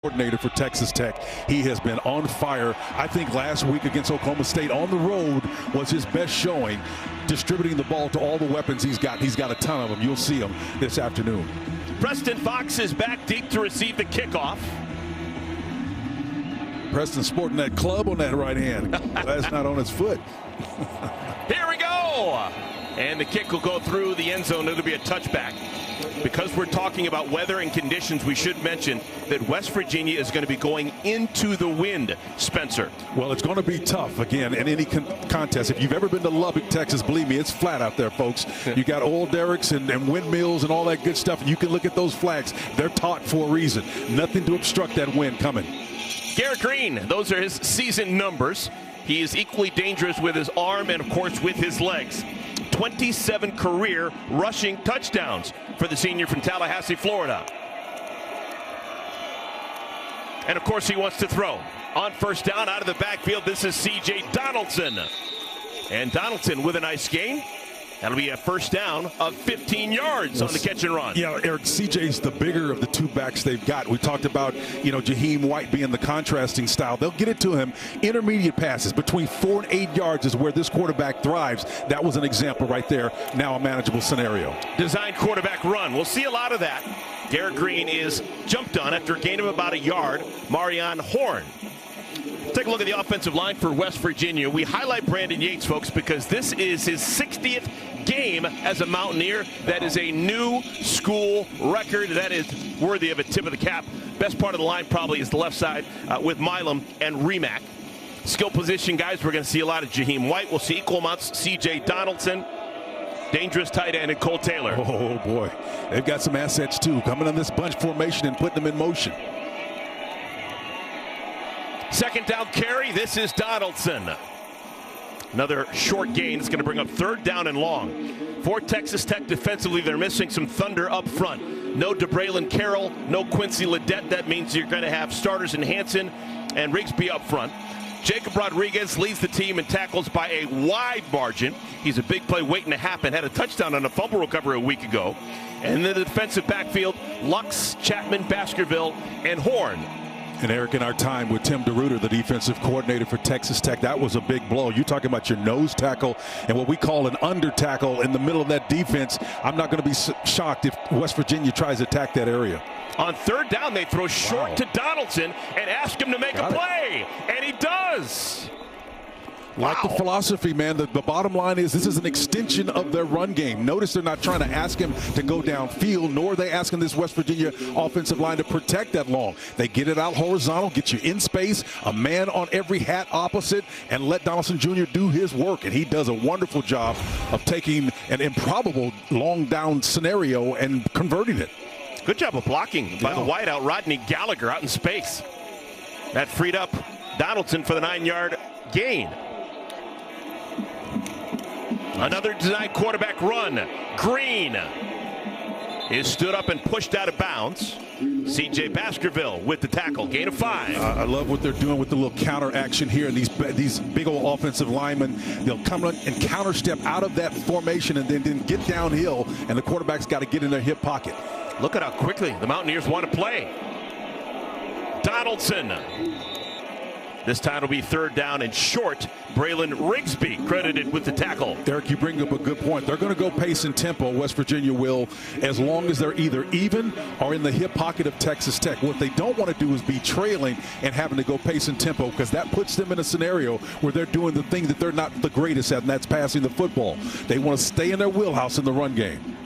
Coordinator for Texas Tech. He has been on fire. I think last week against Oklahoma State on the road was his best showing, distributing the ball to all the weapons he's got. He's got a ton of them. You'll see them this afternoon. Preston Fox is back deep to receive the kickoff. Preston sporting that club on that right hand. That's not on his foot. Here we go. And the kick will go through the end zone. It'll be a touchback. Because we're talking about weather and conditions, we should mention that West Virginia is going to be going into the wind, Spencer. Well, it's going to be tough, again, in any contest. If you've ever been to Lubbock, Texas, believe me, it's flat out there, folks. You got oil derricks and windmills and all that good stuff, and you can look at those flags. They're taught for a reason. Nothing to obstruct that wind coming. Garrett Green, those are his season numbers. He is equally dangerous with his arm and, of course, with his legs. 27 career rushing touchdowns for the senior from Tallahassee, Florida. And, of course, he wants to throw. On first down, out of the backfield, this is C.J. Donaldson. And Donaldson with a nice gain. That'll be a first down of 15 yards on the catch and run. Yeah, Eric, CJ's the bigger of the two backs they've got. We talked about, Jaheim White being the contrasting style. They'll get it to him. Intermediate passes between 4 and 8 yards is where this quarterback thrives. That was an example right there. Now a manageable scenario. Designed quarterback run. We'll see a lot of that. Garrett Green is jumped on after a gain of about a yard. Marion Horn. Take a look at the offensive line for West Virginia. We highlight Brandon Yates, folks, because this is his 60th game as a Mountaineer. That is a new school record. That is worthy of a tip of the cap. Best part of the line probably is the left side with Milam and Remack. Skill position guys, we're going to see a lot of Jaheim White. We'll see equal amounts C.J. Donaldson. Dangerous tight end and Cole Taylor. Oh, boy. They've got some assets, too, coming on this bunch formation and putting them in motion. Second down carry. This is Donaldson. Another short gain. It's going to bring up third down and long. For Texas Tech defensively, they're missing some thunder up front. No DeBraylon Carroll, no Quincy Ledet. That means you're going to have starters in Hanson and Rigsby up front. Jacob Rodriguez leads the team in tackles by a wide margin. He's a big play waiting to happen. Had a touchdown on a fumble recovery a week ago. And in the defensive backfield, Lux, Chapman, Baskerville, and Horn. And Eric, in our time with Tim DeRuyter, the defensive coordinator for Texas Tech, that was a big blow. You're talking about your nose tackle and what we call an under tackle in the middle of that defense. I'm not going to be shocked if West Virginia tries to attack that area. On third down, they throw short to Donaldson and ask him to make a play. And he does. Like the philosophy, man, the bottom line is this is an extension of their run game. Notice they're not trying to ask him to go downfield, nor are they asking this West Virginia offensive line to protect that long. They get it out horizontal, get you in space, a man on every hat opposite, and let Donaldson Jr. do his work. And he does a wonderful job of taking an improbable long down scenario and converting it. Good job of blocking by the wideout, Rodney Gallagher, out in space. That freed up Donaldson for the 9-yard gain. Another designed quarterback run. Green is stood up and pushed out of bounds. C.J. Baskerville with the tackle. Gain of 5. I love what they're doing with the little counter action here. And these big old offensive linemen, they'll come and counter step out of that formation and then get downhill. And the quarterback's got to get in their hip pocket. Look at how quickly the Mountaineers want to play. Donaldson. This time will be third down and short. Braylon Rigsby credited with the tackle. Eric, you bring up a good point. They're going to go pace and tempo. West Virginia will, as long as they're either even or in the hip pocket of Texas Tech. What they don't want to do is be trailing and having to go pace and tempo, because that puts them in a scenario where they're doing the thing that they're not the greatest at, and that's passing the football. They want to stay in their wheelhouse in the run game.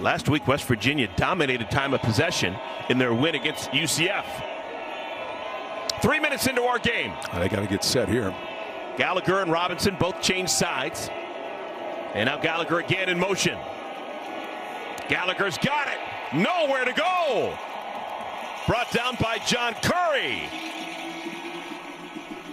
Last week, West Virginia dominated time of possession in their win against UCF. 3 minutes into our game. They got to get set here. Gallagher and Robinson both change sides. And now Gallagher again in motion. Gallagher's got it. Nowhere to go. Brought down by John Curry.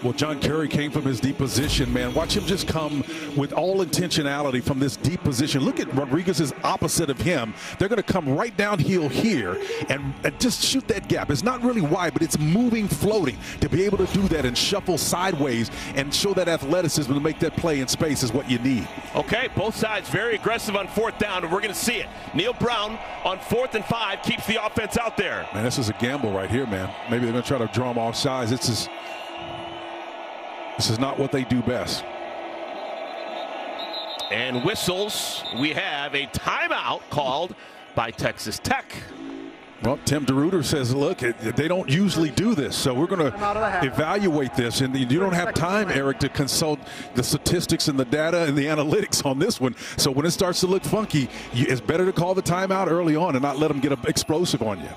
Well, John Kerry came from his deep position, man. Watch him just come with all intentionality from this deep position. Look at Rodriguez's opposite of him. They're going to come right downhill here and just shoot that gap. It's not really wide, but it's moving, floating. To be able to do that and shuffle sideways and show that athleticism to make that play in space is what you need. Okay, both sides very aggressive on 4th down, and we're going to see it. Neil Brown on 4th and 5 keeps the offense out there. Man, this is a gamble right here, man. Maybe they're going to try to draw him off sides. This is not what they do best. And whistles, we have a timeout called by Texas Tech. Well, Tim DeRuyter says, look, they don't usually do this, so we're going to evaluate this. And you don't have time, Eric, to consult the statistics and the data and the analytics on this one. So when it starts to look funky, it's better to call the timeout early on and not let them get explosive on you.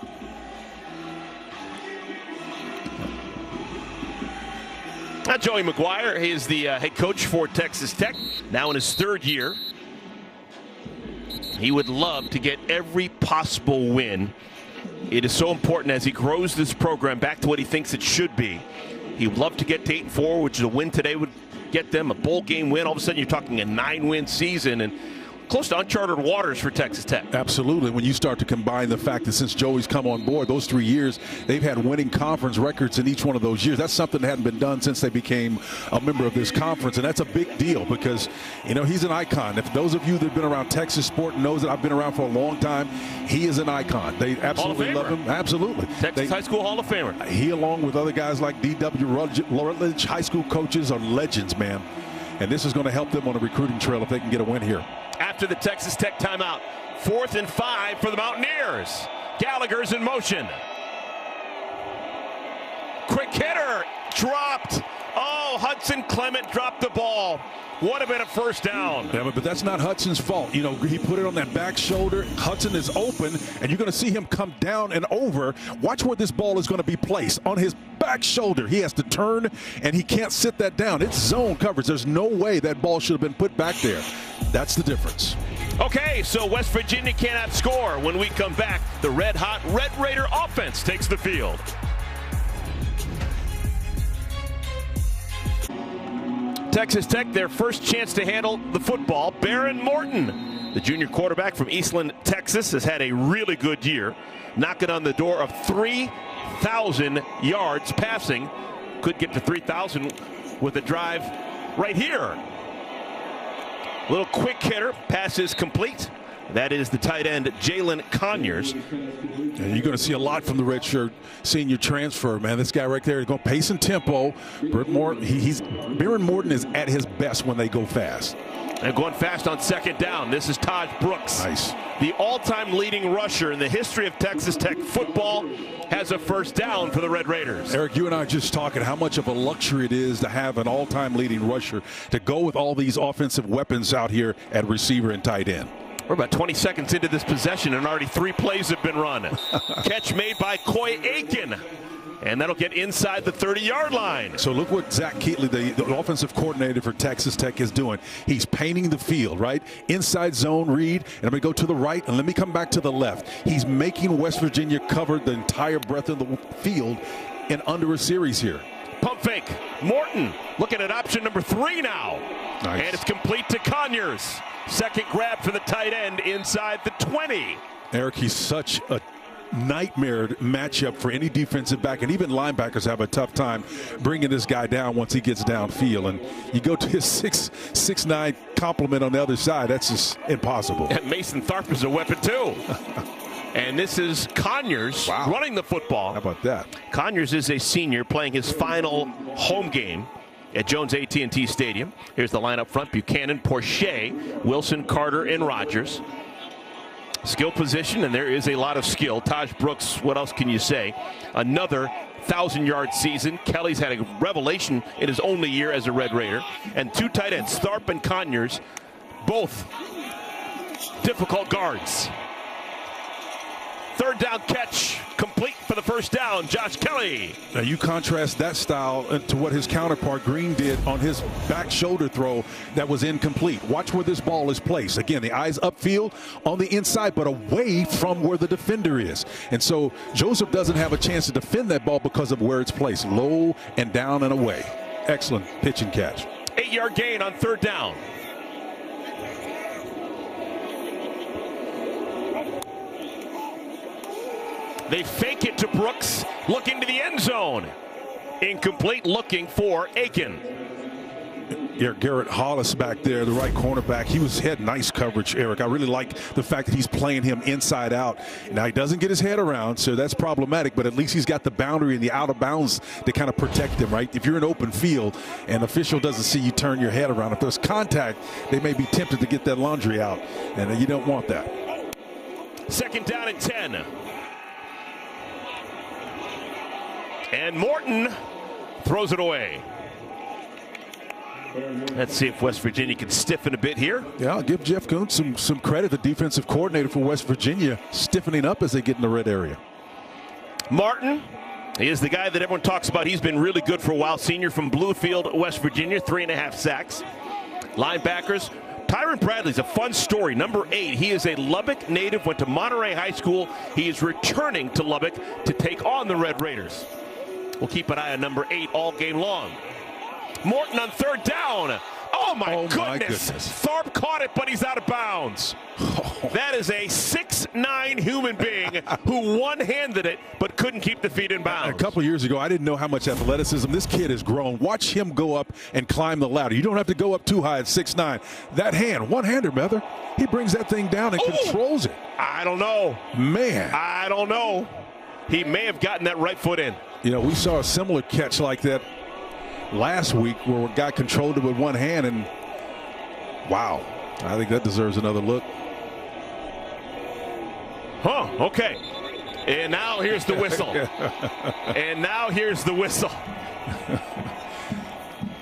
Now, Joey McGuire is the head coach for Texas Tech, now in his 3rd year. He would love to get every possible win. It is so important as he grows this program back to what he thinks it should be. He would love to get to 8-4, which is a win today would get them a bowl game win. All of a sudden, you're talking a 9-win season and close to uncharted waters for Texas Tech. Absolutely. When you start to combine the fact that since Joey's come on board, those 3 years, they've had winning conference records in each one of those years. That's something that hadn't been done since they became a member of this conference, and that's a big deal because, you know, he's an icon. If those of you that have been around Texas sport knows that I've been around for a long time, he is an icon. They absolutely love him. Absolutely. Texas High School Hall of Famer. He, along with other guys like D.W. Rutledge, high school coaches, are legends, man. And this is going to help them on a recruiting trail if they can get a win here. After the Texas Tech timeout, 4th and 5 for the Mountaineers. Gallagher's in motion. Quick hitter, dropped. Oh, Hudson Clement dropped the ball. Would have been a 1st down. Yeah, but that's not Hudson's fault. You know, he put it on that back shoulder. Hudson is open, and you're going to see him come down and over. Watch where this ball is going to be placed. On his back shoulder, he has to turn, and he can't sit that down. It's zone coverage. There's no way that ball should have been put back there. That's the difference. Okay, so West Virginia cannot score. When we come back, the red-hot Red Raider offense takes the field. Texas Tech, their first chance to handle the football. Baron Morton, the junior quarterback from Eastland, Texas, has had a really good year, knocking on the door of 3,000 yards passing. Could get to 3,000 with a drive right here. Little quick hitter, pass is complete. That is the tight end, Jalen Conyers. And you're going to see a lot from the redshirt senior transfer, man. This guy right there is going pace and tempo. Baron Morton is at his best when they go fast. And going fast on 2nd down. This is Taj Brooks. Nice. The all-time leading rusher in the history of Texas Tech football has a 1st down for the Red Raiders. Eric, you and I are just talking how much of a luxury it is to have an all-time leading rusher to go with all these offensive weapons out here at receiver and tight end. We're about 20 seconds into this possession, and already 3 plays have been run. Catch made by Coy Aiken, and that'll get inside the 30-yard line. So look what Zach Keatley, the offensive coordinator for Texas Tech, is doing. He's painting the field, right? Inside zone read, and I'm going to go to the right, and let me come back to the left. He's making West Virginia cover the entire breadth of the field in under a series here. Pump fake. Morton looking at option number 3 now. Nice. And it's complete to Conyers. 2nd grab for the tight end inside the 20. Eric, he's such a nightmare matchup for any defensive back, and even linebackers have a tough time bringing this guy down once he gets downfield. And you go to his 6'9" complement on the other side, that's just impossible. And Mason Tharp is a weapon too. And this is Conyers running the football. How about that? Conyers is a senior playing his final home game at Jones AT&T Stadium. Here's the line up front: Buchanan, Porche, Wilson, Carter, and Rogers. Skill position, and there is a lot of skill. Taj Brooks, what else can you say? Another 1,000-yard season. Kelly's had a revelation in his only year as a Red Raider. And 2 tight ends, Tharp and Conyers, both difficult guards. 3rd down catch complete for the 1st down. Josh Kelly. Now you contrast that style to what his counterpart Green did on his back shoulder throw that was incomplete. Watch where this ball is placed. Again, the eyes upfield on the inside, but away from where the defender is. And so Joseph doesn't have a chance to defend that ball because of where it's placed, low and down and away. Excellent pitch and catch. 8-yard gain on 3rd down. They fake it to Brooks, looking to the end zone. Incomplete, looking for Aiken. Garrett Hollis back there, the right cornerback. He had nice coverage, Eric. I really like the fact that he's playing him inside out. Now, he doesn't get his head around, so that's problematic, but at least he's got the boundary and the out of bounds to kind of protect him, right? If you're in open field and official doesn't see you turn your head around, if there's contact, they may be tempted to get that laundry out, and you don't want that. 2nd down and 10. And Morton throws it away. Let's see if West Virginia can stiffen a bit here. Yeah, I'll give Jeff Kuntz some credit, the defensive coordinator for West Virginia, stiffening up as they get in the red area. Martin, he is the guy that everyone talks about. He's been really good for a while. Senior from Bluefield, West Virginia, 3.5 sacks. Linebackers, Tyron Bradley's a fun story. Number 8, he is a Lubbock native, went to Monterey High School. He is returning to Lubbock to take on the Red Raiders. We'll keep an eye on number 8 all game long. Morton on 3rd down. Oh, my goodness. Tharp caught it, but he's out of bounds. That is a 6'9" human being who one-handed it but couldn't keep the feet in bounds. A couple of years ago, I didn't know how much athleticism. This kid has grown. Watch him go up and climb the ladder. You don't have to go up too high at 6'9". That hand, one-hander, Mather, he brings that thing down and controls it. I don't know. Man. I don't know. He may have gotten that right foot in. You know, we saw a similar catch like that last week where a guy controlled it with one hand, and wow, I think that deserves another look. Okay. And now here's the whistle. And now here's the whistle.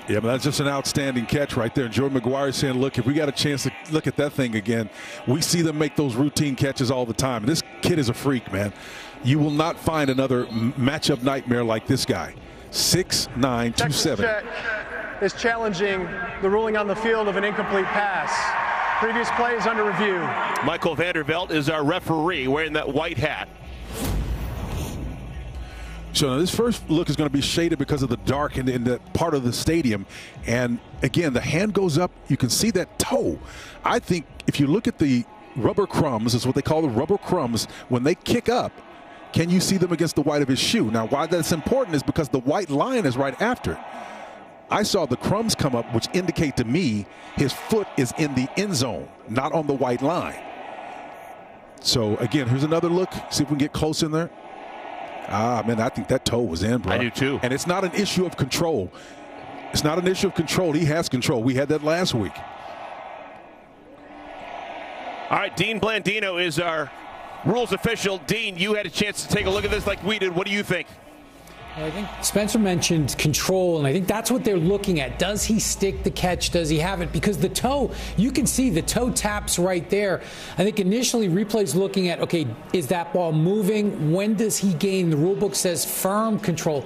Yeah, but that's just an outstanding catch right there. And Jordan McGuire saying, look, if we got a chance to look at that thing again, we see them make those routine catches all the time. This kid is a freak, man. You will not find another matchup nightmare like this guy. 6'9", 270. Is challenging the ruling on the field of an incomplete pass. Previous play is under review. Michael Vandervelt is our referee wearing that white hat. So now this first look is going to be shaded because of the dark in that part of the stadium. And again, the hand goes up. You can see that toe. I think if you look at the rubber crumbs, is what they call the rubber crumbs, when they kick up, can you see them against the white of his shoe? Now, why that's important is because the white line is right after it. I saw the crumbs come up, which indicate to me his foot is in the end zone, not on the white line. So, again, here's another look. See if we can get close in there. Man, I think that toe was in, bro. I do, too. And it's not an issue of control. It's not an issue of control. He has control. We had that last week. All right, Dean Blandino is our rules official. Dean, you had a chance to take a look at this like we did. What do you think? I think Spencer mentioned control, and I think that's what they're looking at. Does he stick the catch? Does he have it? Because the toe, you can see the toe taps right there. I think initially replay's looking at, okay, is that ball moving? When does he gain? The rule book says firm control.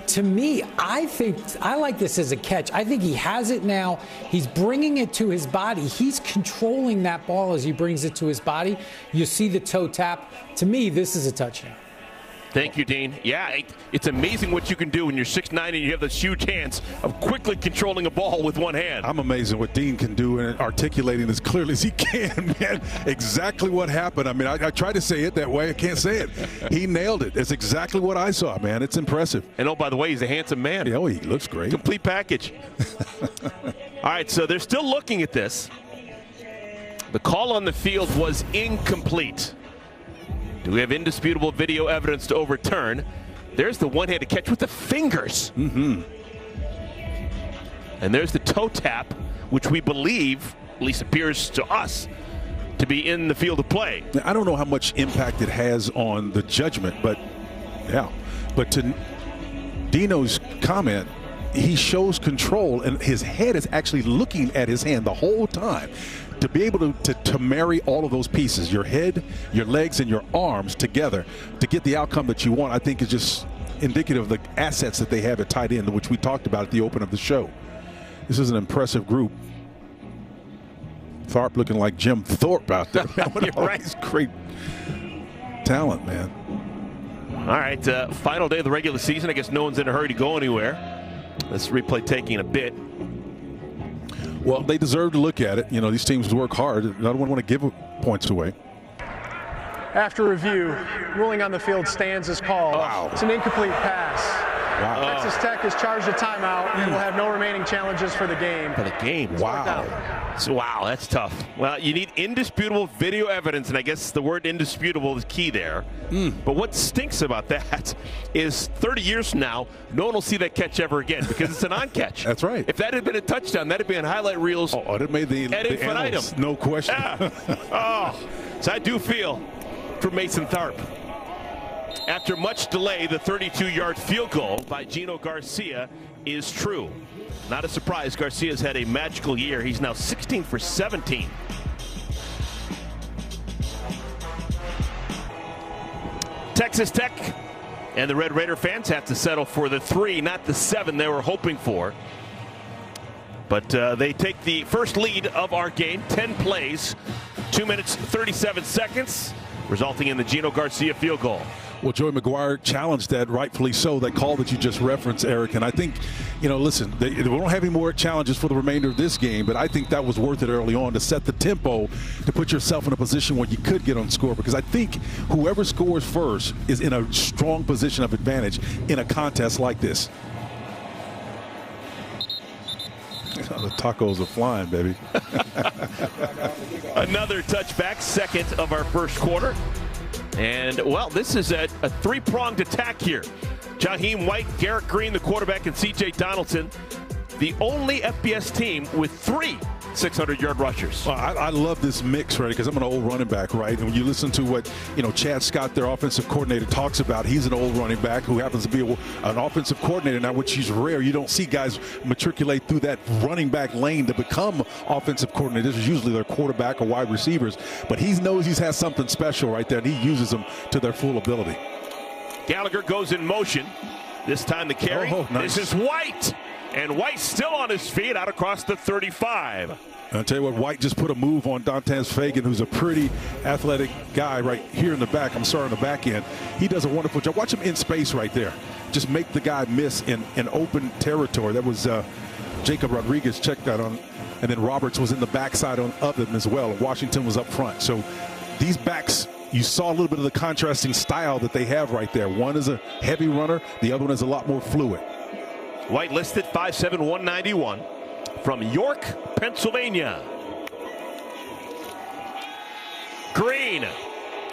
To me, I think I like this as a catch. I think he has it now. He's bringing it to his body. He's controlling that ball as he brings it to his body. You see the toe tap. To me, this is a touchdown. Thank you, Dean. Yeah, it's amazing what you can do when you're 6'9" and you have this huge hands of quickly controlling a ball with one hand. I'm amazed at what Dean can do and articulating as clearly as he can, man. Exactly what happened. I mean, I tried to say it that way. I can't say it. He nailed it. It's exactly what I saw, man. It's impressive. And, oh, by the way, he's a handsome man. Yeah, he looks great. Complete package. All right, so they're still looking at this. The call on the field was incomplete. Do we have indisputable video evidence to overturn? There's the one-handed catch with the fingers. Mm-hmm. And there's the toe tap, which we believe, at least appears to us, to be in the field of play. Now, I don't know how much impact it has on the judgment, but yeah. But to Dino's comment, he shows control, and his head is actually looking at his hand the whole time. To be able to marry all of those pieces, your head, your legs, and your arms together to get the outcome that you want, I think is just indicative of the assets that they have at tight end, which we talked about at the open of the show. This is an impressive group. Tharp looking like Jim Thorpe out there. You're right. He's great talent, man. All right, final day of the regular season. I guess no one's in a hurry to go anywhere. This replay taking a bit. Well, they deserve to look at it. You know, these teams work hard. I don't want to give points away. After review, ruling on the field stands as called. Wow. It's an incomplete pass. Wow. Texas Tech is charged a timeout and will have no remaining challenges for the game. For the game. Wow. So, wow, that's tough. Well, you need indisputable video evidence, and I guess the word indisputable is key there. But what stinks about that is 30 years from now, no one will see that catch ever again because it's a non-catch. That's right. If that had been a touchdown, that would be on highlight reels. Oh, it made the annals, no question. Yeah. So I do feel for Mason Tharp. After much delay, the 32-yard field goal by Gino Garcia is true. Not a surprise, Garcia's had a magical year. He's now 16 for 17. Texas Tech and the Red Raider fans have to settle for the 3, not the 7 they were hoping for. But they take the first lead of our game, 10 plays, 2 minutes, 37 seconds, resulting in the Gino Garcia field goal. Well, Joey McGuire challenged that, rightfully so, that call that you just referenced, Eric. And I think, you know, listen, they won't have any more challenges for the remainder of this game, but I think that was worth it early on to set the tempo, to put yourself in a position where you could get on score. Because I think whoever scores first is in a strong position of advantage in a contest like this. The tacos are flying, baby. Another touchback, second of our first quarter. And, well, this is a three-pronged attack here. Jaheim White, Garrett Green, the quarterback, and C.J. Donaldson, the only FBS team with 3 600-yard rushers. Well, I love this mix, right? Because I'm an old running back, right? And when you listen to what, you know, Chad Scott, their offensive coordinator, talks about, he's an old running back who happens to be an offensive coordinator now, which is rare. You don't see guys matriculate through that running back lane to become offensive coordinators. It's usually their quarterback or wide receivers. But he knows he has something special right there, and he uses them to their full ability. Gallagher goes in motion. This time the carry. Oh, nice. This is White. And White still on his feet out across the 35. I'll tell you what, White just put a move on Dantes Fagan, who's a pretty athletic guy right here in the back. I'm sorry, on the back end. He does a wonderful job. Watch him in space right there. Just make the guy miss in open territory. That was Jacob Rodriguez checked that on. And then Roberts was in the backside of them as well. Washington was up front. So these backs, you saw a little bit of the contrasting style that they have right there. One is a heavy runner. The other one is a lot more fluid. White listed 5'7", 191 from York, Pennsylvania. Green.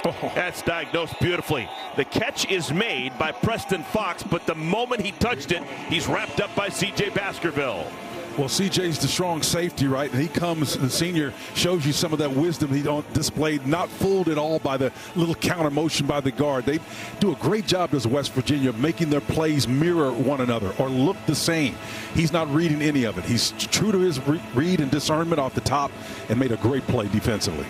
Oh. That's diagnosed beautifully. The catch is made by Preston Fox, but the moment he touched it, he's wrapped up by C.J. Baskerville. Well, C.J.'s the strong safety, right? And he comes, the senior shows you some of that wisdom he displayed, not fooled at all by the little counter motion by the guard. They do a great job as West Virginia making their plays mirror one another or look the same. He's not reading any of it. He's true to his read and discernment off the top and made a great play defensively.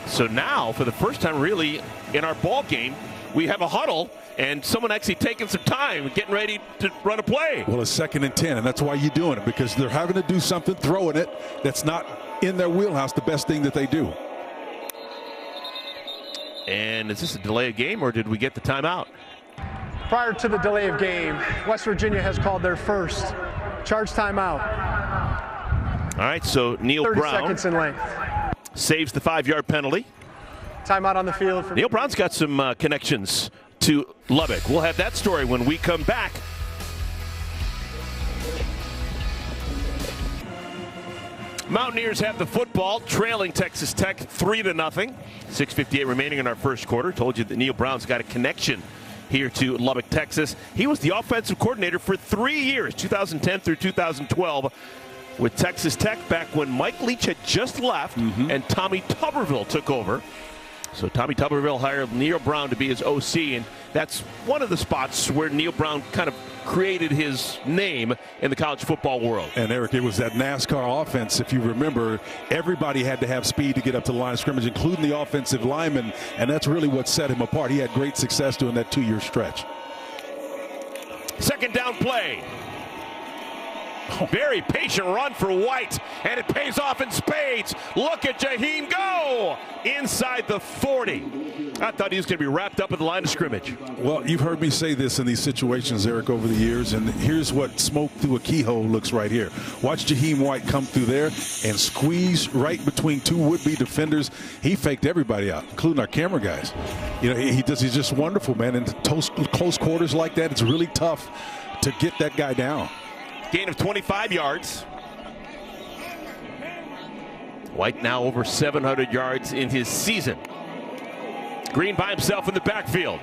So now, for the first time really in our ball game, we have a huddle and someone actually taking some time, getting ready to run a play. Well, it's 2nd and 10, and that's why you're doing it, because they're having to do something, throwing it, that's not in their wheelhouse, the best thing that they do. And is this a delay of game, or did we get the timeout? Prior to the delay of game, West Virginia has called their first charge timeout. All right, so Neil 30 Brown seconds in length. saves the 5-yard penalty. Timeout on the field. Neil Brown's got some connections to Lubbock. We'll have that story when we come back. Mountaineers have the football, trailing Texas Tech 3-0. 6:58 remaining in our first quarter. Told you that Neil Brown's got a connection here to Lubbock, Texas. He was the offensive coordinator for 3 years, 2010 through 2012, with Texas Tech back when Mike Leach had just left and Tommy Tuberville took over. So Tommy Tuberville hired Neil Brown to be his OC, and that's one of the spots where Neil Brown kind of created his name in the college football world. And Eric, it was that NASCAR offense, if you remember, everybody had to have speed to get up to the line of scrimmage, including the offensive linemen, and that's really what set him apart. He had great success doing that 2-year stretch. Second down play. Very patient run for White, and it pays off in spades. Look at Jaheim go inside the 40. I thought he was going to be wrapped up at the line of scrimmage. Well, you've heard me say this in these situations, Eric, over the years, and here's what smoke through a keyhole looks right here. Watch Jaheim White come through there and squeeze right between two would-be defenders. He faked everybody out, including our camera guys. You know, he's just wonderful, man. In close quarters like that, it's really tough to get that guy down. Gain of 25 yards. White now over 700 yards in his season. Green by himself in the backfield.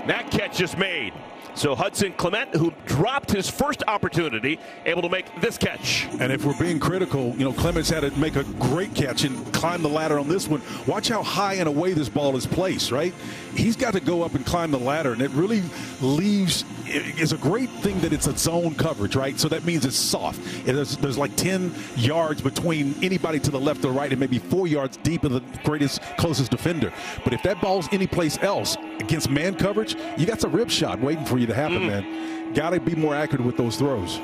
That catch is made. So Hudson Clement, who dropped his first opportunity, able to make this catch. And if we're being critical, you know, Clements had to make a great catch and climb the ladder on this one. Watch how high and away this ball is placed, right? He's got to go up and climb the ladder, and it really leaves. It's a great thing that it's a zone coverage, right? So that means it's soft. There's like 10 yards between anybody to the left or right and maybe 4 yards deep of the closest defender. But if that ball's anyplace else against man coverage, you got some rib shot waiting for you to happen, man. Got to be more accurate with those throws.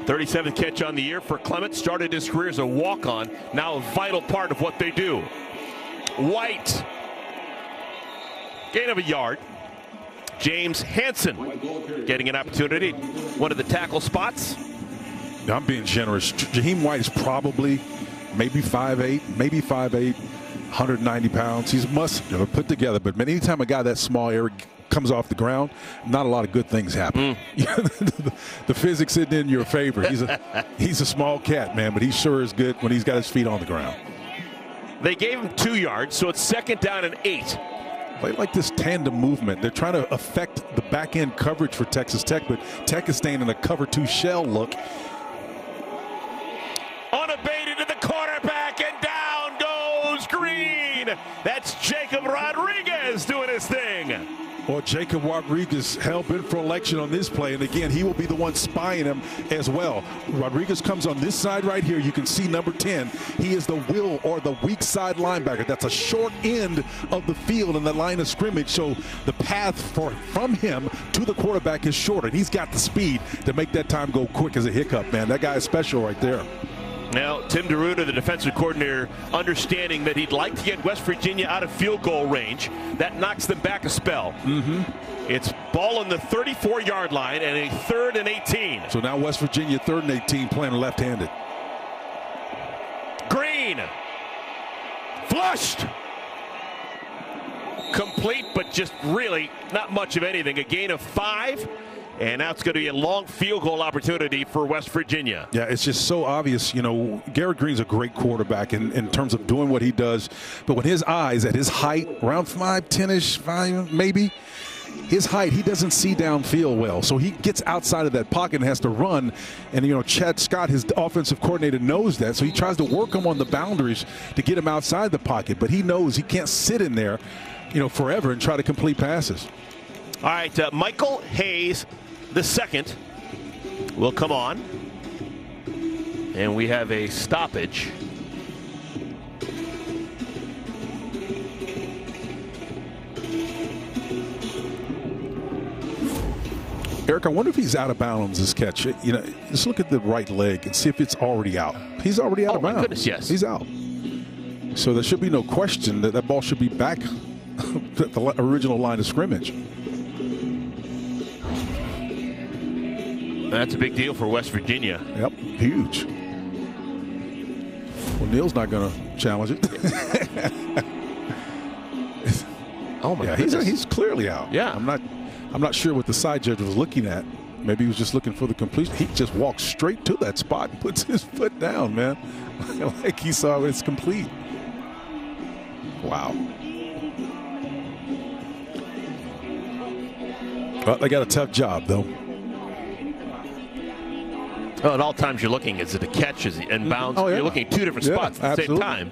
37th catch on the year for Clement. Started his career as a walk-on. Now a vital part of what they do. White. Gain of a yard. James Hansen getting an opportunity. One of the tackle spots. I'm being generous. Jaheim White is probably maybe 5'8", maybe 5'8", 190 pounds. He's muscular, put together. But anytime a guy that small, Eric, comes off the ground, not a lot of good things happen. The physics isn't in your favor. He's a small cat, man, but he sure is good when he's got his feet on the ground. They gave him 2 yards, so it's 2nd down and 8. They like this tandem movement. They're trying to affect the back-end coverage for Texas Tech, but Tech is staying in a cover 2 shell look. Unabated to the quarterback, and down goes Green. That's Jacob Rodriguez doing his thing. Well, Jacob Rodriguez hell-bent for election on this play, and again, he will be the one spying him as well. Rodriguez comes on this side right here. You can see number 10. He is the will or the weak side linebacker. That's a short end of the field in the line of scrimmage, so the path from him to the quarterback is shorter. He's got the speed to make that time go quick as a hiccup, man. That guy is special right there. Now, Tim DeRuiter, the defensive coordinator, understanding that he'd like to get West Virginia out of field goal range. That knocks them back a spell. It's ball on the 34-yard line and a 3rd and 18. So now West Virginia 3rd and 18 playing left-handed. Green. Flushed. Complete, but just really not much of anything. A gain of 5. And now it's going to be a long field goal opportunity for West Virginia. Yeah, it's just so obvious. You know, Garrett Green's a great quarterback in terms of doing what he does. But when his eyes at his height, around 5'10"-ish, 5 maybe, his height, he doesn't see downfield well. So he gets outside of that pocket and has to run. And, you know, Chad Scott, his offensive coordinator, knows that. So he tries to work him on the boundaries to get him outside the pocket. But he knows he can't sit in there, you know, forever and try to complete passes. All right, Michael Hayes the second will come on, and we have a stoppage. Eric, I wonder if he's out of bounds this catch. You know, just look at the right leg and see if it's already out. He's already out of bounds. Oh, my goodness, yes. He's out. So there should be no question that that ball should be back at the original line of scrimmage. That's a big deal for West Virginia. Yep, huge. Well, Neal's not going to challenge it. Oh my goodness. He's clearly out. Yeah. I'm not sure what the side judge was looking at. Maybe he was just looking for the completion. He just walks straight to that spot and puts his foot down, man. Like he saw it's complete. Wow. Well, they got a tough job, though. Well, at all times you're looking, is it a catch? Is it inbounds? Oh, yeah. You're looking at 2 different spots at the same time.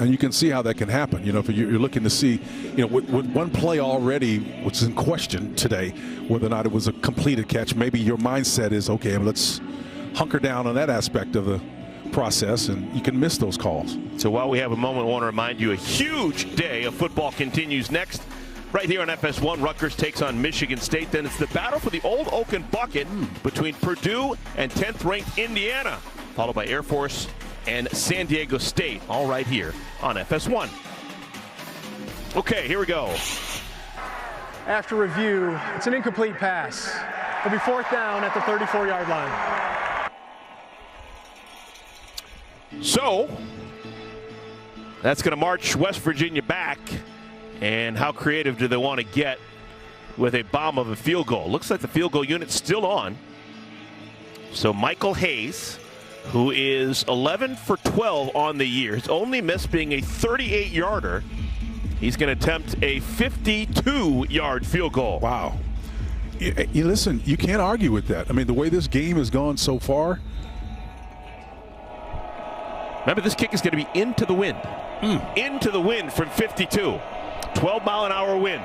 And you can see how that can happen. You know, if you're looking to see, you know, with one play already, which is in question today, whether or not it was a completed catch, maybe your mindset is, okay, let's hunker down on that aspect of the process, and you can miss those calls. So while we have a moment, I want to remind you a huge day of football continues next. Right here on FS1, Rutgers takes on Michigan State. Then it's the battle for the Old Oaken Bucket between Purdue and 10th-ranked Indiana, followed by Air Force and San Diego State, all right here on FS1. Okay, here we go. After review, it's an incomplete pass. It'll be 4th down at the 34-yard line. So, that's going to march West Virginia back. And how creative do they want to get with a bomb of a field goal? Looks like the field goal unit's still on. So Michael Hayes, who is 11 for 12 on the year, his only miss being a 38-yarder. He's going to attempt a 52-yard field goal. Wow. You listen, you can't argue with that. I mean, the way this game has gone so far. Remember, this kick is going to be into the wind. Into the wind from 52. 12-mile-an-hour wind.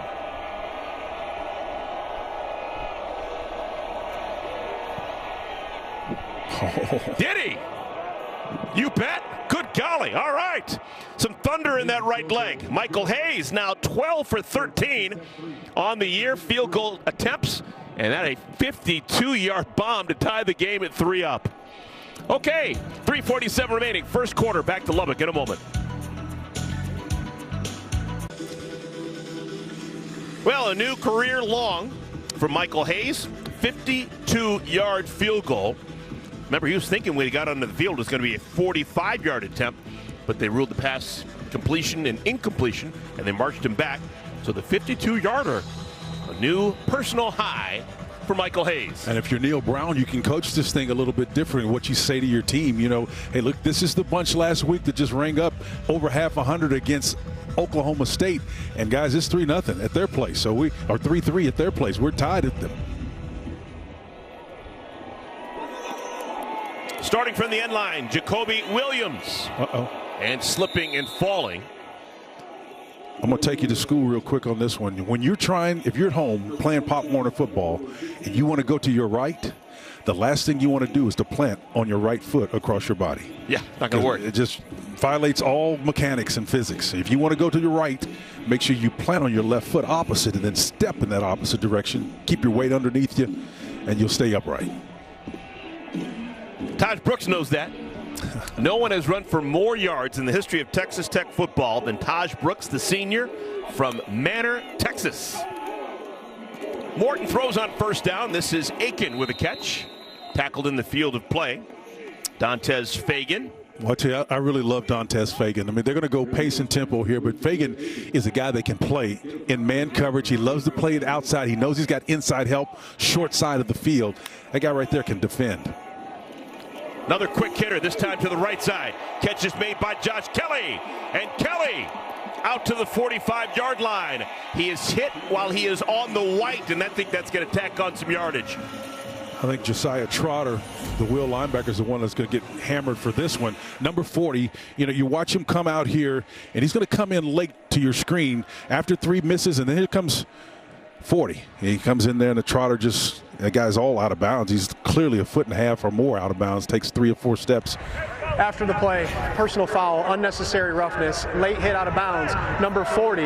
Oh. Did he? You bet. Good golly. All right. Some thunder in that right leg. Michael Hayes now 12 for 13 on the year. Field goal attempts. And that a 52-yard bomb to tie the game at 3-up. Okay. 3:47 remaining. First quarter. Back to Lubbock in a moment. Well, a new career long for Michael Hayes. 52-yard field goal. Remember, he was thinking when he got onto the field it was going to be a 45-yard attempt, but they ruled the pass completion and incompletion, and they marched him back. So the 52-yarder, a new personal high for Michael Hayes. And if you're Neil Brown, you can coach this thing a little bit different. What you say to your team, you know, hey, look, this is the bunch last week that just rang up over half 100 against Oklahoma State. And guys, it's 3-0 at their place. So we are 3-3 at their place. We're tied at them. Starting from the end line, Jacoby Williams. And slipping and falling. I'm going to take you to school real quick on this one. When you're if you're at home playing Pop Warner football and you want to go to your right, the last thing you want to do is to plant on your right foot across your body. Yeah, not going to work. It just violates all mechanics and physics. If you want to go to your right, make sure you plant on your left foot opposite and then step in that opposite direction. Keep your weight underneath you, and you'll stay upright. Taj Brooks knows that. No one has run for more yards in the history of Texas Tech football than Taj Brooks, the senior from Manor, Texas. Morton throws on first down. This is Aiken with a catch. Tackled in the field of play. Dantes Fagan. Well, I tell you, I really love Dantes Fagan. I mean, they're going to go pace and tempo here, but Fagan is a guy that can play in man coverage. He loves to play it outside. He knows he's got inside help, short side of the field. That guy right there can defend. Another quick hitter, this time to the right side. Catch is made by Josh Kelly. And Kelly out to the 45-yard line. He is hit while he is on the white, and I think that's going to tack on some yardage. I think Josiah Trotter, the Will linebacker, is the one that's going to get hammered for this one. Number 40, you know, you watch him come out here, and he's going to come in late to your screen after 3 misses, and then here comes 40. He comes in there, and the Trotter just, that guy's all out of bounds. He's clearly a 1.5 feet or more out of bounds, takes 3 or 4 steps. After the play, personal foul, unnecessary roughness, late hit out of bounds. Number 40,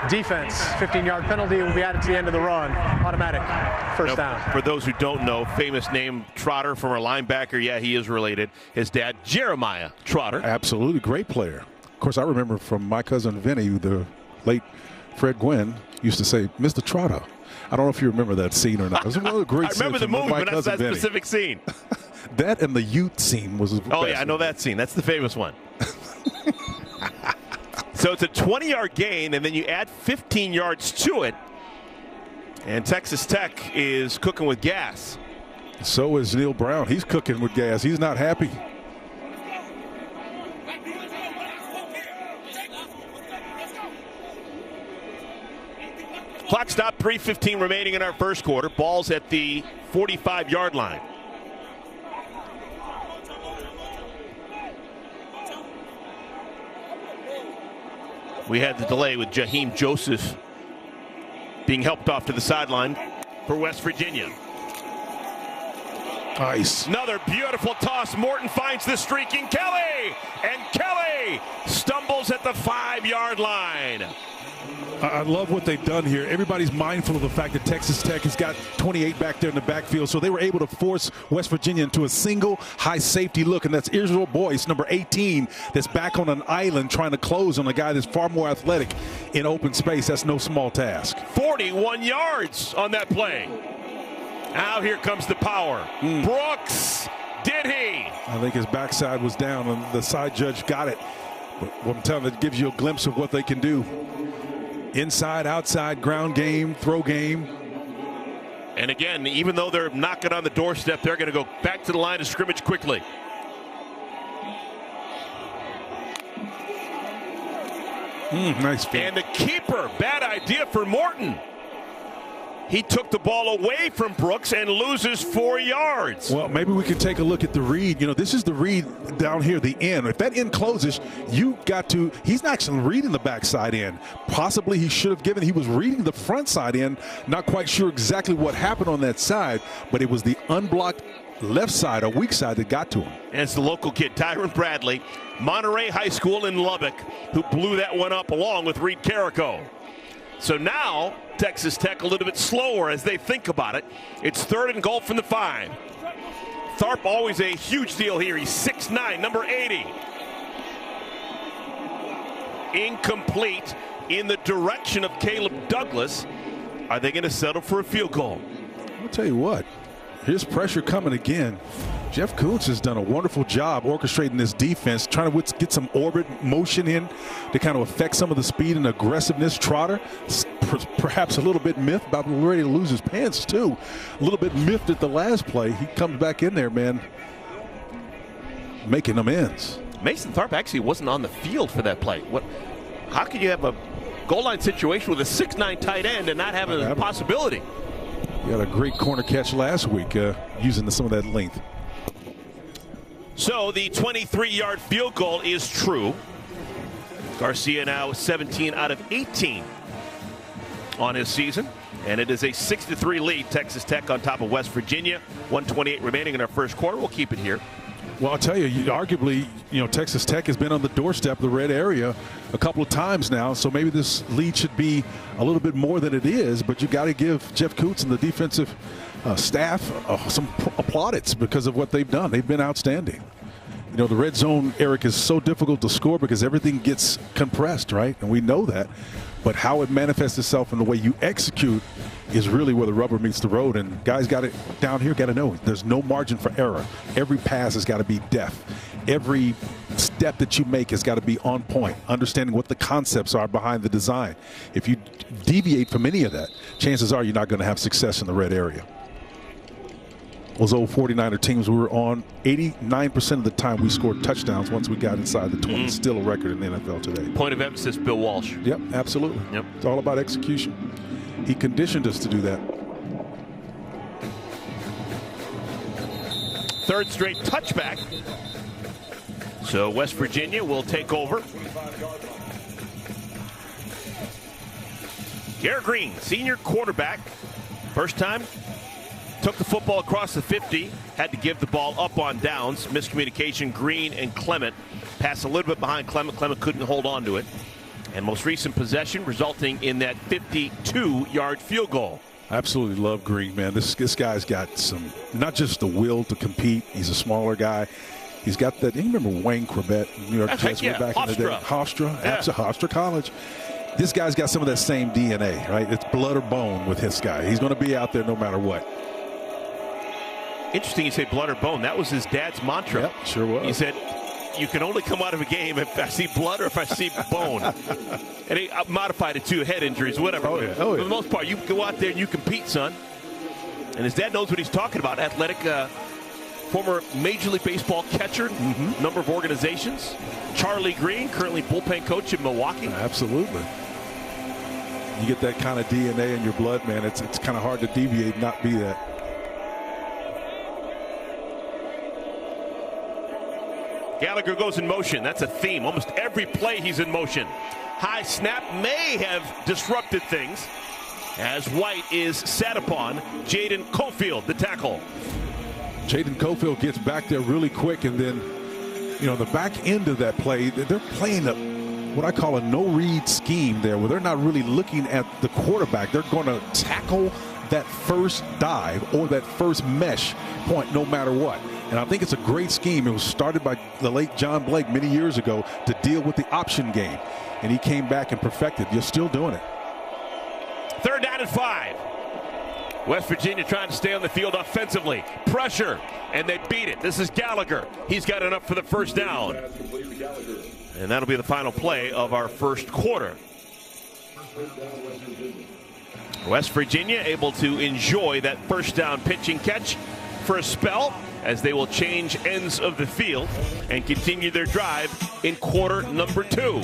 defense, 15-yard penalty will be added to the end of the run. Automatic first down. For those who don't know, famous name Trotter from our linebacker. Yeah, he is related. His dad, Jeremiah Trotter. Absolutely, great player. Of course, I remember from my cousin Vinny, the late Fred Gwynn, used to say, Mr. Trotter. I don't know if you remember that scene or not. It was one of the great I remember the movie, but not that specific scene. That and the Ute scene was. Oh, yeah, I know that scene. That's the famous one. So it's a 20-yard gain, and then you add 15 yards to it. And Texas Tech is cooking with gas. So is Neil Brown. He's cooking with gas. He's not happy. Clock stop, 3:15 remaining in our first quarter. Ball's at the 45-yard line. We had the delay with Jaheim Joseph being helped off to the sideline for West Virginia. Nice. Another beautiful toss. Morton finds the streaking Kelly, and Kelly stumbles at the 5-yard line. I love what they've done here. Everybody's mindful of the fact that Texas Tech has got 28 back there in the backfield, so they were able to force West Virginia into a single high safety look, and that's Israel Boyce, number 18, that's back on an island trying to close on a guy that's far more athletic in open space. That's no small task. 41 yards on that play. Now here comes the power. Brooks, did he? I think his backside was down, and the side judge got it. But what I'm telling you, it gives you a glimpse of what they can do. Inside, outside, ground game, throw game. And again, even though they're knocking on the doorstep, they're going to go back to the line of scrimmage quickly. Nice feed. And the keeper, bad idea for Morton. He took the ball away from Brooks and loses 4 yards. Well, maybe we can take a look at the read. You know, this is the read down here, the end. If that end closes, you got to, he's not actually reading the backside end. Possibly he should have given, he was reading the front side end. Not quite sure exactly what happened on that side, but it was the unblocked left side or weak side that got to him. And it's the local kid, Tyron Bradley, Monterey High School in Lubbock, who blew that one up along with Reed Carrico. So now Texas Tech a little bit slower as they think about it. It's 3rd and goal from the 5. Tharp always a huge deal here. He's 6'9", number 80. Incomplete in the direction of Caleb Douglas. Are they going to settle for a field goal? I'll tell you what, here's pressure coming again. Jeff Kuntz has done a wonderful job orchestrating this defense, trying to get some orbit motion in to kind of affect some of the speed and aggressiveness. Trotter, perhaps a little bit miffed, about ready to lose his pants too. A little bit miffed at the last play. He comes back in there, man, making amends. Mason Tharp actually wasn't on the field for that play. How can you have a goal line situation with a 6'9" tight end and not have a possibility? He had a great corner catch last week using some of that length. So the 23-yard field goal is true. Garcia now 17 out of 18 on his season. And it is a 6-3 lead. Texas Tech on top of West Virginia. 1:28 remaining in our first quarter. We'll keep it here. Well, I'll tell you, arguably, Texas Tech has been on the doorstep of the red area a couple of times now, so maybe this lead should be a little bit more than it is, but you got to give Jeff Kuntz and the defensive staff some plaudits because of what they've done. They've been outstanding. The red zone, Eric, is so difficult to score because everything gets compressed, right? And we know that. But how it manifests itself in the way you execute is really where the rubber meets the road. And guys got it down here, got to know there's no margin for error. Every pass has got to be deft. Every step that you make has got to be on point, understanding what the concepts are behind the design. If you deviate from any of that, chances are you're not going to have success in the red area. Those old 49er teams, we were on 89% of the time we scored touchdowns once we got inside the 20. Still a record in the NFL today. Point of emphasis, Bill Walsh. Yep, absolutely. Yep. It's all about execution. He conditioned us to do that. 3rd straight touchback. So West Virginia will take over. Garrett Green, senior quarterback. First time. Took the football across the 50, had to give the ball up on downs. Miscommunication, Green and Clement. Passed a little bit behind Clement. Clement couldn't hold on to it. And most recent possession resulting in that 52-yard field goal. I absolutely love Green, man. This guy's got some, not just the will to compete. He's a smaller guy. He's got that. You remember Wayne Corbett, New York Jets, back in the day? Hofstra. Yeah. Hofstra College. This guy's got some of that same DNA, right? It's blood or bone with his guy. He's going to be out there no matter what. Interesting you say blood or bone. That was his dad's mantra. Yep, sure was. He said, you can only come out of a game if I see blood or if I see bone. And he modified it to head injuries, whatever. Oh, yeah. For the most part, you go out there and you compete, son. And his dad knows what he's talking about. Athletic, former Major League Baseball catcher, number of organizations. Charlie Green, currently bullpen coach in Milwaukee. Absolutely. You get that kind of DNA in your blood, man. It's kind of hard to deviate and not be that. Gallagher goes in motion. That's a theme. Almost every play he's in motion. High snap may have disrupted things as White is sat upon. Jaden Cofield, the tackle. Jaden Cofield gets back there really quick, and then, the back end of that play, they're playing what I call a no-read scheme there, where they're not really looking at the quarterback. They're going to tackle that first dive or that first mesh point no matter what. And I think it's a great scheme. It was started by the late John Blake many years ago to deal with the option game. And he came back and perfected. You're still doing it. 3rd down and 5. West Virginia trying to stay on the field offensively. Pressure, and they beat it. This is Gallagher. He's got enough for the first down. And that'll be the final play of our first quarter. West Virginia able to enjoy that first down pitching catch for a spell, as they will change ends of the field and continue their drive in quarter number 2.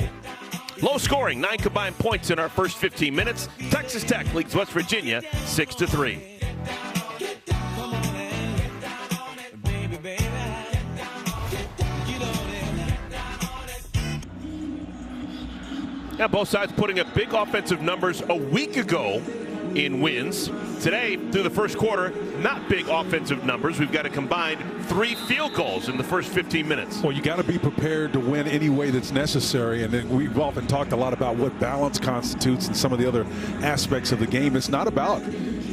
Low scoring, 9 combined points in our first 15 minutes. Texas Tech leads West Virginia 6-3. Now both sides putting up big offensive numbers a week ago in wins. Today, through the first quarter, not big offensive numbers. We've got a combined 3 field goals in the first 15 minutes. Well, you got to be prepared to win any way that's necessary. And we've often talked a lot about what balance constitutes and some of the other aspects of the game. It's not about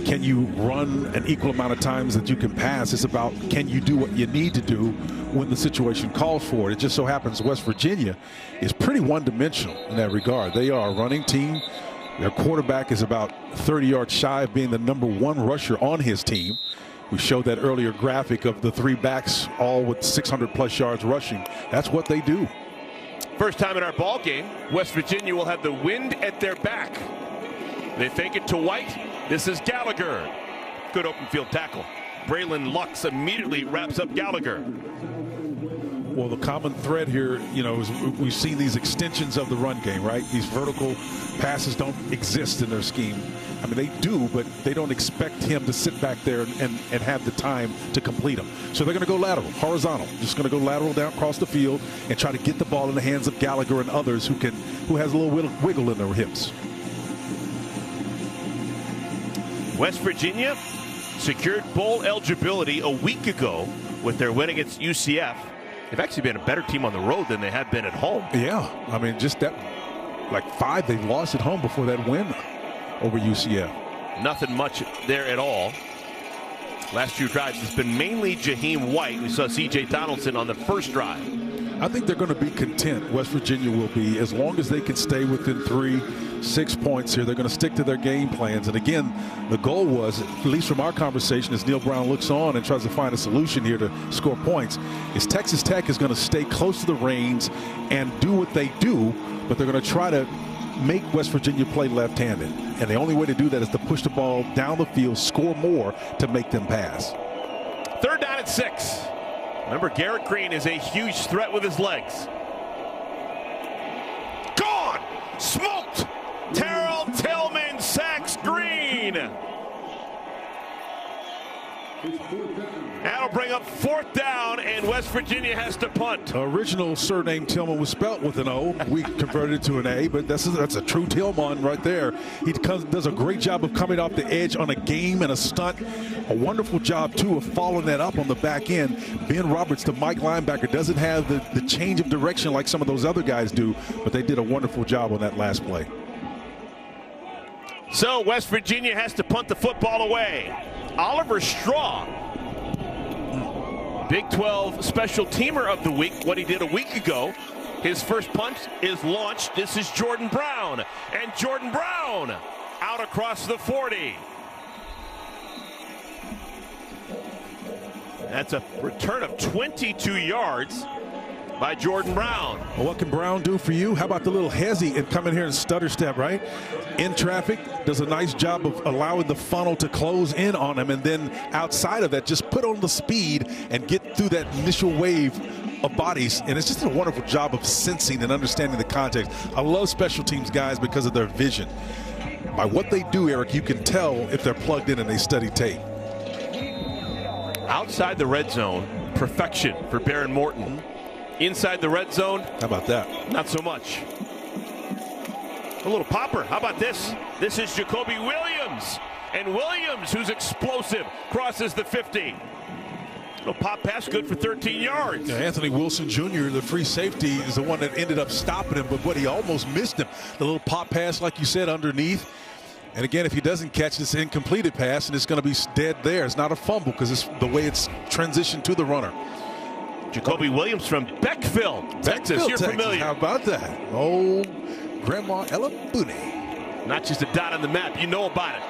can you run an equal amount of times that you can pass. It's about can you do what you need to do when the situation calls for it. It just so happens West Virginia is pretty one-dimensional in that regard. They are a running team. Their quarterback is about 30 yards shy of being the #1 rusher on his team. We showed that earlier graphic of the 3 backs, all with 600-plus yards rushing. That's what they do. First time in our ball game, West Virginia will have the wind at their back. They fake it to White. This is Gallagher. Good open field tackle. Braylon Lux immediately wraps up Gallagher. Well, the common thread here, you know, is we've seen these extensions of the run game, right? These vertical passes don't exist in their scheme. I mean, they do, but they don't expect him to sit back there and have the time to complete them. So they're going to go lateral, horizontal, just going to go lateral down across the field and try to get the ball in the hands of Gallagher and others who has a little wiggle in their hips. West Virginia secured bowl eligibility a week ago with their win against UCF. They've actually been a better team on the road than they have been at home. Yeah, I mean, just that, like 5 they lost at home before that win over UCF. Nothing much there at all. Last few drives, it's been mainly Jaheim White. We saw C.J. Donaldson on the first drive. I think they're going to be content, West Virginia will be, as long as they can stay within 3-6 points here. They're going to stick to their game plans. And again, the goal was, at least from our conversation, as Neil Brown looks on and tries to find a solution here to score points, is Texas Tech is going to stay close to the reins and do what they do, but they're going to try to make West Virginia play left-handed. And the only way to do that is to push the ball down the field, score more to make them pass. 3rd down and 6. Remember, Garrett Green is a huge threat with his legs. Gone! Smoked! Terrell Tillman sacks Green. That'll bring up 4th down, and West Virginia has to punt. Original surname Tillman was spelt with an O. We converted it to an A, but that's a true Tillman right there. He does a great job of coming off the edge on a game and a stunt. A wonderful job, too, of following that up on the back end. Ben Roberts, the Mike linebacker, doesn't have the change of direction like some of those other guys do, but they did a wonderful job on that last play. So West Virginia has to punt the football away. Oliver Straw, Big 12 special teamer of the week, what he did a week ago. His first punt is launched. This is Jordan Brown. And Jordan Brown out across the 40. That's a return of 22 yards by Jordan Brown. Well, what can Brown do for you? How about the little hezzy and come in here and stutter step, right? In traffic, does a nice job of allowing the funnel to close in on him, and then outside of that, just put on the speed and get through that initial wave of bodies. And it's just a wonderful job of sensing and understanding the context. I love special teams guys because of their vision. By what they do, Eric, you can tell if they're plugged in and they study tape. Outside the red zone, perfection for Baron Morton. Inside the red zone, how about that? Not so much. A little popper. How about this? This is Jacoby Williams. And Williams, who's explosive, crosses the 50. No pop pass, good for 13 yards. Yeah, Anthony Wilson Jr., the free safety, is the one that ended up stopping him, but he almost missed him. The little pop pass, like you said, underneath. And again, if he doesn't catch this incompleted pass, and it's going to be dead there. It's not a fumble because it's the way it's transitioned to the runner. Jacoby Williams from Beckville, Texas. You're familiar. How about that? Oh, Grandma Ella Booney. Not just a dot on the map. You know about it.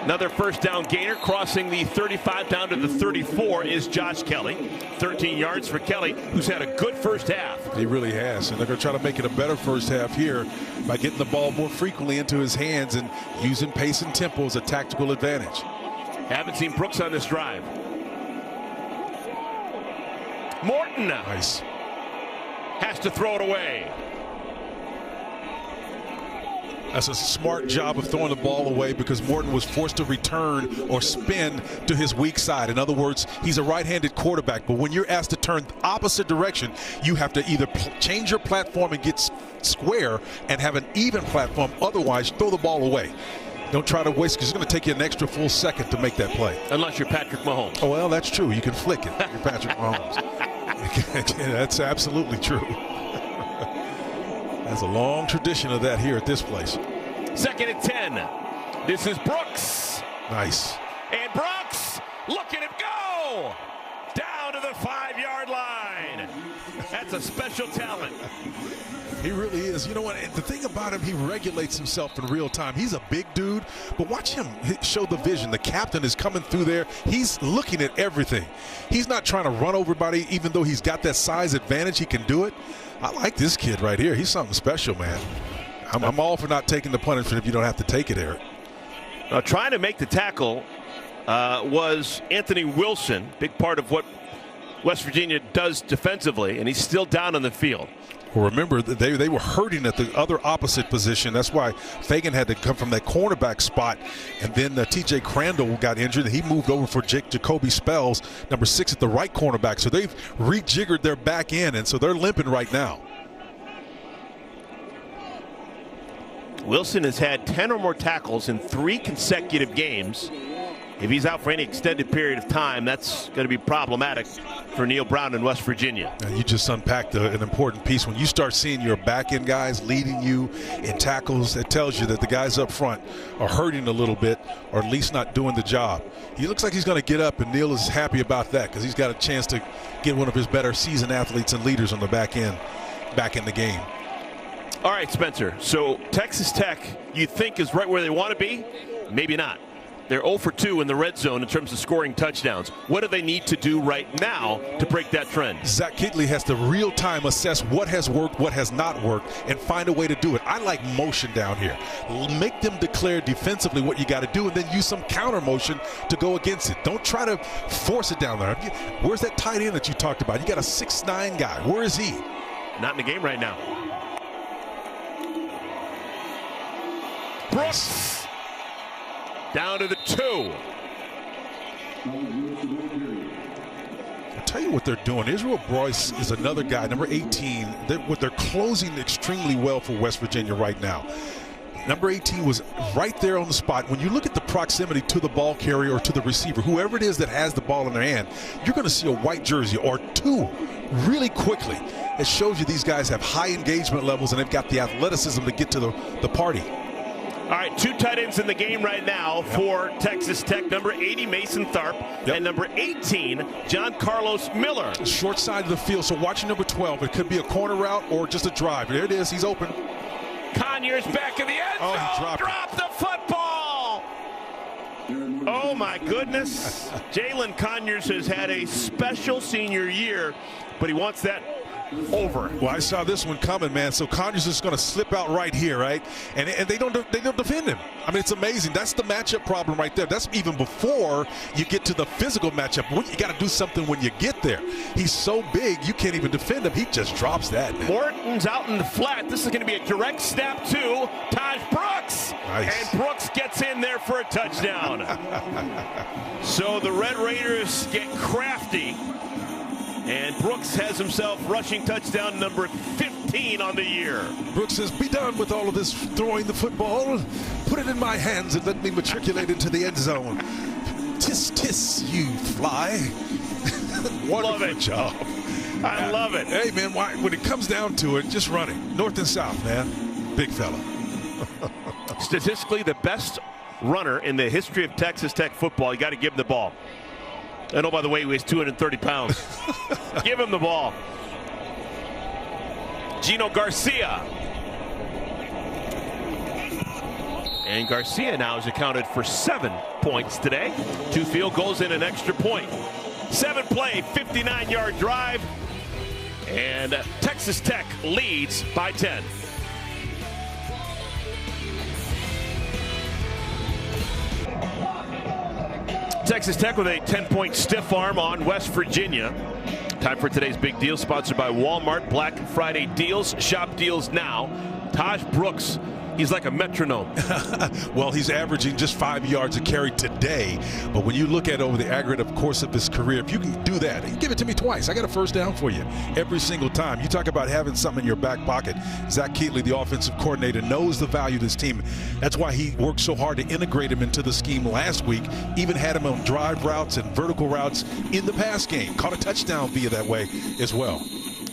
Another first down gainer crossing the 35 down to the 34 is Josh Kelly. 13 yards for Kelly, who's had a good first half. He really has, and they're going to try to make it a better first half here by getting the ball more frequently into his hands and using pace and tempo as a tactical advantage. Haven't seen Brooks on this drive. Morton Nice. has to throw it away. That's a smart job of throwing the ball away because Morton was forced to return or spin to his weak side. In other words, he's a right-handed quarterback, but when you're asked to turn the opposite direction, you have to either change your platform and get square and have an even platform. Otherwise, throw the ball away. Don't try to waste, because it's going to take you an extra full second to make that play. Unless you're Patrick Mahomes. Oh, well, that's true. You can flick it. You're Patrick Mahomes. That's absolutely true. There's a long tradition of that here at this place. 2nd and 10. This is Brooks. Nice. And Brooks, look at him go! Down to the 5-yard line. That's a special talent. He really is. You know what? The thing about him, he regulates himself in real time. He's a big dude, but watch him show the vision. The captain is coming through there. He's looking at everything. He's not trying to run over everybody, even though he's got that size advantage. He can do it. I like this kid right here. He's something special, man. I'm all for not taking the punishment if you don't have to take it, Eric. Trying to make the tackle was Anthony Wilson, big part of what West Virginia does defensively, and he's still down on the field. Well, remember, they were hurting at the other opposite position. That's why Fagan had to come from that cornerback spot. And then T.J. Crandall got injured, and he moved over for Jacoby Spells, number 6 at the right cornerback. So they've rejiggered their back end, and so they're limping right now. Wilson has had 10 or more tackles in 3 consecutive games. If he's out for any extended period of time, that's going to be problematic for Neal Brown in West Virginia. And you just unpacked an important piece. When you start seeing your back-end guys leading you in tackles, it tells you that the guys up front are hurting a little bit, or at least not doing the job. He looks like he's going to get up, and Neal is happy about that because he's got a chance to get one of his better seasoned athletes and leaders on the back end back in the game. All right, Spencer. So Texas Tech, you think, is right where they want to be? Maybe not. They're 0 for 2 in the red zone in terms of scoring touchdowns. What do they need to do right now to break that trend? Zach Kittley has to real-time assess what has worked, what has not worked, and find a way to do it. I like motion down here. Make them declare defensively what you got to do, and then use some counter motion to go against it. Don't try to force it down there. Where's that tight end that you talked about? You got a 6'9" guy. Where is he? Not in the game right now. Brooks. Down to the 2. I'll tell you what they're doing. Israel Boyce is another guy, number 18. They're closing extremely well for West Virginia right now. Number 18 was right there on the spot. When you look at the proximity to the ball carrier or to the receiver, whoever it is that has the ball in their hand, you're going to see a white jersey or 2 really quickly. It shows you these guys have high engagement levels and they've got the athleticism to get to the party. All right, 2 tight ends in the game right now for Texas Tech. Number 80, Mason Tharp, and number 18, John Carlos Miller. Short side of the field, so watching number 12. It could be a corner route or just a drive. There it is. He's open. Conyers back in the end zone. He dropped the football. Oh, my goodness. Jalen Conyers has had a special senior year, but he wants that over. Well, I saw this one coming, man. So Conyers is going to slip out right here, right? And they don't defend him. I mean, it's amazing. That's the matchup problem right there. That's even before you get to the physical matchup. You got to do something when you get there. He's so big, you can't even defend him. He just drops that, man. Morton's out in the flat. This is going to be a direct snap to Taj Brooks. Nice. And Brooks gets in there for a touchdown. So the Red Raiders get crafty. And Brooks has himself rushing touchdown number 15 on the year. Brooks says, be done with all of this throwing the football. Put it in my hands and let me matriculate into the end zone. Tis, tis, you fly. Wonderful job. I love it. Hey, man, when it comes down to it, just run it. North and south, man. Big fella. Statistically, the best runner in the history of Texas Tech football. You got to give him the ball. And oh, by the way, he weighs 230 pounds. Give him the ball. Gino Garcia. And Garcia now has accounted for 7 points today. 2 field goals and an extra point. 7-play, 59-yard drive. And Texas Tech leads by 10. Texas Tech with a 10-point stiff arm on West Virginia. Time for today's big deal, sponsored by Walmart. Black Friday deals. Shop deals now. Taj Brooks, he's like a metronome. Well, he's averaging just 5 yards a carry today. But when you look at over the aggregate course of his career, if you can do that, give it to me twice. I got a first down for you every single time. You talk about having something in your back pocket. Zach Keatley, the offensive coordinator, knows the value of this team. That's why he worked so hard to integrate him into the scheme last week. Even had him on drive routes and vertical routes in the pass game. Caught a touchdown via that way as well.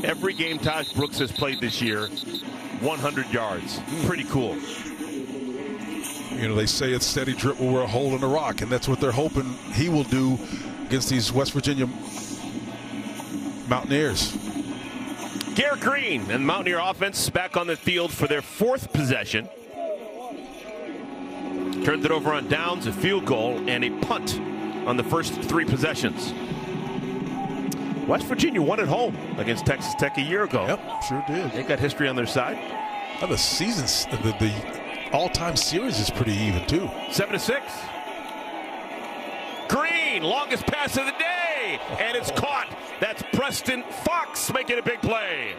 Every game Taj Brooks has played this year, 100 yards. Pretty cool. You know, they say it's steady drip will wear a hole in the rock, and that's what they're hoping he will do against these West Virginia Mountaineers. Garrett Green and the Mountaineer offense back on the field for their 4th possession. Turned it over on downs, a field goal, and a punt on the first 3 possessions. West Virginia won at home against Texas Tech a year ago. Yep, sure did. They got history on their side. Now the season's, the all-time series is pretty even, too. 7-6. Green, longest pass of the day, and it's caught. That's Preston Fox making a big play.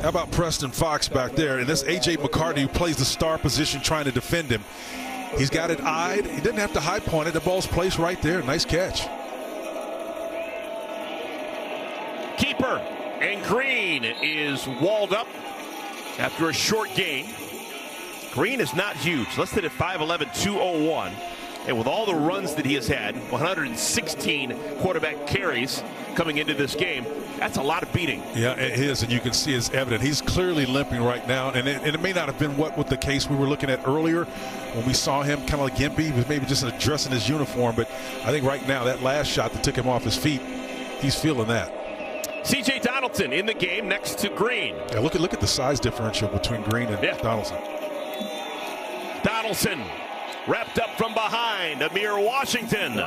How about Preston Fox back there? And that's A.J. McCarty, who plays the star position trying to defend him. He's got it eyed. He didn't have to high point it. The ball's placed right there. Nice catch. Keeper, and Green is walled up after a short gain. Green is not huge, listed at 5'11", 201. And with all the runs that he has had, 116 quarterback carries coming into this game, that's a lot of beating. Yeah, it is, and you can see it's evident. He's clearly limping right now, and it may not have been what with the case we were looking at earlier when we saw him kind of like gimpy. He was maybe just addressing his uniform, but I think right now that last shot that took him off his feet, he's feeling that. C.J. Donaldson in the game next to Green. Yeah, look at the size differential between Green and Donaldson. Donaldson wrapped up from behind. Amir Washington.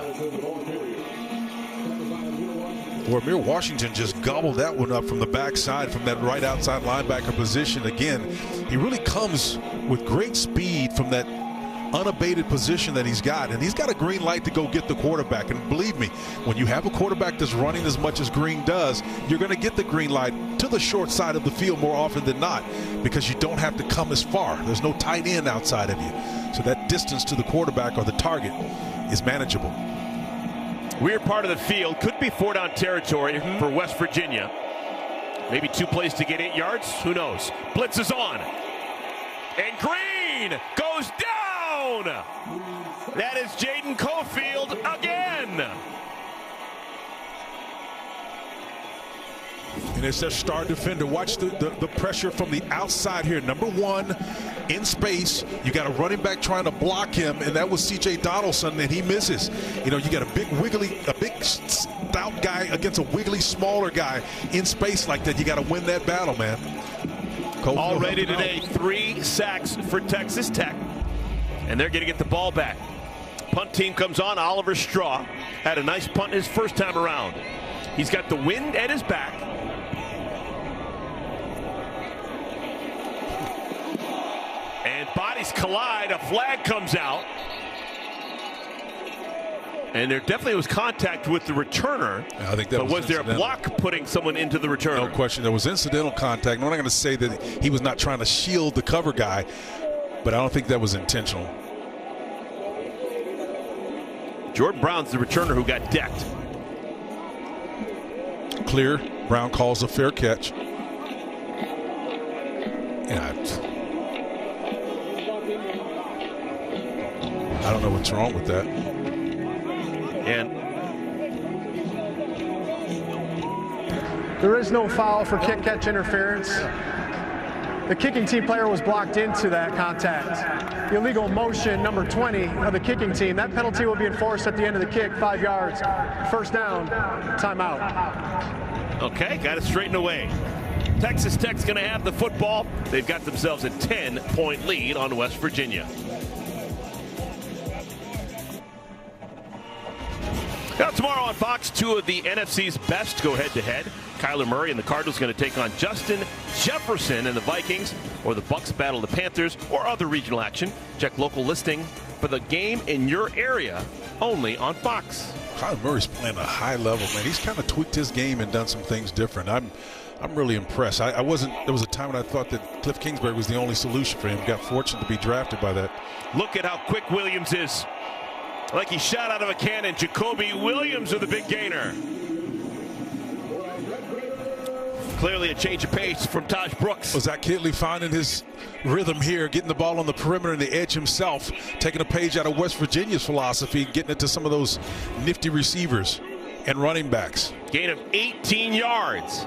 Amir Washington just gobbled that one up from the backside from that right outside linebacker position. Again, he really comes with great speed from that unabated position that he's got, and he's got a green light to go get the quarterback. And believe me, when you have a quarterback that's running as much as Green does, you're going to get the green light to the short side of the field more often than not, because you don't have to come as far. There's no tight end outside of you, so that distance to the quarterback or the target is manageable. Weird part of the field, could be 4-down territory for West Virginia. Maybe 2 plays to get 8 yards, who knows. Blitz is on, and Green goes down. That is Jaden Cofield again. And it's their star defender. Watch the pressure from the outside here. Number 1 in space. You got a running back trying to block him, and that was C.J. Donaldson, and he misses. You know, you got a big stout guy against a wiggly smaller guy in space like that. You got to win that battle, man. Cofield already today, 3 sacks for Texas Tech, and they're going to get the ball back. Punt team comes on. Oliver Straw had a nice punt his first time around. He's got the wind at his back. And bodies collide. A flag comes out. And there definitely was contact with the returner. I think that but was there a block putting someone into the returner? No question. There was incidental contact. I'm not going to say that he was not trying to shield the cover guy, but I don't think that was intentional. Jordan Brown's the returner who got decked. Clear. Brown calls a fair catch. Yeah, I don't know what's wrong with that. And There is no foul for kick-catch interference. The kicking team player was blocked into that contact. The illegal motion, number 20 of the kicking team. That penalty will be enforced at the end of the kick, 5 yards. First down, timeout. Okay, got it straightened away. Texas Tech's going to have the football. They've got themselves a 10-point lead on West Virginia. Now tomorrow on Fox, two of the NFC's best go head-to-head. Kyler Murray and the Cardinals going to take on Justin Jefferson and the Vikings, or the Bucs battle the Panthers, or other regional action. Check local listing for the game in your area, only on Fox. Kyler Murray's playing a high level, man. He's kind of tweaked his game and done some things different. I'm really impressed. There was a time when I thought that Cliff Kingsbury was the only solution for him. Got fortunate to be drafted by that. Look at how quick Williams is. Like he shot out of a cannon. Jacoby Williams with the big gainer. Clearly a change of pace from Taj Brooks. Well, Zach Kittley finding his rhythm here, getting the ball on the perimeter and the edge himself, taking a page out of West Virginia's philosophy, getting it to some of those nifty receivers and running backs. Gain of 18 yards.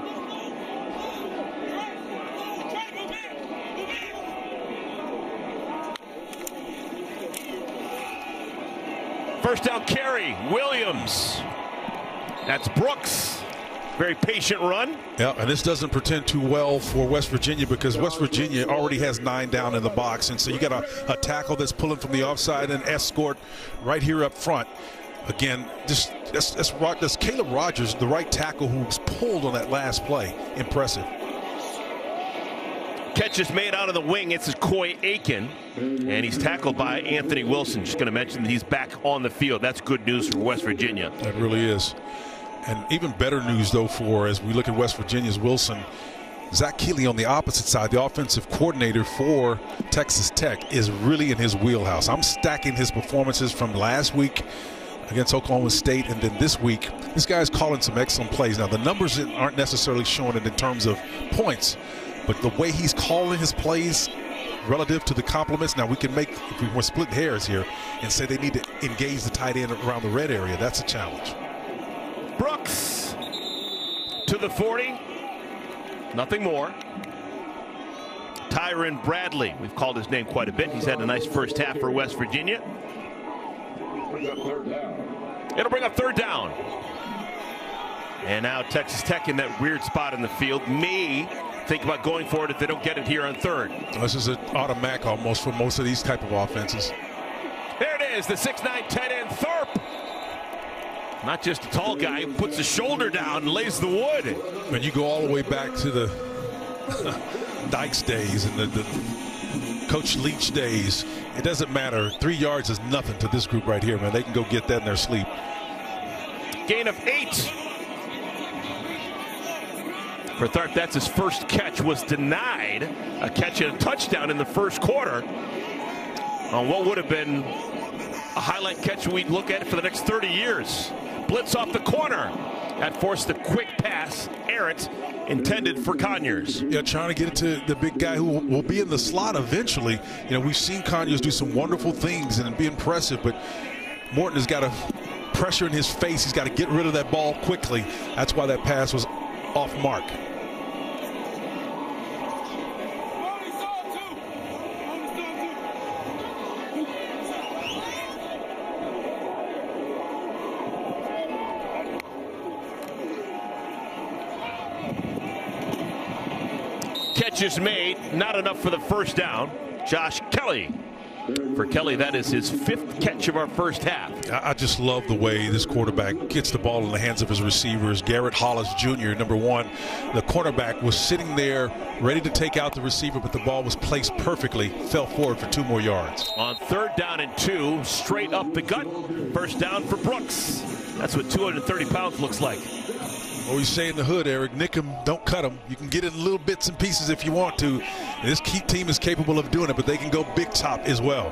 First down carry, Williams. That's Brooks. Very patient run. Yeah, and this doesn't pretend too well for West Virginia because West Virginia already has 9 down in the box. And so you got a tackle that's pulling from the offside and escort right here up front. Again, that's Caleb Rogers, the right tackle who was pulled on that last play. Impressive. Catch is made out of the wing. It's Coy Aiken, and he's tackled by Anthony Wilson. Just going to mention that he's back on the field. That's good news for West Virginia. That really is. And even better news, though, for as we look at West Virginia's Wilson, Zach Kittley on the opposite side, the offensive coordinator for Texas Tech, is really in his wheelhouse. I'm stacking his performances from last week against Oklahoma State and then this week. This guy's calling some excellent plays. Now, the numbers aren't necessarily showing it in terms of points, but the way he's calling his plays relative to the compliments. Now, we can make, if we want to split hairs here, and say they need to engage the tight end around the red area. That's a challenge. Brooks to the 40. Nothing more. Tyron Bradley. We've called his name quite a bit. He's had a nice first half for West Virginia. It'll bring up third down. And now Texas Tech in that weird spot in the field. May think about going for it if they don't get it here on third. This is an automatic almost for most of these type of offenses. There it is, the 6'9", tight end Thorpe. Not just a tall guy who puts the shoulder down and lays the wood. When you go all the way back to the Dykes days and the Coach Leach days, it doesn't matter. 3 yards is nothing to this group right here, man. They can go get that in their sleep. Gain of 8. For Tharp, that's his first catch, was denied a catch and a touchdown in the first quarter on what would have been a highlight catch we'd look at for the next 30 years. Blitz off the corner. That forced the quick pass, errant, intended for Conyers. Yeah, trying to get it to the big guy who will be in the slot eventually. You know, we've seen Conyers do some wonderful things and be impressive, but Morton has got a pressure in his face. He's got to get rid of that ball quickly. That's why that pass was off mark. Catches made, not enough for the first down. Josh Kelly. For Kelly, that is his 5th catch of our first half. I just love the way this quarterback gets the ball in the hands of his receivers. Garrett Hollis Jr., number 1. The cornerback was sitting there ready to take out the receiver, but the ball was placed perfectly, fell forward for 2 more yards. On 3rd down and 2, straight up the gut. First down for Brooks. That's what 230 pounds looks like. What we say in the hood, Eric, nick him, don't cut him. You can get it in little bits and pieces if you want to. And this key team is capable of doing it, but they can go big top as well.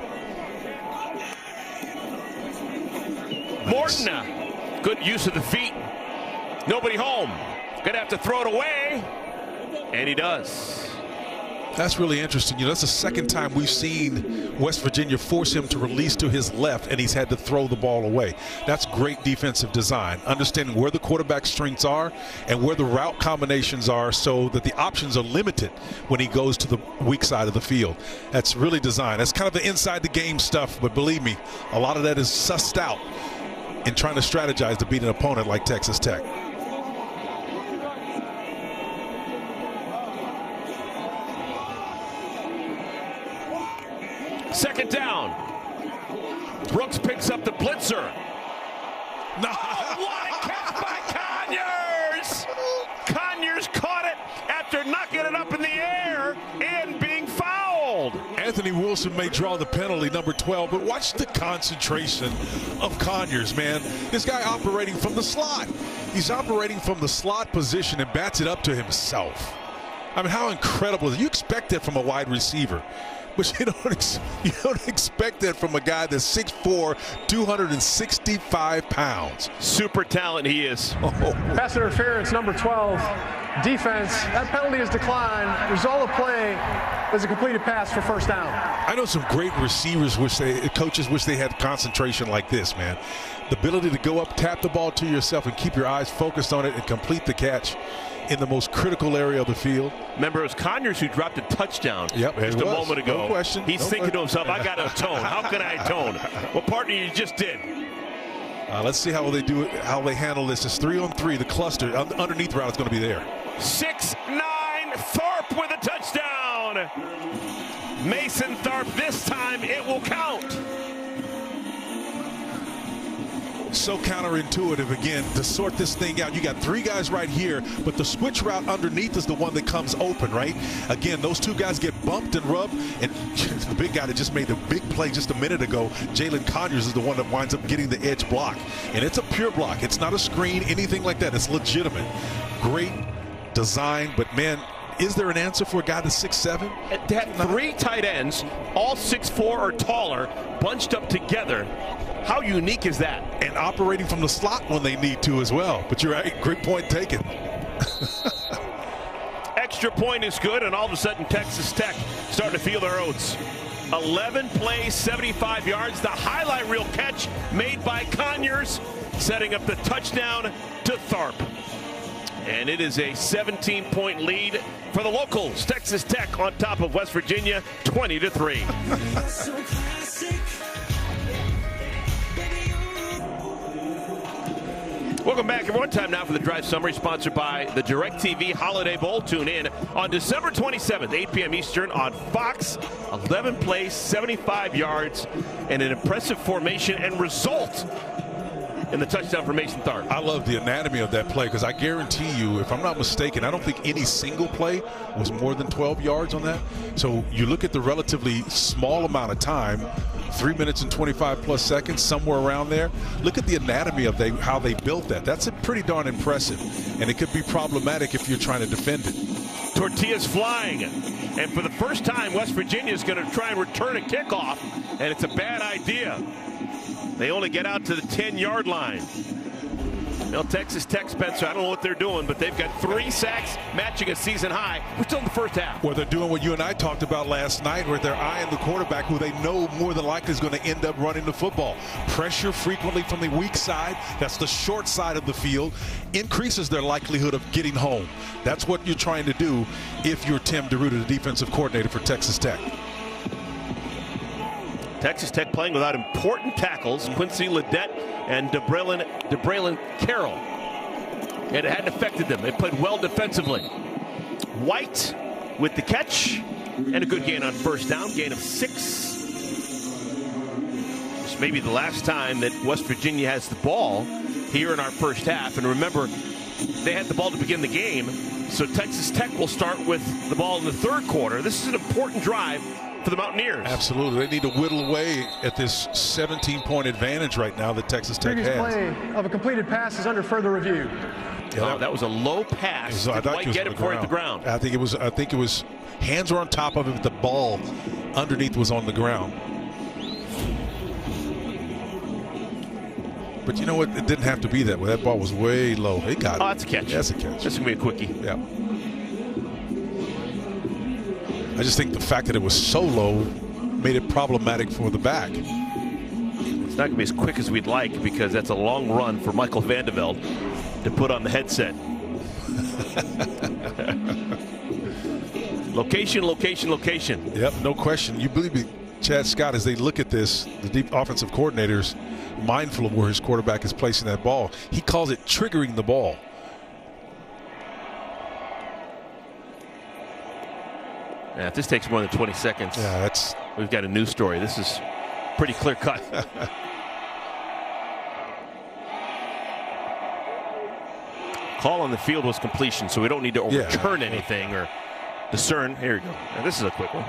Morton, good use of the feet. Nobody home. Gonna have to throw it away. And he does. That's really interesting. You know, that's the second time we've seen West Virginia force him to release to his left, and he's had to throw the ball away. That's great defensive design, understanding where the quarterback's strengths are and where the route combinations are so that the options are limited when he goes to the weak side of the field. That's really designed. That's kind of the inside the game stuff, but believe me, a lot of that is sussed out in trying to strategize to beat an opponent like Texas Tech. Second down. Brooks picks up the blitzer. No. Oh, what a catch by Conyers! Conyers caught it after knocking it up in the air and being fouled. Anthony Wilson may draw the penalty, number 12, but watch the concentration of Conyers, man. This guy operating from the slot. He's operating from the slot position and bats it up to himself. I mean, how incredible is it? You expect that from a wide receiver. But you don't expect that from a guy that's 6'4", 265 pounds. Super talent he is. Oh. Pass interference, number 12. Defense, that penalty is declined. Result of play is a completed pass for first down. I know some great receivers coaches wish they had concentration like this, man. The ability to go up, tap the ball to yourself, and keep your eyes focused on it and complete the catch in the most critical area of the field. Remember, it was Conyers who dropped a touchdown just a moment ago. No question. He's thinking to himself, I got to atone. How can I atone? Well, partner, you just did. Let's see how they do it, how they handle this. It's 3-on-3. The cluster underneath route is going to be there. 6'9", Tharp with a touchdown. Mason Tharp, this time it will count. So counterintuitive again to sort this thing out. You got three guys right here, but the switch route underneath is the one that comes open, right? Again, those two guys get bumped and rubbed, and the big guy that just made the big play just a minute ago, Jalen Conyers, is the one that winds up getting the edge block. And it's a pure block. It's not a screen, anything like that. It's legitimate. Great design, but man, is there an answer for a guy that's 6'7"? They had three tight ends, all 6'4" or taller, bunched up together. How unique is that? And operating from the slot when they need to as well. But you're right, great point taken. Extra point is good, and all of a sudden Texas Tech starting to feel their oats. 11 plays, 75 yards. The highlight reel catch made by Conyers, setting up the touchdown to Tharp. And it is a 17-point lead for the locals. Texas Tech on top of West Virginia, 20-3. Welcome back, everyone. Time now for the Drive Summary, sponsored by the DirecTV Holiday Bowl. Tune in on December 27th, 8 p.m. Eastern on Fox. 11 plays, 75 yards, and an impressive formation and result in the touchdown for Mason Tharp. I love the anatomy of that play because I guarantee you, if I'm not mistaken, I don't think any single play was more than 12 yards on that. So you look at the relatively small amount of time, 3 minutes and 25 plus seconds, somewhere around there. Look at the anatomy of how they built that. That's pretty darn impressive, and it could be problematic if you're trying to defend it. Tortillas flying, and for the first time, West Virginia is going to try and return a kickoff, and it's a bad idea. They only get out to the 10-yard line. Well, Texas Tech, Spencer, I don't know what they're doing, but they've got 3 sacks, matching a season high. We're still in the first half. Well, they're doing what you and I talked about last night, where they're eyeing the quarterback who they know more than likely is going to end up running the football. Pressure frequently from the weak side, that's the short side of the field, increases their likelihood of getting home. That's what you're trying to do if you're Tim DeRuiter, the defensive coordinator for Texas Tech. Texas Tech playing without important tackles, Quincy Ledet and DeBraylon Carroll. And it hadn't affected them. They played well defensively. White with the catch and a good gain on first down, gain of 6. This may be the last time that West Virginia has the ball here in our first half. And remember, they had the ball to begin the game, so Texas Tech will start with the ball in the third quarter. This is an important drive for the Mountaineers. Absolutely. They need to whittle away at this 17-point advantage right now that Texas Tech Previous has. play of a completed pass is under further review. Yeah, that was a low pass. Did White get it for it at the ground? I think it was hands were on top of it, but the ball underneath was on the ground. But you know what? It didn't have to be that way. That ball was way low. It got it. Oh, that's a catch. That's a catch. That's going to be a quickie. Yeah. I just think the fact that it was so low made it problematic for the back. It's not going to be as quick as we'd like because that's a long run for Michael Van de Velde to put on the headset. Location, location, location. Yep, no question. You believe me, Chad Scott, as they look at this, the deep offensive coordinator's mindful of where his quarterback is placing that ball. He calls it triggering the ball. Yeah, if this takes more than 20 seconds, we've got a news story. This is pretty clear cut. Call on the field was completion, so we don't need to overturn anything or discern. Here we go. Now, this is a quick one.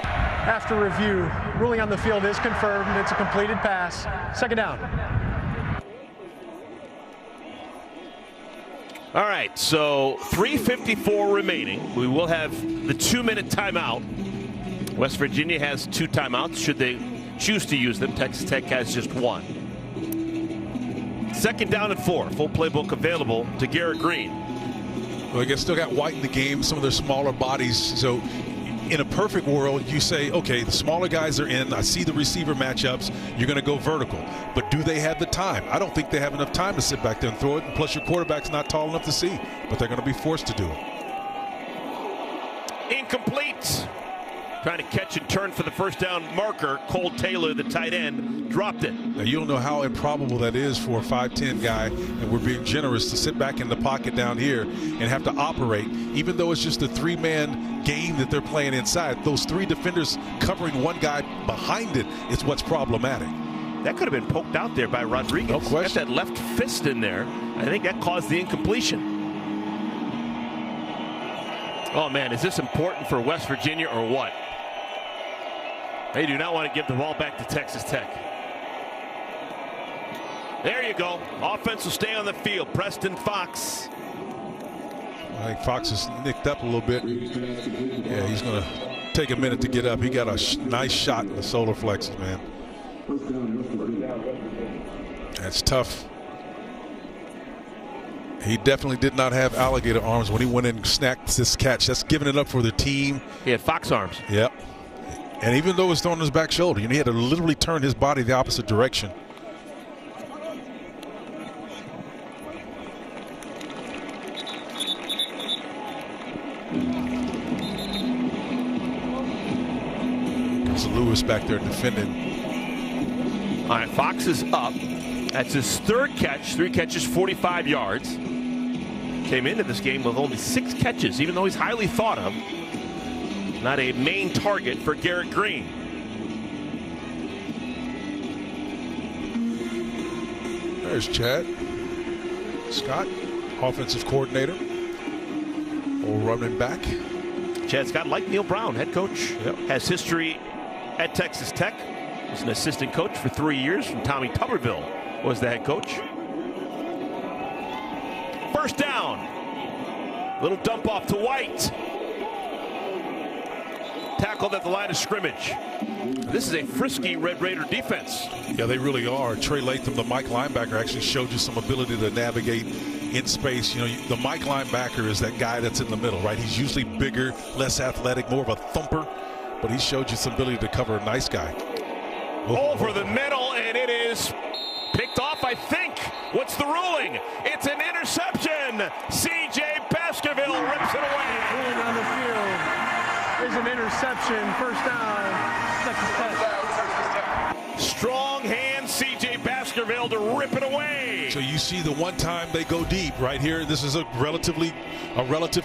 After review, ruling on the field is confirmed. It's a completed pass. Second down. All right, so 3:54 remaining. We will have the 2-minute timeout. West Virginia has 2 timeouts. Should they choose to use them, Texas Tech has just 1. Second down and 4. Full playbook available to Garrett Green. Well, they still got White in the game, some of their smaller bodies. So in a perfect world, you say, okay, the smaller guys are in. I see the receiver matchups. You're going to go vertical. But do they have the time? I don't think they have enough time to sit back there and throw it. And plus, your quarterback's not tall enough to see. But they're going to be forced to do it. Incomplete. Trying to catch and turn for the first down marker. Cole Taylor, the tight end, dropped it. Now, you don't know how improbable that is for a 5'10" guy, and we're being generous to sit back in the pocket down here and have to operate, even though it's just a 3-man game that they're playing inside. Those 3 defenders covering one guy behind it is what's problematic. That could have been poked out there by Rodriguez. No question. Got that left fist in there. I think that caused the incompletion. Oh, man, is this important for West Virginia or what? They do not want to give the ball back to Texas Tech. There you go. Offense will stay on the field. Preston Fox. I think Fox is nicked up a little bit. Yeah, he's going to take a minute to get up. He got a nice shot in the solar plexus, man. That's tough. He definitely did not have alligator arms when he went in and snapped this catch. That's giving it up for the team. He had fox arms. Yep. And even though it was thrown on his back shoulder, he had to literally turn his body the opposite direction. There's Lewis back there defending. All right, Fox is up. That's his 3rd catch. 3 catches, 45 yards. Came into this game with only 6 catches, even though he's highly thought of. Not a main target for Garrett Green. There's Chad Scott, offensive coordinator. Or running back. Chad Scott, like Neil Brown, head coach, has history at Texas Tech. Was an assistant coach for 3 years from Tommy Tuberville was the head coach. First down. Little dump off to White. Tackled at the line of scrimmage. This is a frisky Red Raider defense. Yeah, they really are. Trey Latham, the Mike linebacker, actually showed you some ability to navigate in space. You know, the Mike linebacker is that guy that's in the middle, right? He's usually bigger, less athletic, more of a thumper, but he showed you some ability to cover a nice guy. Over the middle, and it is picked off, I think. What's the ruling? It's an interception. C.J. Baskerville rips it away. Ruling on the field is an interception. First down, Texas Tech. Strong hand, C.J. Baskerville to rip it away. So you see the one time they go deep right here. This is a relative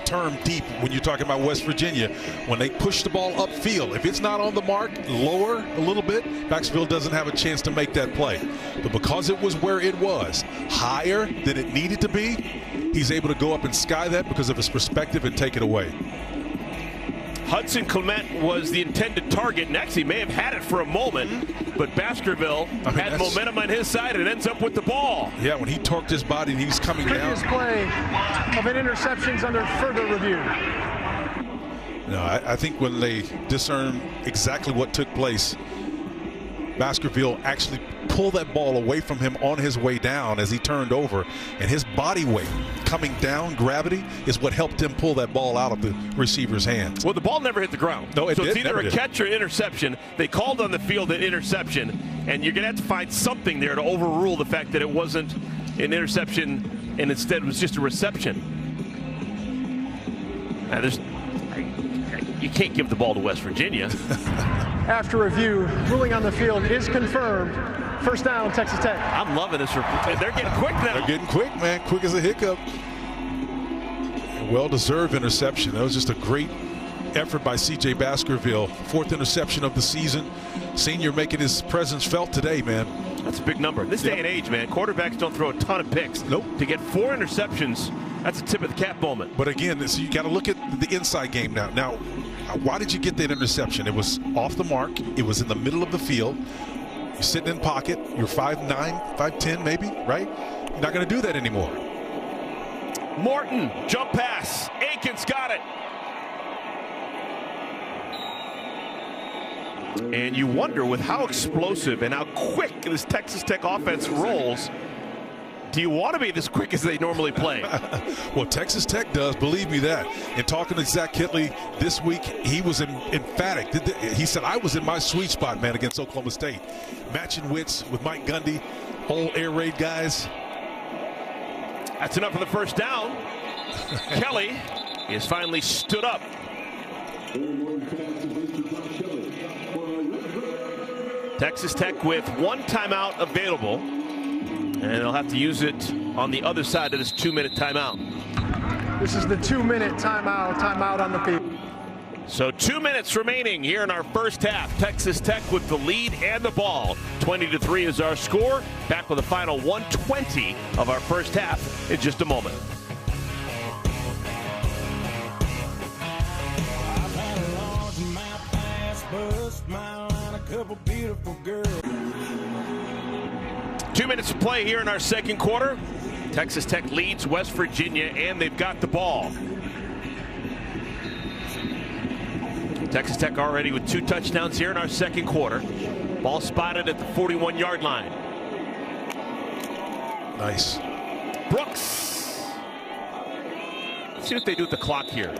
term, deep, when you're talking about West Virginia. When they push the ball upfield, if it's not on the mark, lower a little bit, Baskerville doesn't have a chance to make that play. But because it was where it was, higher than it needed to be, he's able to go up and sky that because of his perspective and take it away. Hudson Clement was the intended target. Next, he may have had it for a moment, but Baskerville had momentum on his side and ends up with the ball. Yeah, when he torqued his body and he's coming down. Previous play of an interception's under further review. No, I think when they discern exactly what took place, Baskerville actually pull that ball away from him on his way down as he turned over, and his body weight coming down, gravity, is what helped him pull that ball out of the receiver's hands. Well, the ball never hit the ground. No, so it's either never a catch or interception. They called on the field an interception, and you're going to have to find something there to overrule the fact that it wasn't an interception and instead was just a reception. Now, you can't give the ball to West Virginia. After review, ruling on the field is confirmed. First down, Texas Tech. I'm loving this. They're getting quick now. They're getting quick, man. Quick as a hiccup. Well-deserved interception. That was just a great effort by C.J. Baskerville. 4th interception of the season. Senior making his presence felt today, man. That's a big number. This day and age, man, quarterbacks don't throw a ton of picks. Nope. To get 4 interceptions, that's a tip of the cap moment. But again, so you got to look at the inside game now. Now, why did you get that interception? It was off the mark. It was in the middle of the field. You're sitting in pocket. You're 5'9", 5'10", maybe, right? You're not going to do that anymore. Morton, jump pass. Akins got it. And you wonder, with how explosive and how quick this Texas Tech offense rolls, do you want to be this quick as they normally play? Well, Texas Tech does, believe me that. In talking to Zach Kittley this week, he was emphatic. He said, I was in my sweet spot, man, against Oklahoma State. Matching wits with Mike Gundy, whole air raid guys. That's enough for the first down. Kelly is finally stood up. Texas Tech with 1 timeout available, and they'll have to use it on the other side of this 2-minute timeout. This is the 2-minute timeout on the field. So 2 minutes remaining here in our first half. Texas Tech with the lead and the ball. 20-3 is our score. Back with the final 1:20 of our first half in just a moment. I've had a large map pass, bus, smile, and a couple beautiful girls. 2 minutes to play here in our second quarter. Texas Tech leads West Virginia, and they've got the ball. Texas Tech already with 2 touchdowns here in our second quarter. Ball spotted at the 41-yard line. Nice. Brooks. Let's see what they do with the clock here.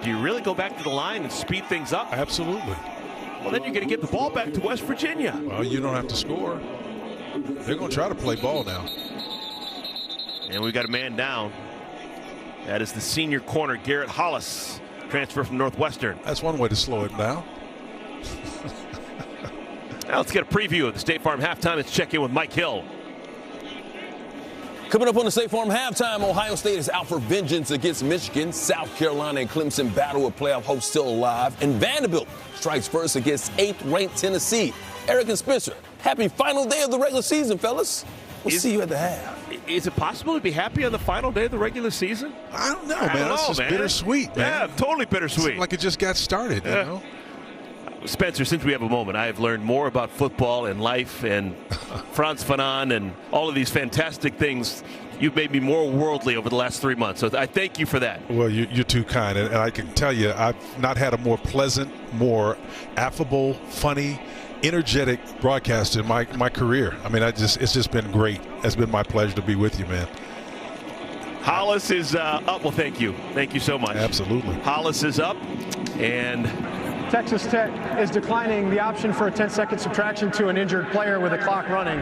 Do you really go back to the line and speed things up? Absolutely. Well, then you're going to get the ball back to West Virginia. Well, you don't have to score. They're going to try to play ball now. And we've got a man down. That is the senior corner, Garrett Hollis, transfer from Northwestern. That's one way to slow it down. Now let's get a preview of the State Farm halftime. Let's check in with Mike Hill. Coming up on the State Farm halftime, Ohio State is out for vengeance against Michigan. South Carolina and Clemson battle with playoff hopes still alive. And Vanderbilt strikes first against 8th-ranked Tennessee. Eric and Spencer, happy final day of the regular season, fellas. We'll see you at the half. Is it possible to be happy on the final day of the regular season? I don't know, man. That's just bittersweet, man. Yeah, totally bittersweet. Seemed like it just got started, you know? Spencer, since we have a moment, I have learned more about football and life and Frantz Fanon and all of these fantastic things. You've made me more worldly over the last 3 months, so I thank you for that. Well, you're too kind, and I can tell you I've not had a more pleasant, more affable, funny, energetic broadcaster in my career. I mean, it's just been great. It's been my pleasure to be with you, man. Hollis is up. Well, thank you. Thank you so much. Absolutely. Hollis is up, and Texas Tech is declining the option for a 10-second subtraction to an injured player with the clock running.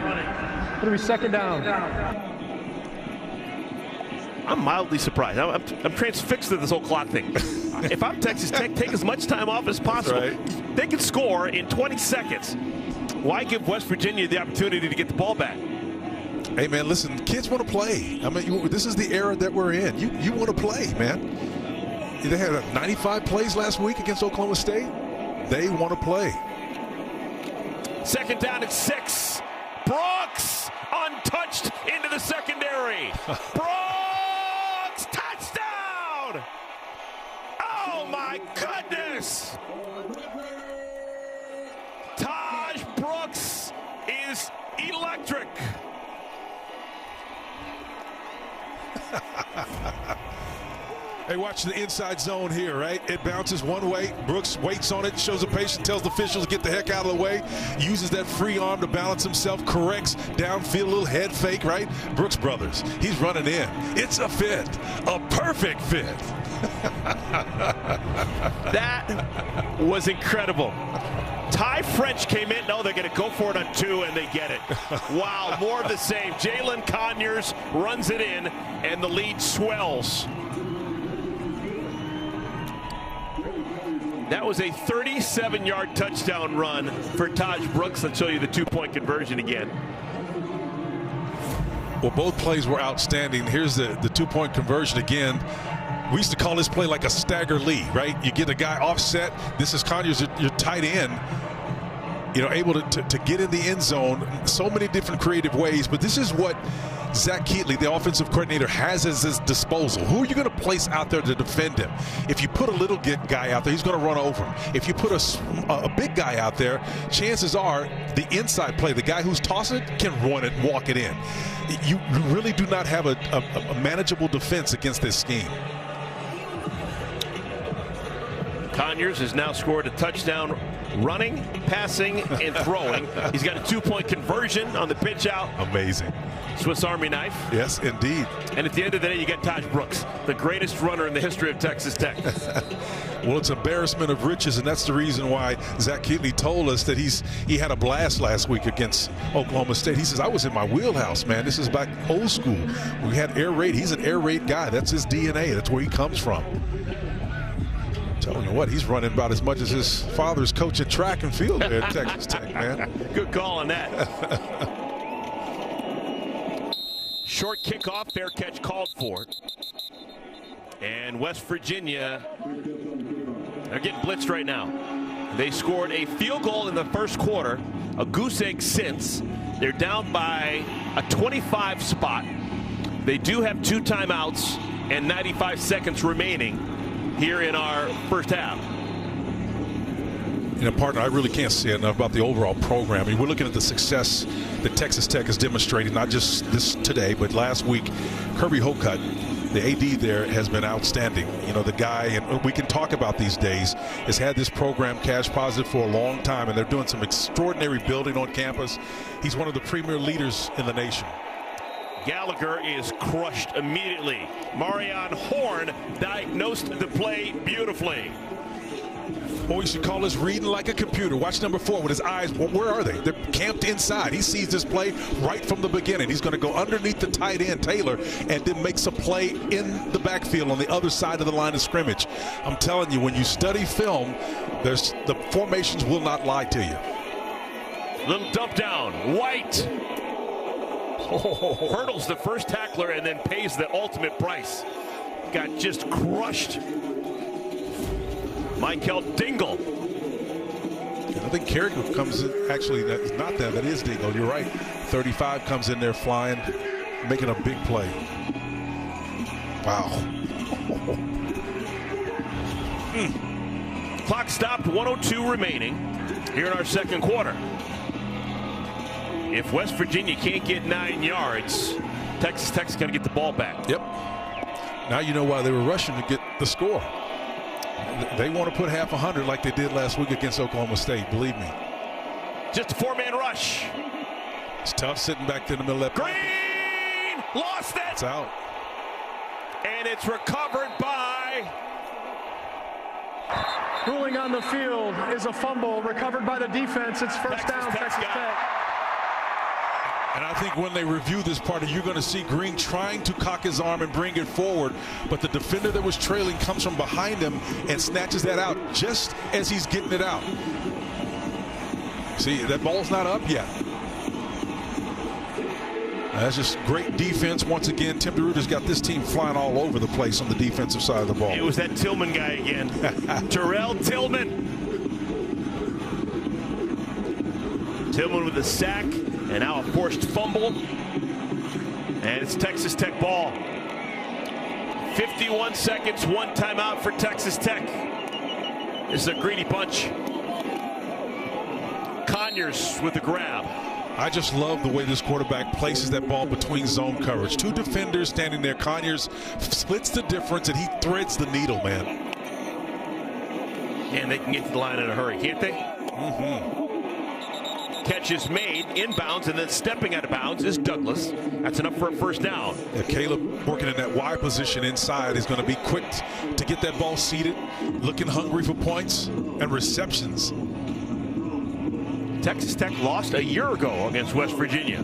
It'll be second down. I'm mildly surprised. I'm transfixed to this whole clock thing. If I'm Texas Tech, take as much time off as possible. Right. They can score in 20 seconds. Why give West Virginia the opportunity to get the ball back? Hey, man, listen, kids want to play. I mean, this is the era that we're in. You want to play, man. They had 95 plays last week against Oklahoma State. They want to play. Second down at 6. Brooks untouched into the secondary. Brooks, touchdown! Oh, my goodness! Taj Brooks is electric. Hey, watch the inside zone here, right? It bounces one way. Brooks waits on it, shows a patience, tells the officials to get the heck out of the way, uses that free arm to balance himself, corrects downfield, a little head fake, right? Brooks Brothers, he's running in. It's a fit, a perfect fit. That was incredible. Ty French came in. No, they're going to go for it on 2, and they get it. Wow, more of the same. Jalen Conyers runs it in, and the lead swells. That was a 37-yard touchdown run for Taj Brooks. I'll show you the 2-point conversion again. Well, both plays were outstanding. Here's the 2-point conversion again. We used to call this play like a stagger lead, right? You get a guy offset. This is Conyers, your tight end, able to get in the end zone. So many different creative ways, but this is what Zach Keatley, the offensive coordinator, has at his disposal. Who are you going to place out there to defend him? If you put a little guy out there, he's going to run over him. If you put a big guy out there, chances are the inside play, the guy who's tossing it, can run it and walk it in. You really do not have a manageable defense against this scheme. Conyers has now scored a touchdown running, passing, and throwing. He's got a 2-point conversion on the pitch out. Amazing. Swiss Army knife. Yes, indeed. And at the end of the day, you get Taj Brooks, the greatest runner in the history of Texas Tech. Well, it's embarrassment of riches, and that's the reason why Zach Keatley told us that he had a blast last week against Oklahoma State. He says, I was in my wheelhouse, man. This is back old school. We had air raid. He's an air raid guy. That's his DNA. That's where he comes from. Telling you what, he's running about as much as his father's coaching track and field there at Texas Tech, man. Good call on that. Short kickoff, fair catch called for. And West Virginia, they're getting blitzed right now. They scored a field goal in the first quarter, a goose egg since. They're down by a 25 spot. They do have 2 timeouts and 95 seconds remaining here in our first half. Partner, I really can't say enough about the overall program. I mean, we're looking at the success that Texas Tech has demonstrated, not just this today, but last week. Kirby Hocutt, the AD there, has been outstanding. The guy, and we can talk about these days, has had this program cash positive for a long time, and they're doing some extraordinary building on campus. He's one of the premier leaders in the nation. Gallagher is crushed immediately. Marion Horn diagnosed the play beautifully. Or we should call this reading like a computer. Watch number 4 with his eyes. Well, where are they? They're camped inside. He sees this play right from the beginning. He's going to go underneath the tight end, Taylor, and then makes a play in the backfield on the other side of the line of scrimmage. I'm telling you, when you study film, the formations will not lie to you. Little dump down. White. Hurdles the first tackler and then pays the ultimate price. Got just crushed. Michael Dingle. I think Carrick comes in. Actually, that's not that. That is Dingle. You're right. 35 comes in there flying, making a big play. Wow. Clock stopped, 1:02 remaining here in our second quarter. If West Virginia can't get 9 yards, Texas Tech's got to get the ball back. Yep. Now you know why they were rushing to get the score. They want to put half 100 like they did last week against Oklahoma State, believe me. Just a 4-man rush. It's tough sitting back in the middle of that. Green lost it. It's out. And it's recovered by. Ruling on the field is a fumble recovered by the defense. It's first down, Texas Tech. And I think when they review this part, you're going to see Green trying to cock his arm and bring it forward, but the defender that was trailing comes from behind him and snatches that out just as he's getting it out. See, that ball's not up yet. That's just great defense. Once again, Tim DeRuyter's got this team flying all over the place on the defensive side of the ball. It was that Tillman guy again. Terrell Tillman. Tillman with a sack. And now a forced fumble. And it's Texas Tech ball. 51 seconds, 1 timeout for Texas Tech. This is a greedy bunch. Conyers with the grab. I just love the way this quarterback places that ball between zone coverage. 2 defenders standing there. Conyers splits the difference, and he threads the needle, man. And they can get to the line in a hurry, can't they? Catch is made, inbounds, and then stepping out of bounds is Douglas. That's enough for a first down. Yeah, Caleb working in that wide position inside is going to be quick to get that ball seated, looking hungry for points and receptions. Texas Tech lost a year ago against West Virginia.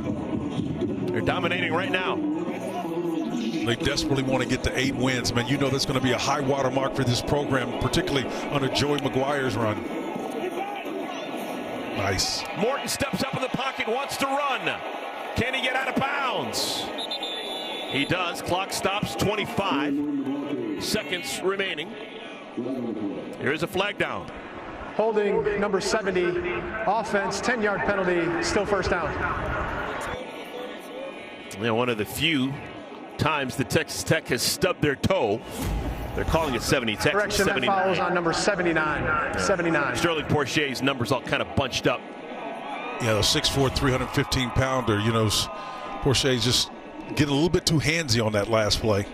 They're dominating right now. They desperately want to get to 8 wins, man. You know that's going to be a high water mark for this program, particularly under Joey McGuire's run. Nice. Morton steps up in the pocket, wants to run. Can he get out of bounds? He does. Clock stops, 25 seconds remaining. Here's a flag down. Holding number 70, offense, 10-yard penalty, still first down. You know, one of the few times that Texas Tech has stubbed their toe. They're calling it 70. Texas Correction, 79. that follows on number 79. 79. Sterling Porche's numbers all kind of bunched up. Yeah, the 6'4", 315-pounder, you know, Porche's just getting a little bit too handsy on that last play.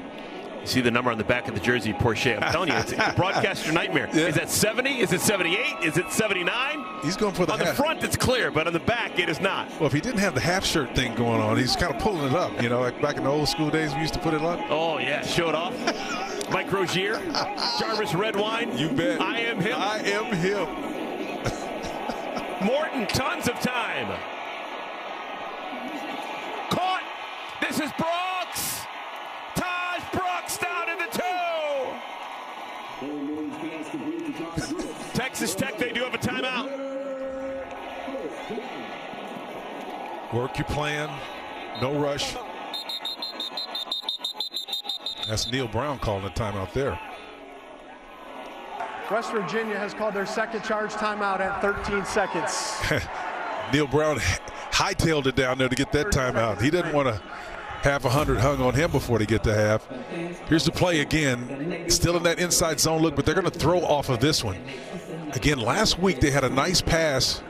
You see the number on the back of the jersey, Porche. I'm telling you, it's a broadcaster nightmare. Yeah. Is that 70? Is it 78? Is it 79? He's going for the On half. the front, it's clear, but on the back, it is not. Well, if he didn't have the half shirt thing going on, he's kind of pulling it up. You know, like back in the old school days, we used to put it up. Oh, yeah, show it off. Mike Rozier, Jarvis Redwine. You bet. I am him. I am him. Morton, tons of time. Caught. This is Brooks. Taj Brooks down in the 2. Texas Tech, they do have a timeout. Work your plan. No rush. That's Neil Brown calling a timeout there. West Virginia has called their second charge timeout at 13 seconds. Neil Brown hightailed it down there to get that timeout. He didn't want to have 100 hung on him before they get to half. Here's the play again. Still in that inside zone look, but they're going to throw off of this one. Again, last week they had a nice pass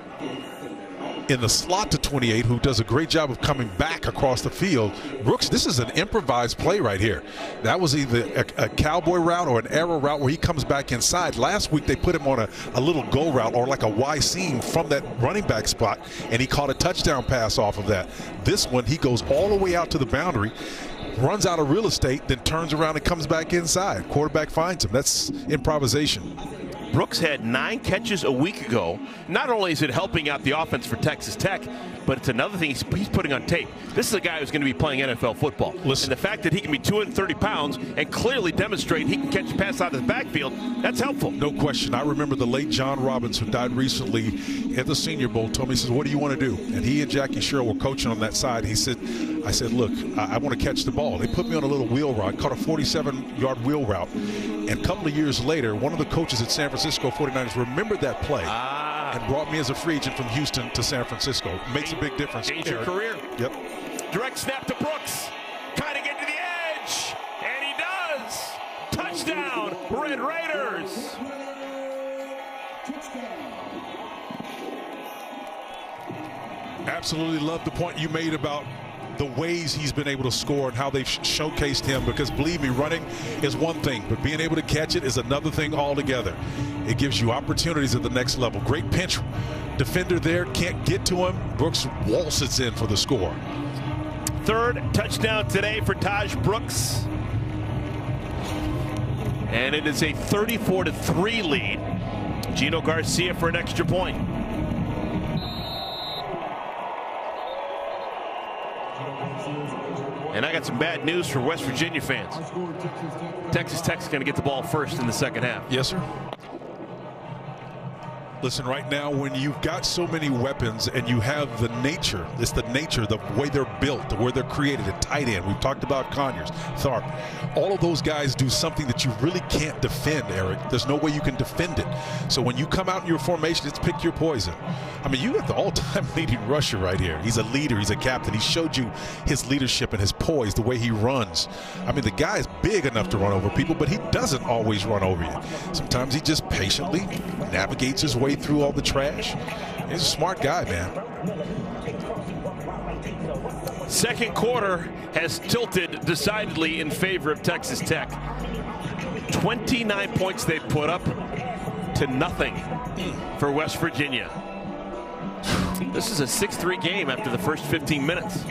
in the slot to 28, who does a great job of coming back across the field. Brooks, this is an improvised play right here. That was either a cowboy route or an arrow route where he comes back inside. Last week they put him on a little go route or like a Y seam from that running back spot, and he caught a touchdown pass off of that. This one, he goes all the way out to the boundary, runs out of real estate, then turns around and comes back inside. Quarterback finds him. That's improvisation. Brooks had 9 catches a week ago. Not only is it helping out the offense for Texas Tech, but it's another thing he's putting on tape. This is a guy who's going to be playing NFL football. Listen. And the fact that he can be 230 pounds and clearly demonstrate he can catch a pass out of the backfield, that's helpful. No question. I remember the late John Robbins, who died recently at the Senior Bowl, told me, he says, what do you want to do? And he and Jackie Sherrill were coaching on that side. I said, look, I want to catch the ball. They put me on a little wheel route, caught a 47-yard wheel route. And a couple of years later, one of the coaches at San Francisco 49ers remembered that play and brought me as a free agent from Houston to San Francisco. Makes a big difference. Change your career. Yep. Direct snap to Brooks. Kind of get to the edge. And he does. Touchdown, Red Raiders. Absolutely love the point you made about the ways he's been able to score and how they've showcased him, because believe me, running is one thing, but being able to catch it is another thing altogether. It gives you opportunities at the next level. Great pinch defender there, can't get to him. Brooks waltzes in for the score. 3rd touchdown today for Taj Brooks. And it is a 34-3 lead. Gino Garcia for an extra point. And I got some bad news for West Virginia fans. Texas Tech's going to get the ball first in the second half. Yes, sir. Listen, right now, when you've got so many weapons and you have the nature, it's the nature, the way they're built, the way they're created, at tight end. We've talked about Conyers, Tharp. All of those guys do something that you really can't defend, Eric. There's no way you can defend it. So when you come out in your formation, it's pick your poison. I mean, you got the all-time leading rusher right here. He's a leader. He's a captain. He showed you his leadership and his poise, the way he runs. I mean, the guy is big enough to run over people, but he doesn't always run over you. Sometimes he just patiently navigates his way through all the trash. He's a smart guy, man. Second quarter has tilted decidedly in favor of Texas Tech. 29 points they put up to nothing for West Virginia. This is a 6-3 game after the first 15 minutes.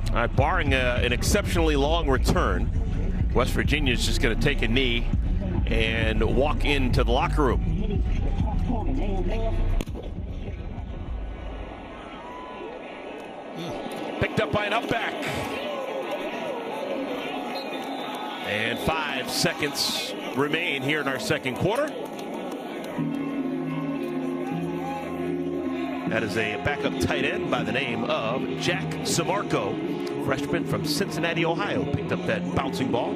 All right, barring an exceptionally long return, West Virginia is just going to take a knee and walk into the locker room. Picked up by an upback. And 5 seconds remain here in our second quarter. That is a backup tight end by the name of Jack Samarco, freshman from Cincinnati, Ohio. Picked up that bouncing ball.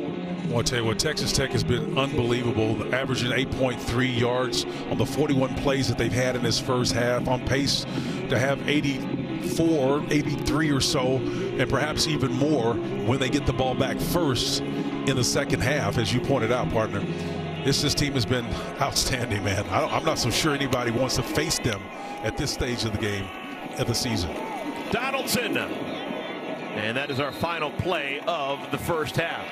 Well, I'll tell you what, Texas Tech has been unbelievable, averaging 8.3 yards on the 41 plays that they've had in this first half, on pace to have 84, 83 or so, and perhaps even more when they get the ball back first in the second half, as you pointed out, partner. This team has been outstanding, man. I'm not so sure anybody wants to face them at this stage of the game, of the season. Donaldson. And that is our final play of the first half.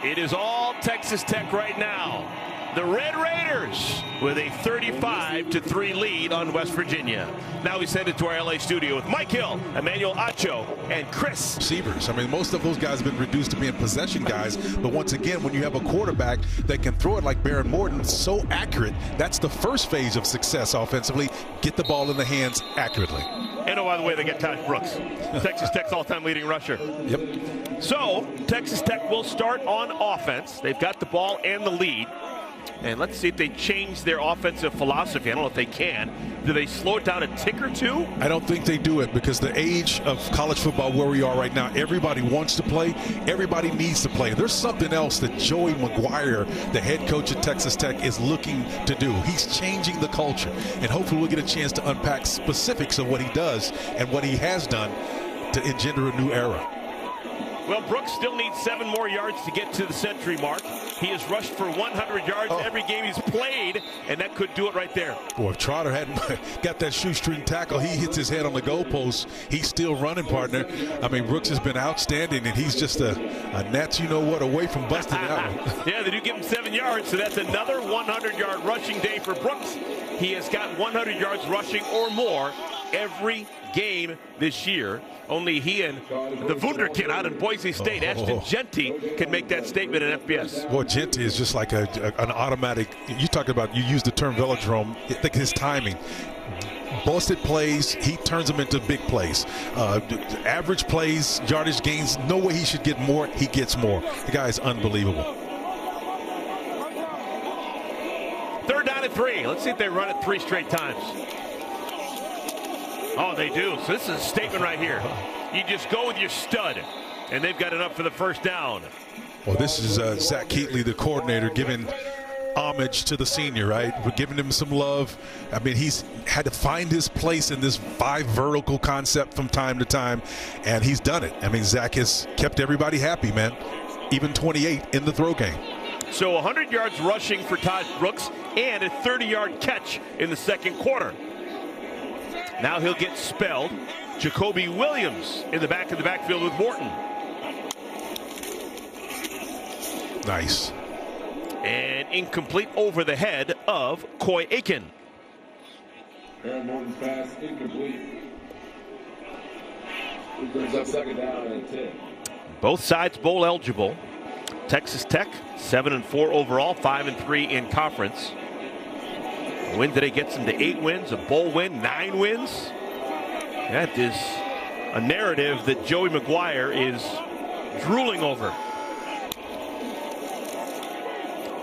It is all Texas Tech right now. The Red Raiders with a 35-3 lead on West Virginia. Now we send it to our LA studio with Mike Hill, Emmanuel Acho, and Chris. Receivers. I mean, most of those guys have been reduced to being possession guys. But once again, when you have a quarterback that can throw it like Baron Morton, so accurate, that's the first phase of success offensively. Get the ball in the hands accurately. And oh, by the way, they get Taj Brooks, Texas Tech's all-time leading rusher. Yep. So Texas Tech will start on offense. They've got the ball and the lead. And let's see if they change their offensive philosophy. I don't know if they can. Do they slow it down a tick or two? I don't think they do it, because the age of college football where we are right now, everybody wants to play. Everybody needs to play. There's something else that Joey McGuire, the head coach at Texas Tech, is looking to do. He's changing the culture. And hopefully we'll get a chance to unpack specifics of what he does and what he has done to engender a new era. Well, Brooks still needs 7 more yards to get to the century mark. He has rushed for 100 yards every game he's played, and that could do it right there. Boy, if Trotter hadn't got that shoestring tackle, he hits his head on the goalpost. He's still running, partner. I mean, Brooks has been outstanding, and he's just a gnat, you know what, away from busting that one. Yeah, they do give him 7 yards, so that's another 100-yard rushing day for Brooks. He has got 100 yards rushing or more every game this year. Only he and the Wunderkind out in Boise State, Ashton Jeanty, can make that statement in FBS. Boy, Jeanty is just like an automatic. You talk about, you use the term velodrome. I think his timing. Busted plays, he turns them into big plays. Average plays, yardage gains, no way he should get more. He gets more. The guy is unbelievable. 3rd down and 3. Let's see if they run it 3 straight times. Oh, they do. So this is a statement right here. You just go with your stud, and they've got enough for the 1st down. Well, this is Zach Keatley, the coordinator, giving homage to the senior, right? We're giving him some love. I mean, he's had to find his place in this 5 vertical concept from time to time, and he's done it. I mean, Zach has kept everybody happy, man. Even 28 in the throw game. So 100 yards rushing for Todd Brooks and a 30-yard catch in the second quarter. Now he'll get spelled. Jacoby Williams in the back of the backfield with Morton. Nice. And incomplete over the head of Coy Aiken. Aaron Morton's pass incomplete. It brings up 2nd down and 10. Both sides bowl eligible. Texas Tech 7-4 overall, 5-3 in conference. Win today gets them to 8 wins, a bowl win, 9 wins. That is a narrative that Joey McGuire is drooling over.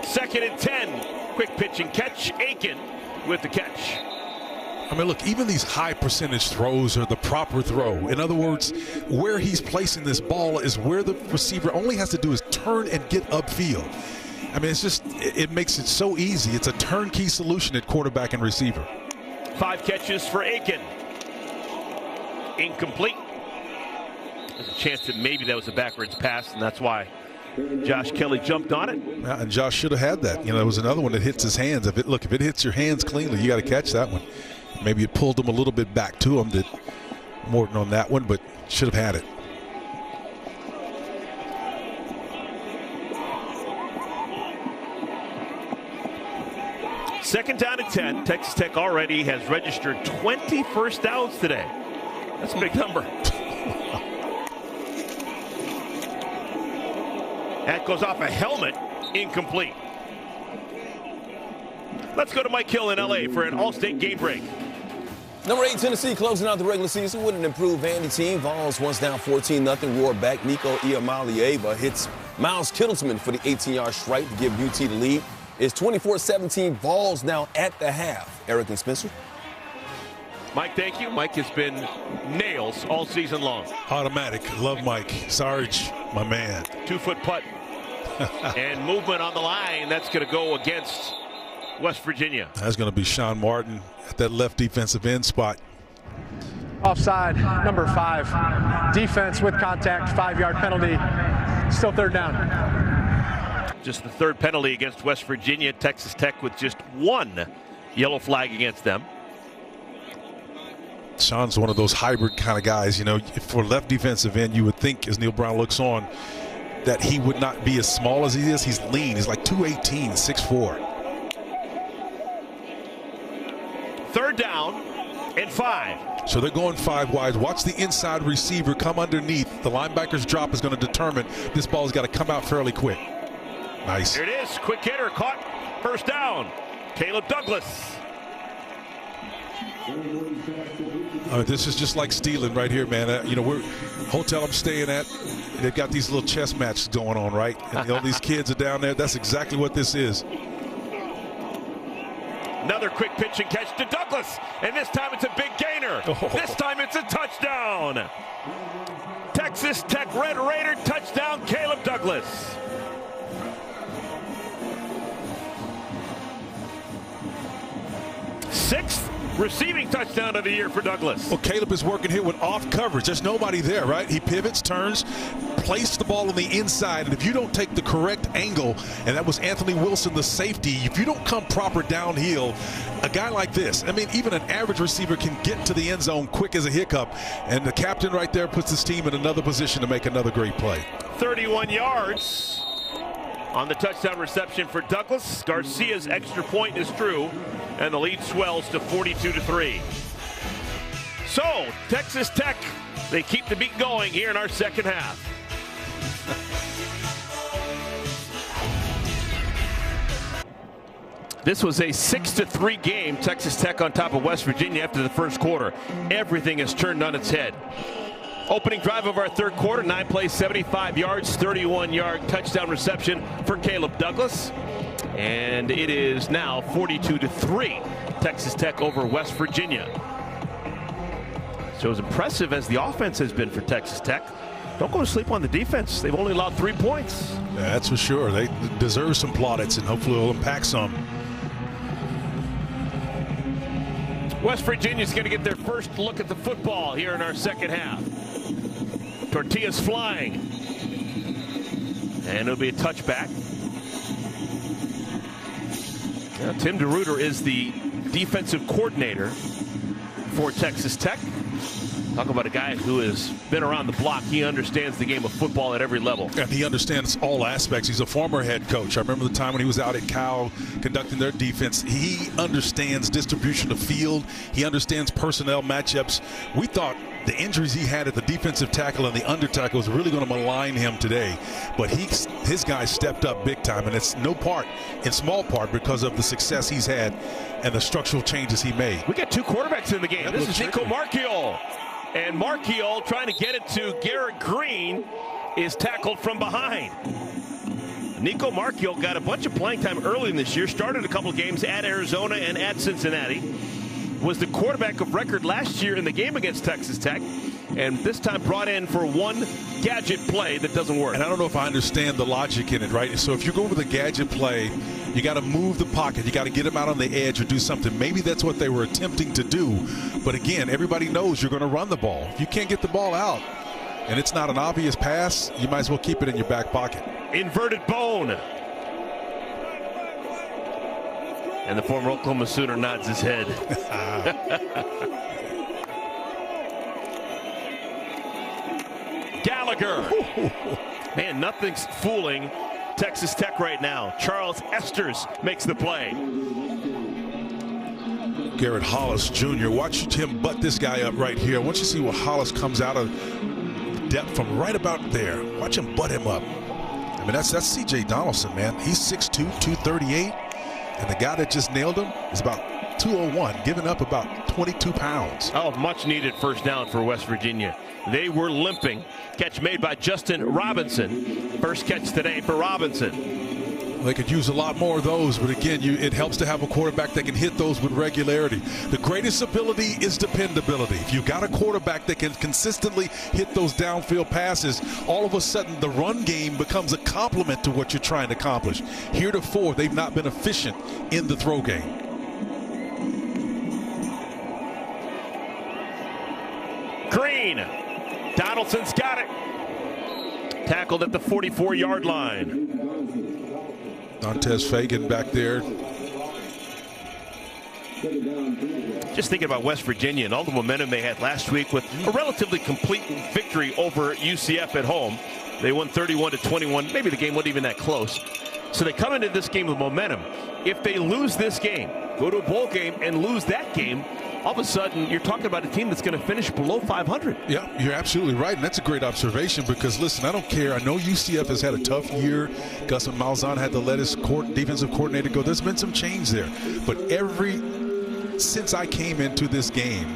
2nd and 10. Quick pitch and catch. Aiken with the catch. I mean, look, even these high percentage throws are the proper throw. In other words, where he's placing this ball is where the receiver only has to do is turn and get upfield. I mean, it's just, it makes it so easy. It's a turnkey solution at quarterback and receiver. 5 catches for Aiken. Incomplete. There's a chance that maybe that was a backwards pass, and that's why Josh Kelly jumped on it. Yeah, and Josh should have had that. You know, there was another one that hits his hands. If it hits your hands cleanly, you got to catch that one. Maybe it pulled him a little bit back to him, that Morton on that one, but should have had it. Second down and 10. Texas Tech already has registered 20 first downs today. That's a big number. That goes off a helmet, incomplete. Let's go to Mike Hill in LA for an All-State game break. Number 8, Tennessee closing out the regular season with an improved Vandy team. Vols once down 14-0, roar back. Nico Iamaleava hits Miles Kittleman for the 18-yard strike to give UT the lead. It's 24-17, Vols now at the half. Eric and Spencer. Mike, thank you. Mike has been nails all season long. Automatic. Love Mike. Sarge, my man. 2-foot putt. And movement on the line. That's going to go against West Virginia. That's going to be Sean Martin at that left defensive end spot. Offside, number 5. Defense with contact, 5-yard penalty. Still third down. Just the third penalty against West Virginia. Texas Tech with just 1 yellow flag against them. Sean's one of those hybrid kind of guys. You know, for left defensive end, you would think, as Neil Brown looks on, that he would not be as small as he is. He's lean. He's like 218, 6'4". Third down and 5. So they're going 5 wide. Watch the inside receiver come underneath. The linebacker's drop is going to determine this ball's got to come out fairly quick. Nice. Here it is. Quick hitter caught. First down. Caleb Douglas. This is just like stealing right here, man. You know, we're hotel I'm staying at. They've got these little chess matches going on, right? And all these kids are down there. That's exactly what this is. Another quick pitch and catch to Douglas. And this time it's a big gainer. Oh. This time it's a touchdown. Texas Tech Red Raider touchdown, Caleb Douglas. Sixth receiving touchdown of the year for Douglas. Well, Caleb is working here with off coverage. There's nobody there, right? He pivots, turns, placed the ball on the inside, and if you don't take the correct angle, and that was Anthony Wilson, the safety, if you don't come proper downhill, a guy like this, I mean, even an average receiver can get to the end zone quick as a hiccup, and the captain right there puts his team in another position to make another great play. 31 yards on the touchdown reception for Douglas. Garcia's extra point is true, and the lead swells to 42-3. So, Texas Tech, they keep the beat going here in our second half. This was a 6-3 game. Texas Tech on top of West Virginia after the first quarter. Everything has turned on its head. Opening drive of our third quarter, 9 plays, 75 yards, 31-yard touchdown reception for Caleb Douglas. And it is now 42-3, Texas Tech over West Virginia. So as impressive as the offense has been for Texas Tech, don't go to sleep on the defense. They've only allowed 3 points. Yeah, that's for sure. They deserve some plaudits, and hopefully they'll impact some. West Virginia's going to get their first look at the football here in our second half. Tortillas flying. And it'll be a touchback. Now, Tim DeRuyter is the defensive coordinator for Texas Tech. Talk about a guy who has been around the block. He understands the game of football at every level. And he understands all aspects. He's a former head coach. I remember the time when he was out at Cal conducting their defense. He understands distribution of field. He understands personnel matchups. We thought the injuries he had at the defensive tackle and the under tackle was really going to malign him today. But his guys stepped up big time, and it's in small part because of the success he's had and the structural changes he made. We got 2 quarterbacks in the game. This is Nico Marchiol. And Marchiol trying to get it to Garrett Green is tackled from behind. Nico Marchiol got a bunch of playing time early in this year, started a couple games at Arizona and at Cincinnati, was the quarterback of record last year in the game against Texas Tech, and this time brought in for one gadget play that doesn't work. And I don't know if I understand the logic in it, right? So if you go with a gadget play, you got to move the pocket. You got to get him out on the edge or do something. Maybe that's what they were attempting to do. But again, everybody knows you're going to run the ball. If you can't get the ball out and it's not an obvious pass, you might as well keep it in your back pocket. Inverted bone. And the former Oklahoma Sooner nods his head. Gallagher. Man, nothing's fooling Texas Tech right now. Charles Esters makes the play. Garrett Hollis Jr. Watch him butt this guy up right here. Once you see what Hollis comes out of depth from right about there, watch him butt him up. I mean, that's C.J. Donaldson, man. He's 6'2", 238, and the guy that just nailed him is about 201, giving up about 22 pounds. Oh, much needed first down for West Virginia. They were limping. Catch made by Justin Robinson. First catch today for Robinson. They could use a lot more of those, but again, it helps to have a quarterback that can hit those with regularity. The greatest ability is dependability. If you've got a quarterback that can consistently hit those downfield passes, all of a sudden the run game becomes a complement to what you're trying to accomplish. Heretofore, they've not been efficient in the throw game. Green. Donaldson's got it. Tackled at the 44-yard line. Montez Fagan back there. Just thinking about West Virginia and all the momentum they had last week with a relatively complete victory over UCF at home. They won 31-21. Maybe the game wasn't even that close. So they come into this game with momentum. If they lose this game, go to a bowl game and lose that game, all of a sudden you're talking about a team that's going to finish below 500. Yeah, you're absolutely right, and that's a great observation because, listen, I don't care. I know UCF has had a tough year. Gus Malzahn had to let his defensive coordinator go. There's been some change there. But since I came into this game,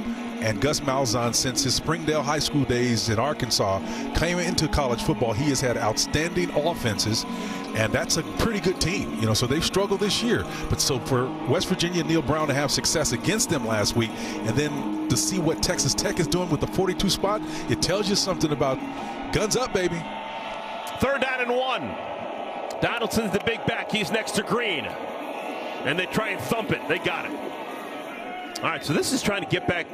and Gus Malzahn, since his Springdale High School days in Arkansas, came into college football, he has had outstanding offenses, and that's a pretty good team. You know, so they've struggled this year. But so for West Virginia and Neil Brown to have success against them last week, and then to see what Texas Tech is doing with the 42 spot, it tells you something about guns up, baby. 3rd down and 1. Donaldson's the big back. He's next to Green. And they try and thump it. They got it. All right, so this is trying to get back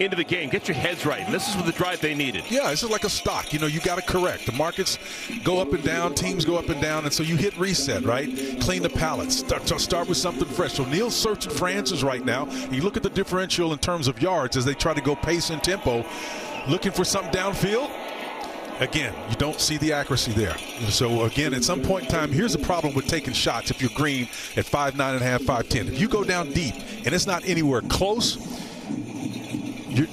into the game, get your heads right. And this is the drive they needed. Yeah, this is like a stock. You know, you got to correct. The markets go up and down, teams go up and down, and so you hit reset, right? Clean the palette. Start with something fresh. So Neil's searching for answers right now. You look at the differential in terms of yards as they try to go pace and tempo, looking for something downfield. Again, you don't see the accuracy there. So, again, at some point in time, here's the problem with taking shots if you're Green at 5'9.5", 5'10". If you go down deep and it's not anywhere close,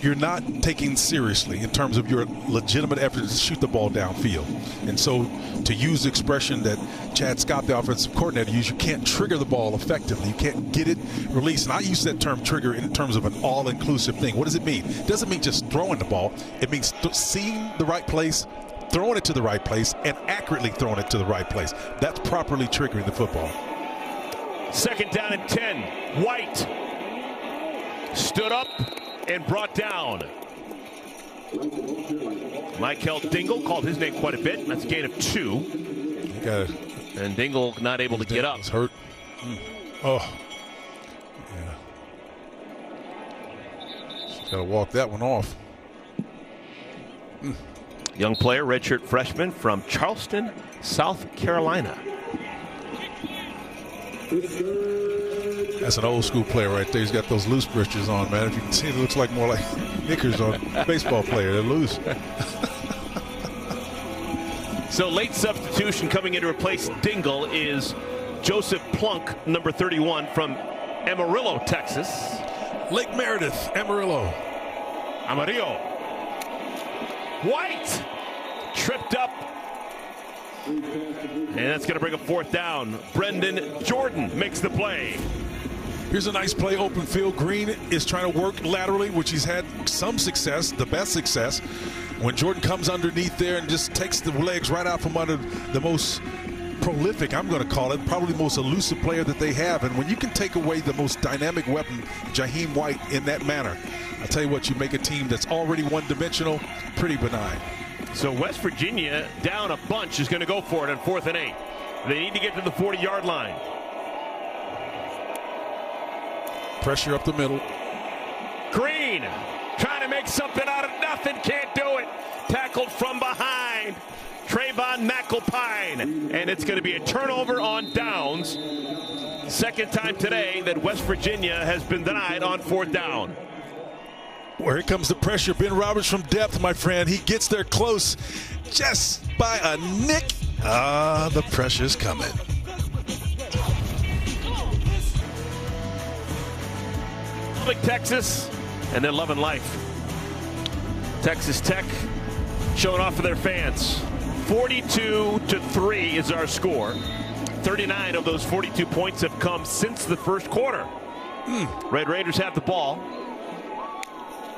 you're not taking seriously in terms of your legitimate effort to shoot the ball downfield. And so to use the expression that Chad Scott, the offensive coordinator, used, you can't trigger the ball effectively. You can't get it released. And I use that term trigger in terms of an all-inclusive thing. What does it mean? It doesn't mean just throwing the ball. It means seeing the right place, throwing it to the right place, and accurately throwing it to the right place. That's properly triggering the football. 2nd down and 10. White stood up and brought down. Michael Dingle called his name quite a bit. That's a gain of 2. Got it. And Dingle not able to get up. He's hurt. Oh. Yeah. Got to walk that one off. Young player, redshirt freshman from Charleston, South Carolina. That's an old school player right there. He's got those loose breeches on, man. If you can see, it looks like more like knickers on a baseball player. They're loose. So late substitution coming in to replace Dingle is Joseph Plunk, number 31 from Amarillo, Texas. Lake Meredith, Amarillo. Amarillo. White tripped up. And that's going to bring a 4th down. Brendan Jordan makes the play. Here's a nice play, open field. Green is trying to work laterally, which he's had some success, the best success. When Jordan comes underneath there and just takes the legs right out from under the most prolific, I'm going to call it, probably the most elusive player that they have. And when you can take away the most dynamic weapon, Jaheim White, in that manner, I'll tell you what, you make a team that's already one-dimensional pretty benign. So West Virginia, down a bunch, is going to go for it on 4th and 8. They need to get to the 40-yard line. Pressure up the middle. Green trying to make something out of nothing. Can't do it. Tackled from behind. Trayvon Javon McAlpine. And it's going to be a turnover on downs. Second time today that West Virginia has been denied on 4th down. Well, here comes the pressure. Ben Roberts from depth, my friend. He gets there close just by a nick. The pressure's coming. Texas, and then Love and Life. Texas Tech showing off for their fans. 42-3 is our score. 39 of those 42 points have come since the first quarter. Red Raiders have the ball.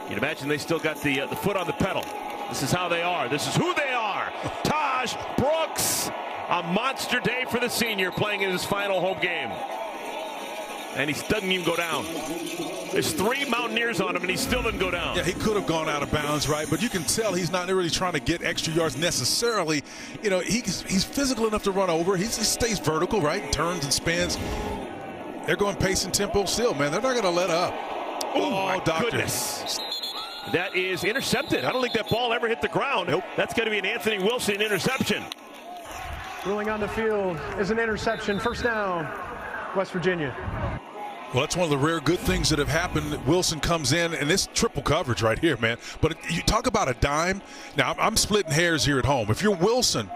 You'd imagine they still got the foot on the pedal. This is how they are. This is who they are. Taj Brooks, a monster day for the senior, playing in his final home game. And he doesn't even go down. There's 3 Mountaineers on him, and he still doesn't go down. Yeah, he could have gone out of bounds, right? But you can tell he's not really trying to get extra yards necessarily. You know, he's physical enough to run over. He stays vertical, right? Turns and spins. They're going pace and tempo still, man. They're not going to let up. Oh, my goodness. That is intercepted. I don't think that ball ever hit the ground. Nope. That's going to be an Anthony Wilson interception. Ruling on the field is an interception. First down, West Virginia. Well, that's one of the rare good things that have happened. Wilson comes in, and it's triple coverage right here, man. But you talk about a dime. Now, I'm splitting hairs here at home. If you're Wilson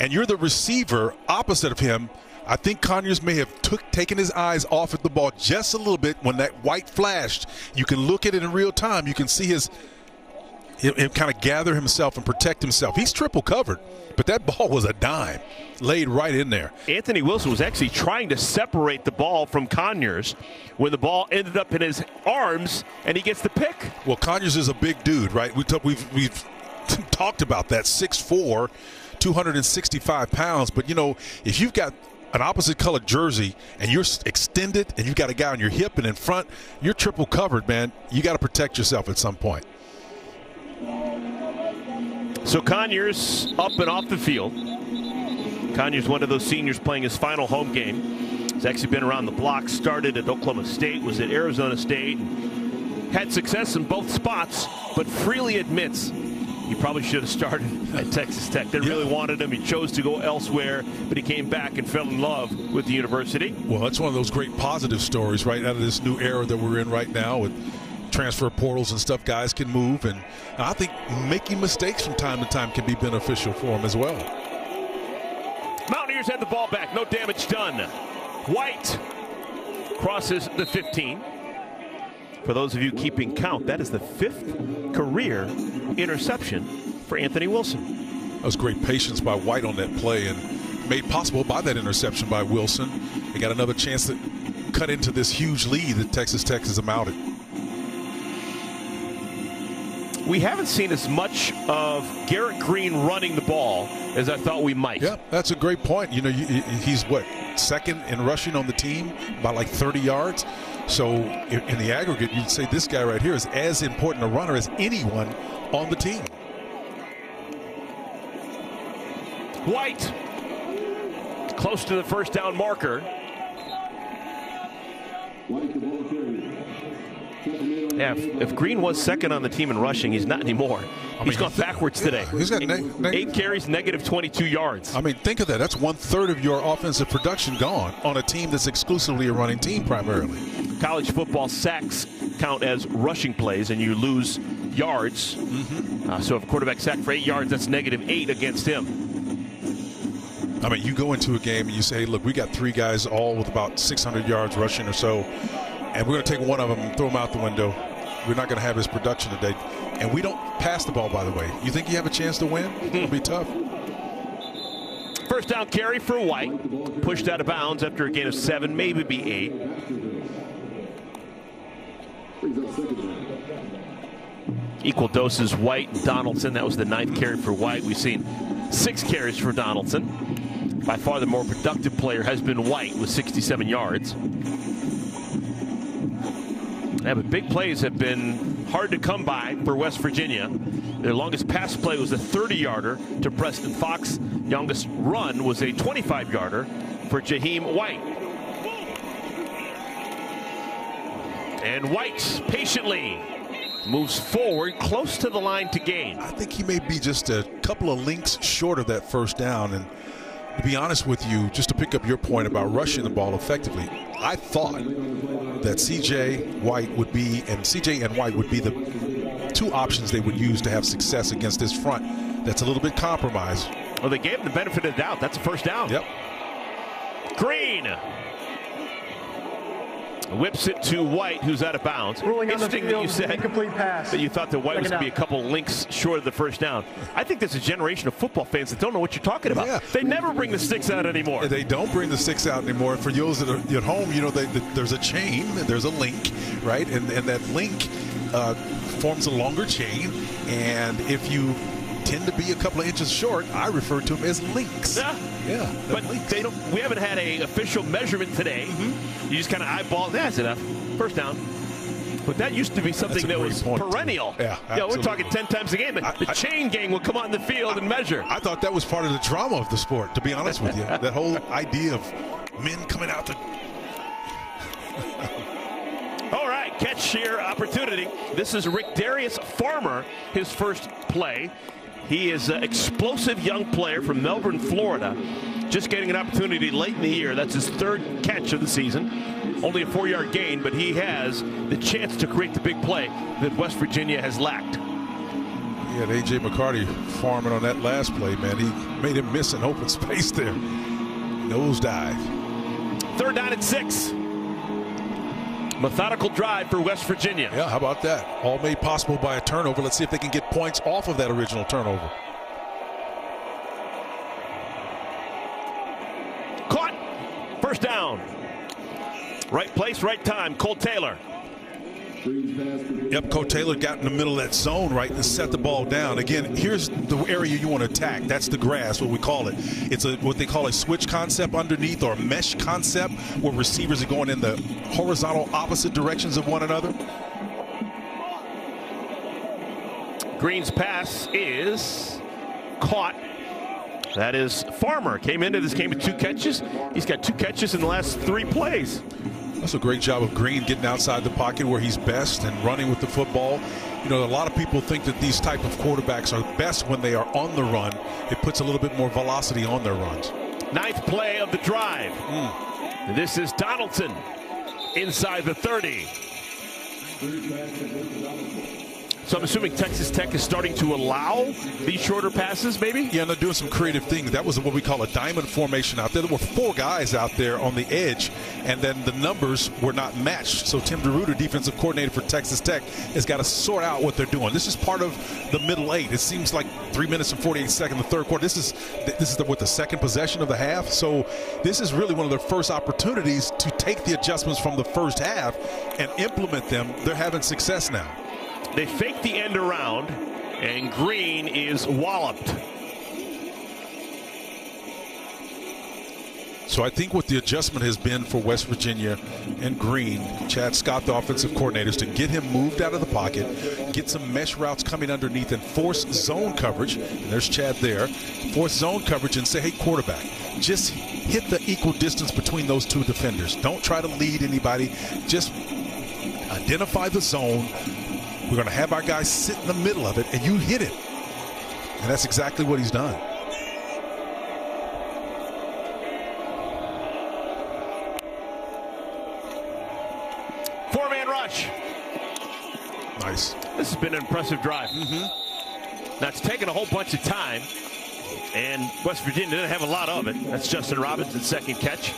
and you're the receiver opposite of him, I think Conyers may have taken his eyes off at the ball just a little bit when that white flashed. You can look at it in real time. You can see him kind of gather himself and protect himself. He's triple covered, but that ball was a dime laid right in there. Anthony Wilson was actually trying to separate the ball from Conyers when the ball ended up in his arms, and he gets the pick. Well, Conyers is a big dude, right? We've talked about that, 6'4", 265 pounds. But, you know, if you've got an opposite colored jersey and you're extended and you've got a guy on your hip and in front, you're triple covered, man. You got to protect yourself at some point. So Conyers up and off the field. Conyers, one of those seniors playing his final home game. He's actually been around the block, started at Oklahoma State, was at Arizona State, had success in both spots, but freely admits he probably should have started at Texas Tech. They really wanted him. He chose to go elsewhere, but he came back and fell in love with the university. Well, that's one of those great positive stories right out of this new era that we're in right now with transfer portals and stuff. Guys can move, and I think making mistakes from time to time can be beneficial for them as well. Mountaineers had the ball back. No damage done. White crosses the 15. For those of you keeping count, that is the 5th career interception for Anthony Wilson. That was great patience by White on that play and made possible by that interception by Wilson. They got another chance to cut into this huge lead that Texas Tech has amounted. We haven't seen as much of Garrett Green running the ball as I thought we might. Yeah, that's a great point. You know, he's what, 2nd in rushing on the team by like 30 yards. So in the aggregate, you'd say this guy right here is as important a runner as anyone on the team. White close to the first down marker. Yeah, if Green was 2nd on the team in rushing, he's not anymore. He's gone backwards today. He's got 8 carries, negative 22 yards. I mean, think of that. That's 1/3 of your offensive production gone on a team that's exclusively a running team primarily. College football sacks count as rushing plays, and you lose yards. So if a quarterback sacked for 8 yards, that's -8 against him. I mean, you go into a game and you say, hey, look, we got 3 guys all with about 600 yards rushing or so, and we're going to take one of them and throw him out the window. We're not going to have his production today. And we don't pass the ball, by the way. You think you have a chance to win? It'll be tough. First down carry for White. Pushed out of bounds after a gain of 7, maybe be 8. Equal doses, White and Donaldson. That was the 9th carry for White. We've seen 6 carries for Donaldson. By far the more productive player has been White with 67 yards. Yeah, but big plays have been hard to come by for West Virginia. Their longest pass play was a 30-yarder to Preston Fox. Youngest run was a 25-yarder for Jaheim White. And White patiently moves forward close to the line to gain. I think he may be just a couple of links short of that first down. And to be honest with you, just to pick up your point about rushing the ball effectively, I thought that C.J. and White would be the two options they would use to have success against this front that's a little bit compromised. Well, they gave him the benefit of the doubt. That's a first down. Yep. Green whips it to White, who's out of bounds. Ruling on the Interesting field, that you said incomplete pass. that you thought that White was going to be a couple links short of the first down. I think there's a generation of football fans that don't know what you're talking about. Yeah. They never bring the sticks out anymore. They don't bring the sticks out anymore. For those that are at home, you know, there's a chain, there's a link, right? And that link forms a longer chain. And if you tend to be a couple of inches short, I refer to them as links. Yeah, but links. they don't. We haven't had a official measurement today. You just kind of eyeball. That's enough. First down. But that used to be something that was perennial. Yeah, we're talking 10 times a game. And the chain gang will come on the field and measure. I thought that was part of the drama of the sport, to be honest with you. That whole idea of men coming out to... All right, catch here opportunity. This is Rick Darius Farmer, his first play. He is an explosive young player from Melbourne, Florida. Just getting an opportunity late in the year. That's his third catch of the season. Only a 4-yard gain, but he has the chance to create the big play that West Virginia has lacked. He had A.J. McCarty farming on that last play, man. He made him miss an open space there. Nose dive. 3rd down and 6. Methodical drive for West Virginia. Yeah, how about that? All made possible by a turnover. Let's see if they can get points off of that original turnover. Caught. First down. Right place, right time. Cole Taylor. Yep, Cole Taylor got in the middle of that zone, right, and set the ball down. Again, here's the area you want to attack. That's the grass, what we call it. It's what they call a switch concept underneath, or a mesh concept, where receivers are going in the horizontal opposite directions of one another. Green's pass is caught. That is Farmer. Came into this game with 2 catches. He's got 2 catches in the last 3 plays. That's a great job of Green getting outside the pocket where he's best and running with the football. You know, a lot of people think that these type of quarterbacks are best when they are on the run. It puts a little bit more velocity on their runs. 9th play of the drive. This is Donaldson inside the 30. So I'm assuming Texas Tech is starting to allow these shorter passes, maybe? Yeah, and they're doing some creative things. That was what we call a diamond formation out there. There were 4 guys out there on the edge, and then the numbers were not matched. So Tim DeRuyter, defensive coordinator for Texas Tech, has got to sort out what they're doing. This is part of the middle 8. It seems like 3 minutes and 48 seconds, the third quarter. This is the second possession of the half. So this is really one of their first opportunities to take the adjustments from the first half and implement them. They're having success now. They fake the end around, and Green is walloped. So I think what the adjustment has been for West Virginia and Green, Chad Scott, the offensive coordinator, is to get him moved out of the pocket, get some mesh routes coming underneath, and force zone coverage. And there's Chad there. Force zone coverage and say, hey, quarterback, just hit the equal distance between those 2 defenders. Don't try to lead anybody. Just identify the zone. We're going to have our guys sit in the middle of it, and you hit it. And that's exactly what he's done. Four-man rush. Nice. This has been an impressive drive. Now, it's taken a whole bunch of time, and West Virginia didn't have a lot of it. That's Justin Robinson's second catch.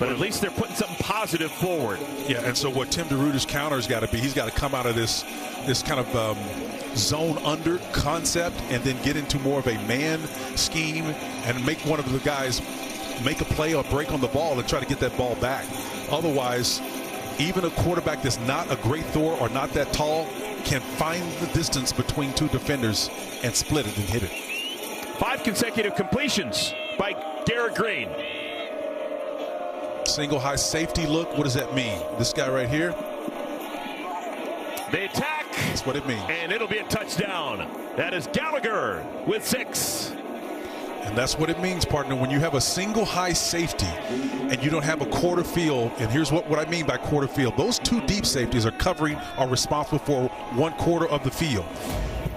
But at least they're putting something positive forward. Yeah, and so what Tim DeRuyter's counter has got to be, he's got to come out of this kind of zone under concept and then get into more of a man scheme and make one of the guys make a play or break on the ball and try to get that ball back. Otherwise, even a quarterback that's not a great thrower or not that tall can find the distance between 2 defenders and split it and hit it. 5 consecutive completions by Garrett Green. Single high safety look. What does that mean? This guy right here? They attack. That's what it means. And it'll be a touchdown. That is Gallagher with 6. And that's what it means, partner. When you have a single high safety and you don't have a quarter field, and here's what I mean by quarter field. Those two deep safeties are responsible for 1/4 of the field.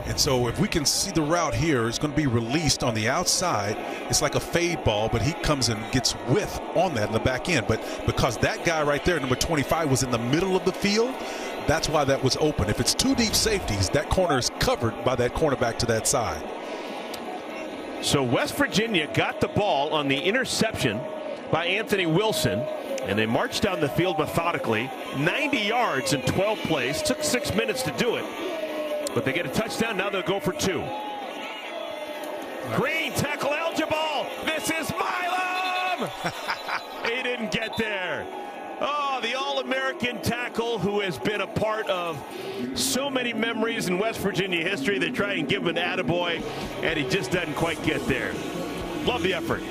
And so if we can see the route here, it's going to be released on the outside. It's like a fade ball, but he comes and gets width on that in the back end. But because that guy right there, number 25, was in the middle of the field, that's why that was open. If it's two deep safeties, that corner is covered by that cornerback to that side. So West Virginia got the ball on the interception by Anthony Wilson, and they marched down the field methodically, 90 yards in 12 plays. Took 6 minutes to do it. But they get a touchdown. Now they'll go for 2. Green tackle eligible. This is Milam. He didn't get there. Oh, the All-American tackle who has been a part of so many memories in West Virginia history. They try and give him an attaboy, and he just doesn't quite get there. Love the effort.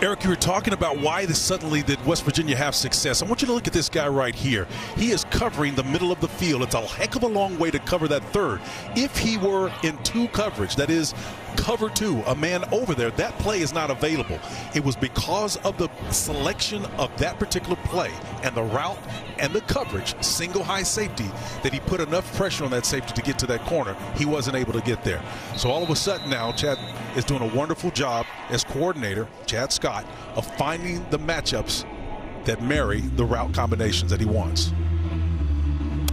Eric, you were talking about why suddenly did West Virginia have success. I want you to look at this guy right here. He is covering the middle of the field. It's a heck of a long way to cover that third. If he were in 2 coverage, that is cover 2, a man over there, that play is not available. It was because of the selection of that particular play and the route and the coverage, single high safety, that he put enough pressure on that safety to get to that corner. He wasn't able to get there. So all of a sudden now, Chad is doing a wonderful job as coordinator, Chad Scott, of finding the matchups that marry the route combinations that he wants.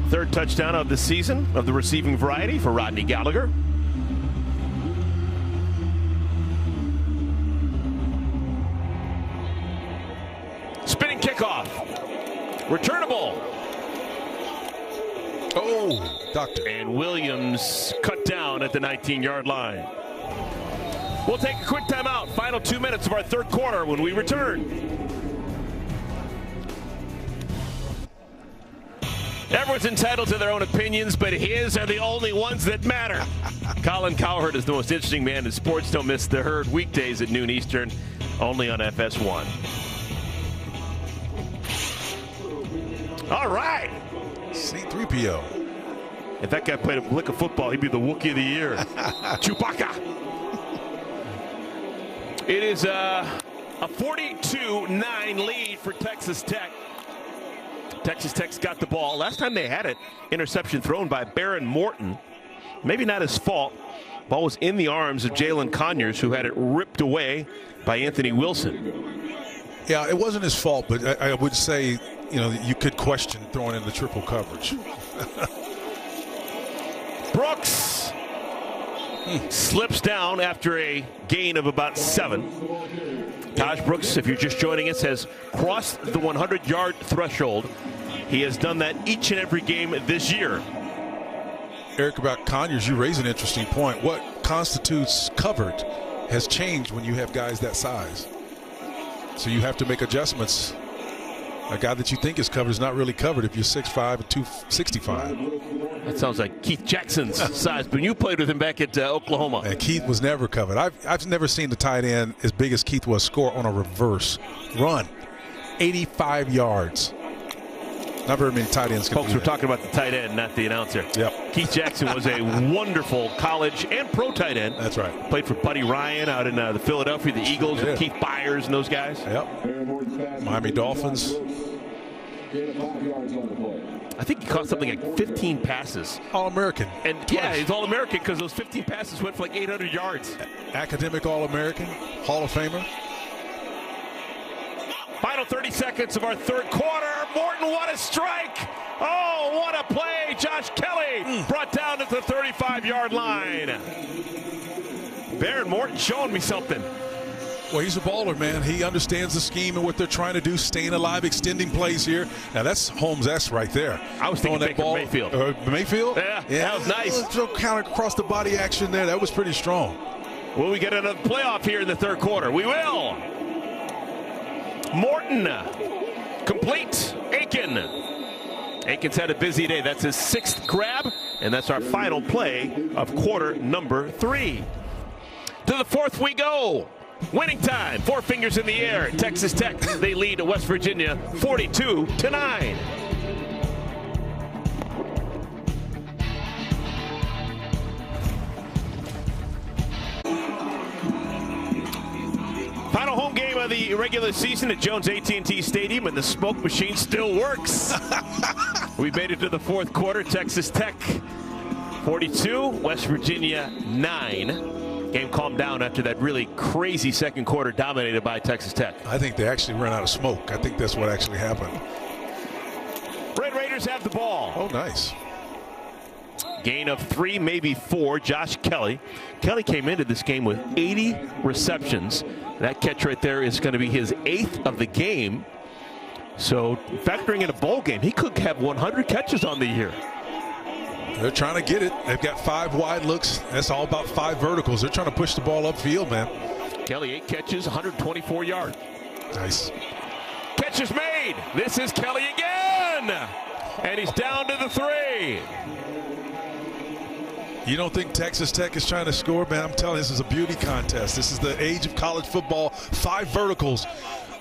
3rd touchdown of the season of the receiving variety for Rodney Gallagher. Spinning kickoff. Returnable. Oh, doctor. And Williams cut down at the 19-yard line. We'll take a quick timeout. Final 2 minutes of our 3rd quarter when we return. Everyone's entitled to their own opinions, but his are the only ones that matter. Colin Cowherd is the most interesting man in sports. Don't miss The Herd weekdays at noon Eastern, only on FS1. All right. C-3PO. If that guy played a lick of football, he'd be the Wookiee of the Year. Chewbacca. It is a 42-9 lead for Texas Tech. Texas Tech's got the ball. Last time they had it, interception thrown by Baron Morton. Maybe not his fault. Ball was in the arms of Jalen Conyers, who had it ripped away by Anthony Wilson. Yeah, it wasn't his fault, but I would say, you could question throwing in the triple coverage. Brooks slips down after a gain of about 7. Taj Brooks, if you're just joining us, has crossed the 100-yard threshold. He has done that each and every game this year. Eric, about Conyers, you raise an interesting point. What constitutes covered has changed when you have guys that size. So you have to make adjustments. A guy that you think is covered is not really covered if you're 6'5" and 265. That sounds like Keith Jackson's size, but you played with him back at Oklahoma. And Keith was never covered. I've never seen the tight end as big as Keith was score on a reverse run. 85 yards. Not very many tight ends can Folks, we're talking about the tight end, not the announcer. Yep. Keith Jackson was a wonderful college and pro tight end. That's right. Played for Buddy Ryan out in the Philadelphia, the Eagles, with Keith Byers and those guys. Yep. Miami Dolphins. I think he caught something like 15 passes. All-American. And yeah, he's All-American because those 15 passes went for like 800 yards. Academic All-American, Hall of Famer. Final 30 seconds of our 3rd quarter. Morton, what a strike. Oh, what a play. Josh Kelly brought down at the 35-yard line. Baron Morton showing me something. Well, he's a baller, man. He understands the scheme and what they're trying to do, staying alive, extending plays here. Now, that's Holmes-esque right there. I was thinking Baker Mayfield. Mayfield? Yeah, that was nice. Throw counter across the body action there. That was pretty strong. Will we get another playoff here in the 3rd quarter? We will. Morton, complete. Aiken's had a busy day. That's his 6th grab, and that's our final play of quarter number 3. To the 4th we go. Winning time, 4 fingers in the air. Texas Tech, they lead West Virginia 42-9. Final home game of the regular season at Jones AT&T Stadium, and the smoke machine still works. We made it to the fourth quarter. Texas Tech 42, West Virginia 9. Game calmed down after that really crazy second quarter dominated by Texas Tech. I think they actually ran out of smoke. I think that's what actually happened. Red Raiders have the ball. Oh, nice. Gain of 3, maybe 4. Josh Kelly. Kelly came into this game with 80 receptions. That catch right there is going to be his 8th of the game. So factoring in a bowl game, he could have 100 catches on the year. They're trying to get it. They've got 5 wide looks. That's all about 5 verticals. They're trying to push the ball upfield, man. Kelly, 8 catches, 124 yards. Nice. Catch is made. This is Kelly again. And he's down to the 3. You don't think Texas Tech is trying to score, man? I'm telling you, this is a beauty contest. This is the age of college football. 5 verticals.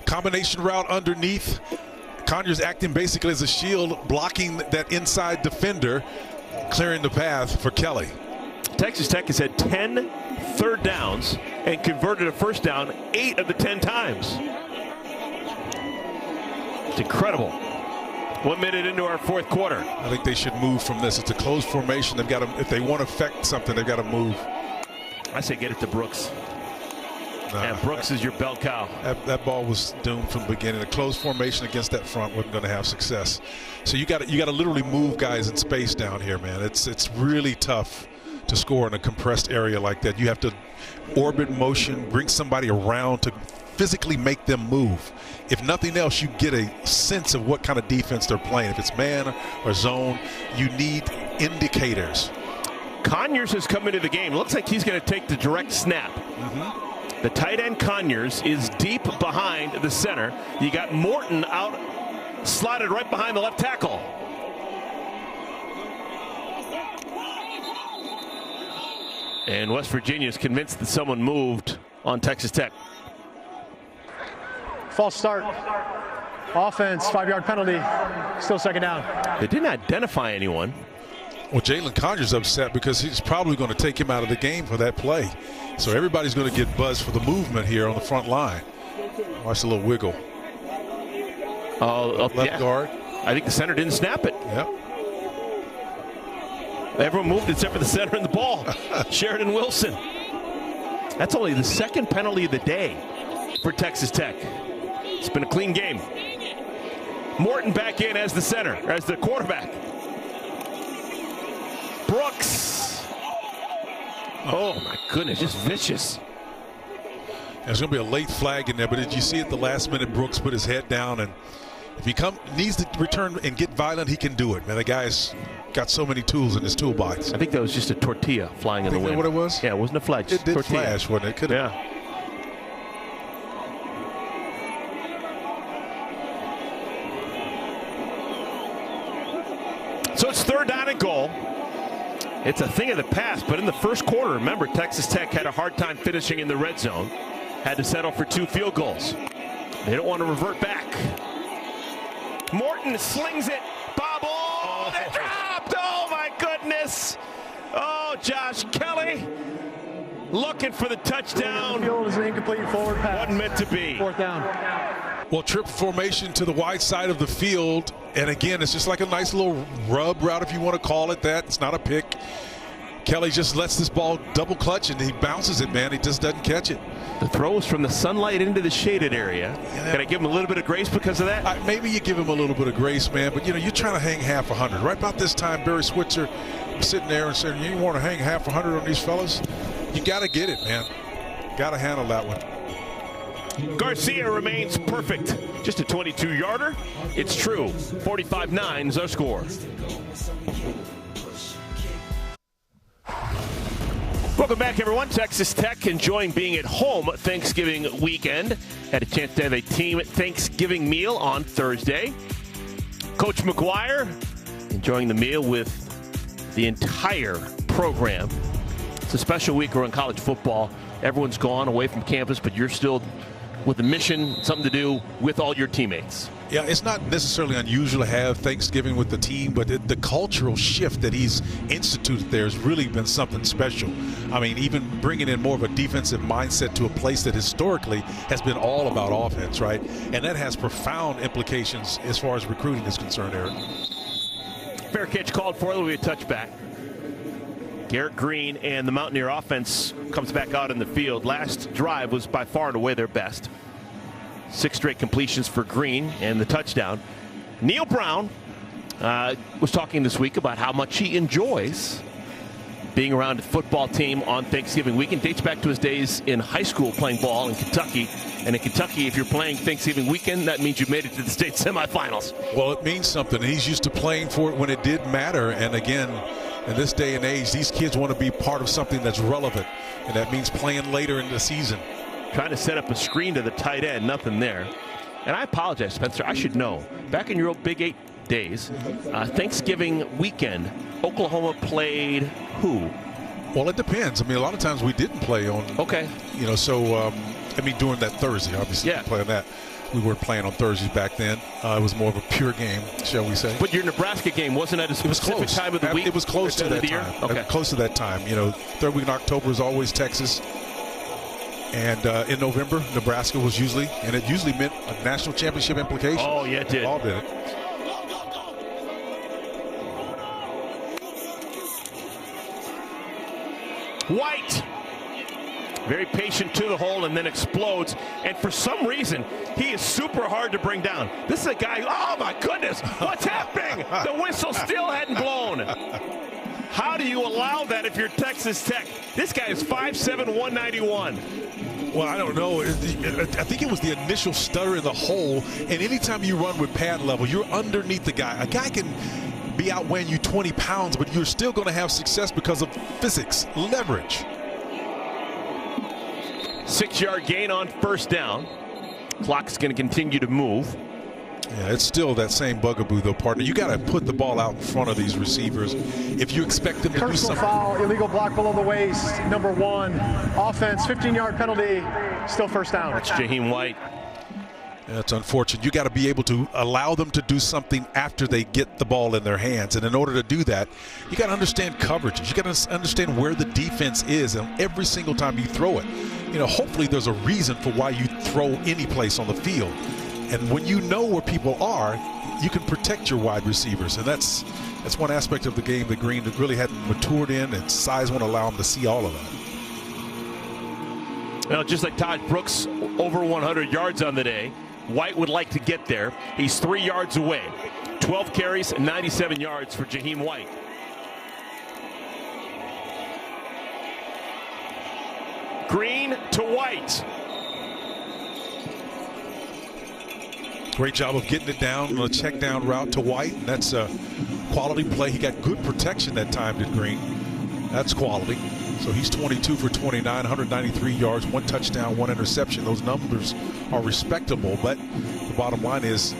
Combination route underneath. Conyers acting basically as a shield, blocking that inside defender, clearing the path for Kelly. Texas Tech has had 10 third downs and converted a first down 8 of the 10 times. It's incredible. 1 minute into our fourth quarter. I think they should move from this. It's a closed formation. They've got to, if they want to affect something, they've got to move. I say get it to Brooks. Nah, and Brooks is your bell cow. That ball was doomed from the beginning. A closed formation against that front wasn't going to have success. So you got to literally move guys in space down here, man. It's really tough to score in a compressed area like that. You have to orbit motion, bring somebody around to physically make them move. If nothing else, you get a sense of what kind of defense they're playing. If it's man or zone, you need indicators. Conyers has come into the game. Looks like he's going to take the direct snap. The tight end Conyers is deep behind the center. You got Morton out, slotted right behind the left tackle. And West Virginia is convinced that someone moved on Texas Tech. False start. Offense, 5-yard penalty. Still second down. They didn't identify anyone. Well, Jalen Conyers upset because he's probably going to take him out of the game for that play. So everybody's going to get buzzed for the movement here on the front line. Watch the little wiggle. Left guard. I think the center didn't snap it. Yep. Everyone moved except for the center and the ball. Sheridan Wilson. That's only the second penalty of the day for Texas Tech. It's been a clean game. Morton back in as the center, as the quarterback. Brooks. Oh my goodness, just vicious. There's going to be a late flag in there, but did you see at the last minute Brooks put his head down, and if he needs to return and get violent, he can do it. Man, the guy's got so many tools in his toolbox. I think that was just a tortilla flying in the wind. What it was? Yeah, it wasn't a flag. It did tortilla. flash, wasn't it? Could have. Yeah. So it's 3rd down and goal. It's a thing of the past, but in the first quarter, remember, Texas Tech had a hard time finishing in the red zone. Had to settle for 2 field goals. They don't want to revert back. Morton slings it. Bobble. Oh, they dropped. Oh, my goodness. Oh, Josh Kelly looking for the touchdown. Field is an incomplete forward pass. Wasn't meant to be. 4th down. Well, triple formation to the wide side of the field. And again, it's just like a nice little rub route, if you want to call it that. It's not a pick. Kelly just lets this ball double clutch and he bounces it, man. He just doesn't catch it. The throw is from the sunlight into the shaded area. Yeah. Can I give him a little bit of grace because of that? Maybe you give him a little bit of grace, man. But, you're trying to hang half 100. Right about this time, Barry Switzer sitting there and saying, you want to hang half 100 on these fellas? You got to get it, man. Got to handle that one. Garcia remains perfect. Just a 22-yarder. It's true. 45-9 is our score. Welcome back, everyone. Texas Tech enjoying being at home Thanksgiving weekend. Had a chance to have a team Thanksgiving meal on Thursday. Coach McGuire enjoying the meal with the entire program. It's a special week around college football. Everyone's gone away from campus, but you're still with a mission, something to do with all your teammates. Yeah, it's not necessarily unusual to have Thanksgiving with the team, but the cultural shift that he's instituted there has really been something special. I mean, even bringing in more of a defensive mindset to a place that historically has been all about offense, right? And that has profound implications as far as recruiting is concerned, Eric. Fair catch called for. There'll be a touchback. Garrett Green and the Mountaineer offense comes back out in the field. Last drive was by far and away their best. 6 straight completions for Green and the touchdown. Neil Brown was talking this week about how much he enjoys being around a football team on Thanksgiving weekend. Dates back to his days in high school playing ball in Kentucky. And in Kentucky, if you're playing Thanksgiving weekend, that means you've made it to the state semifinals. Well, it means something. He's used to playing for it when it did matter. And again, in this day and age, these kids want to be part of something that's relevant. And that means playing later in the season. Trying to set up a screen to the tight end, nothing there. And I apologize, Spencer, I should know. Back in your old Big 8 days, Thanksgiving weekend, Oklahoma played who? Well, it depends. I mean, a lot of times we didn't play on. Okay. You know, so, I mean, during that Thursday, obviously, yeah. We play on that. We weren't playing on Thursdays back then. It was more of a pure game, shall we say. But your Nebraska game wasn't at a specific time of the week? It was close to that time. Okay. Close to that time. You know, third week in October is always Texas. And in November, Nebraska was usually, and it usually meant a national championship implication. Oh, yeah, it did. Involved in it. White, very patient to the hole and then explodes. And for some reason, he is super hard to bring down. This is a guy, oh my goodness, what's happening? The whistle still hadn't blown. How do you allow that if you're Texas Tech? This guy is 5'7", 191. Well, I don't know. I think it was the initial stutter in the hole. And anytime you run with pad level, you're underneath the guy. A guy can be outweighing you 20 pounds, but you're still going to have success because of physics, leverage. 6-yard gain on first down. Clock's going to continue to move. Yeah, it's still that same bugaboo, though, partner. You got to put the ball out in front of these receivers if you expect them to do something. Personal foul, illegal block below the waist, number 1. Offense, 15-yard penalty, still first down. That's Jaheim White. That's unfortunate. You got to be able to allow them to do something after they get the ball in their hands. And in order to do that, you got to understand coverages. You got to understand where the defense is, and every single time you throw it. You know, hopefully there's a reason for why you throw any place on the field. And when you know where people are, you can protect your wide receivers. And that's one aspect of the game that Green really hadn't matured in, and size won't allow him to see all of that. Well, just like Todd Brooks, over 100 yards on the day, White would like to get there. He's 3 yards away. 12 carries and 97 yards for Jaheim White. Green to White. Great job of getting it down on a check down route to White. And that's a quality play. He got good protection that time, did Green. That's quality. So he's 22 for 29, 193 yards, 1 touchdown, 1 interception. Those numbers are respectable, but the bottom line is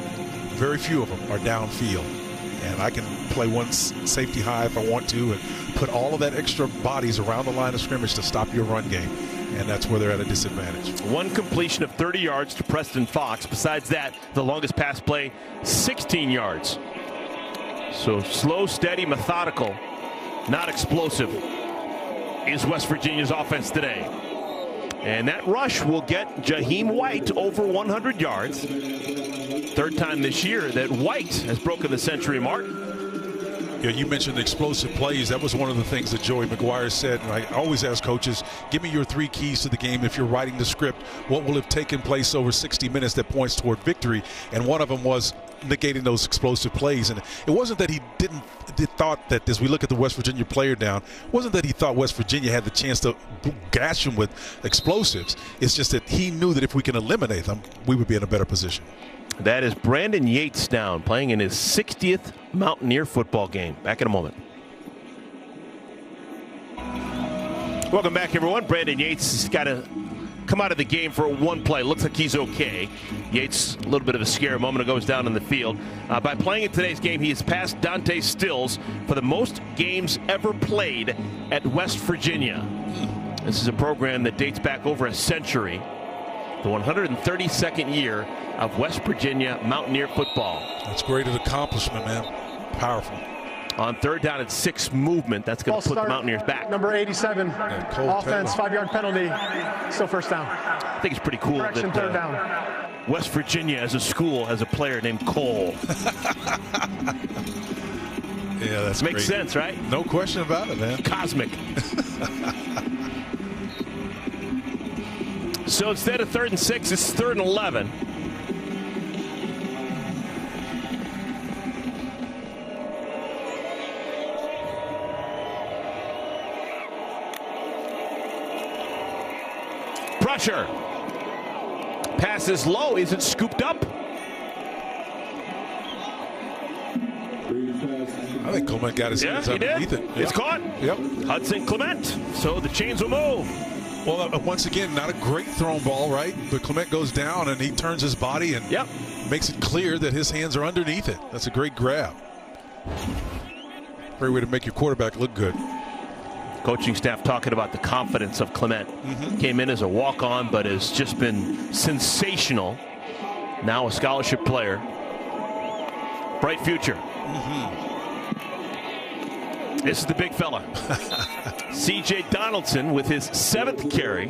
very few of them are downfield. And I can play one safety high if I want to and put all of that extra bodies around the line of scrimmage to stop your run game. And that's where they're at a disadvantage. 1 completion of 30 yards to Preston Fox. Besides that, the longest pass play, 16 yards. So slow, steady, methodical, not explosive is West Virginia's offense today. And that rush will get Jaheim White over 100 yards. Third time this year that White has broken the century mark. Yeah, you mentioned explosive plays. That was one of the things that Joey McGuire said. And I always ask coaches, give me your 3 keys to the game. If you're writing the script, what will have taken place over 60 minutes that points toward victory? And one of them was negating those explosive plays. And it wasn't that he thought that, as we look at the West Virginia player down, it wasn't that he thought West Virginia had the chance to gash him with explosives. It's just that he knew that if we can eliminate them, we would be in a better position. That is Brandon Yates down, playing in his 60th Mountaineer football game. Back in a moment. Welcome back, everyone. Brandon Yates has got to come out of the game for 1 play. Looks like he's okay. Yates, a little bit of a scare a moment ago, was down in the field. By playing in today's game, he has passed Dante Stills for the most games ever played at West Virginia. This is a program that dates back over a century. the 132nd year of West Virginia Mountaineer football. That's great accomplishment, man. Powerful. On 3rd down and 6 movement, that's going to put the Mountaineers back. Number 87, offense, 5-yard penalty, still first down. I think it's pretty cool Correction, that 3rd down. West Virginia as a school has a player named Cole. Yeah, that's Makes great. sense, right? No question about it, man. Cosmic. So instead of 3rd and 6, it's 3rd and 11. Pressure. Pass is low. Is it scooped up? I think Clement got his hands underneath it. It's caught. Yep. Hudson Clement. So the chains will move. Well, once again, not a great thrown ball, right? But Clement goes down and he turns his body and makes it clear that his hands are underneath it. That's a great grab. Great way to make your quarterback look good. Coaching staff talking about the confidence of Clement. Came in as a walk-on, but has just been sensational. Now a scholarship player. Bright future. This is the big fella. C.J. Donaldson with his 7th carry.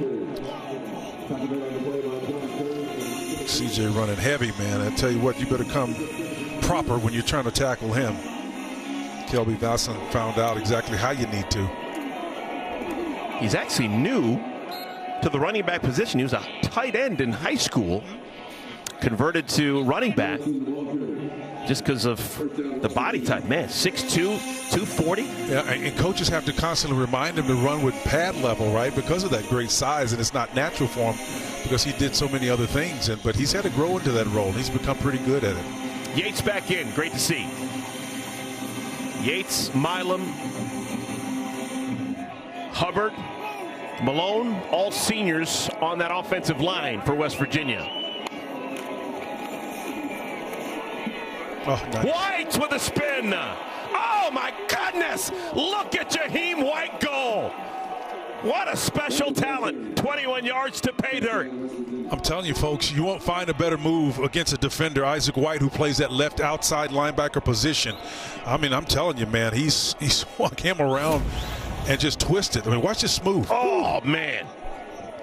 C.J. running heavy, man. I tell you what, you better come proper when you're trying to tackle him. Kelby Vasson found out exactly how you need to. He's actually new to the running back position. He was a tight end in high school, converted to running back just because of the body type. Man, 6'2", 240. Yeah, and coaches have to constantly remind him to run with pad level, right? Because of that great size, and it's not natural for him because he did so many other things. But he's had to grow into that role. He's become pretty good at it. Yates back in. Great to see. Yates, Milam, Hubbard, Malone, all seniors on that offensive line for West Virginia. Oh, nice. White with a spin. Oh, my goodness. Look at Jaheim White go. What a special talent. 21 yards to pay dirt. I'm telling you, folks, you won't find a better move against a defender, Isaac White, who plays that left outside linebacker position. I mean, I'm telling you, man, he swung him around and just twisted. I mean, watch this move. Oh, man.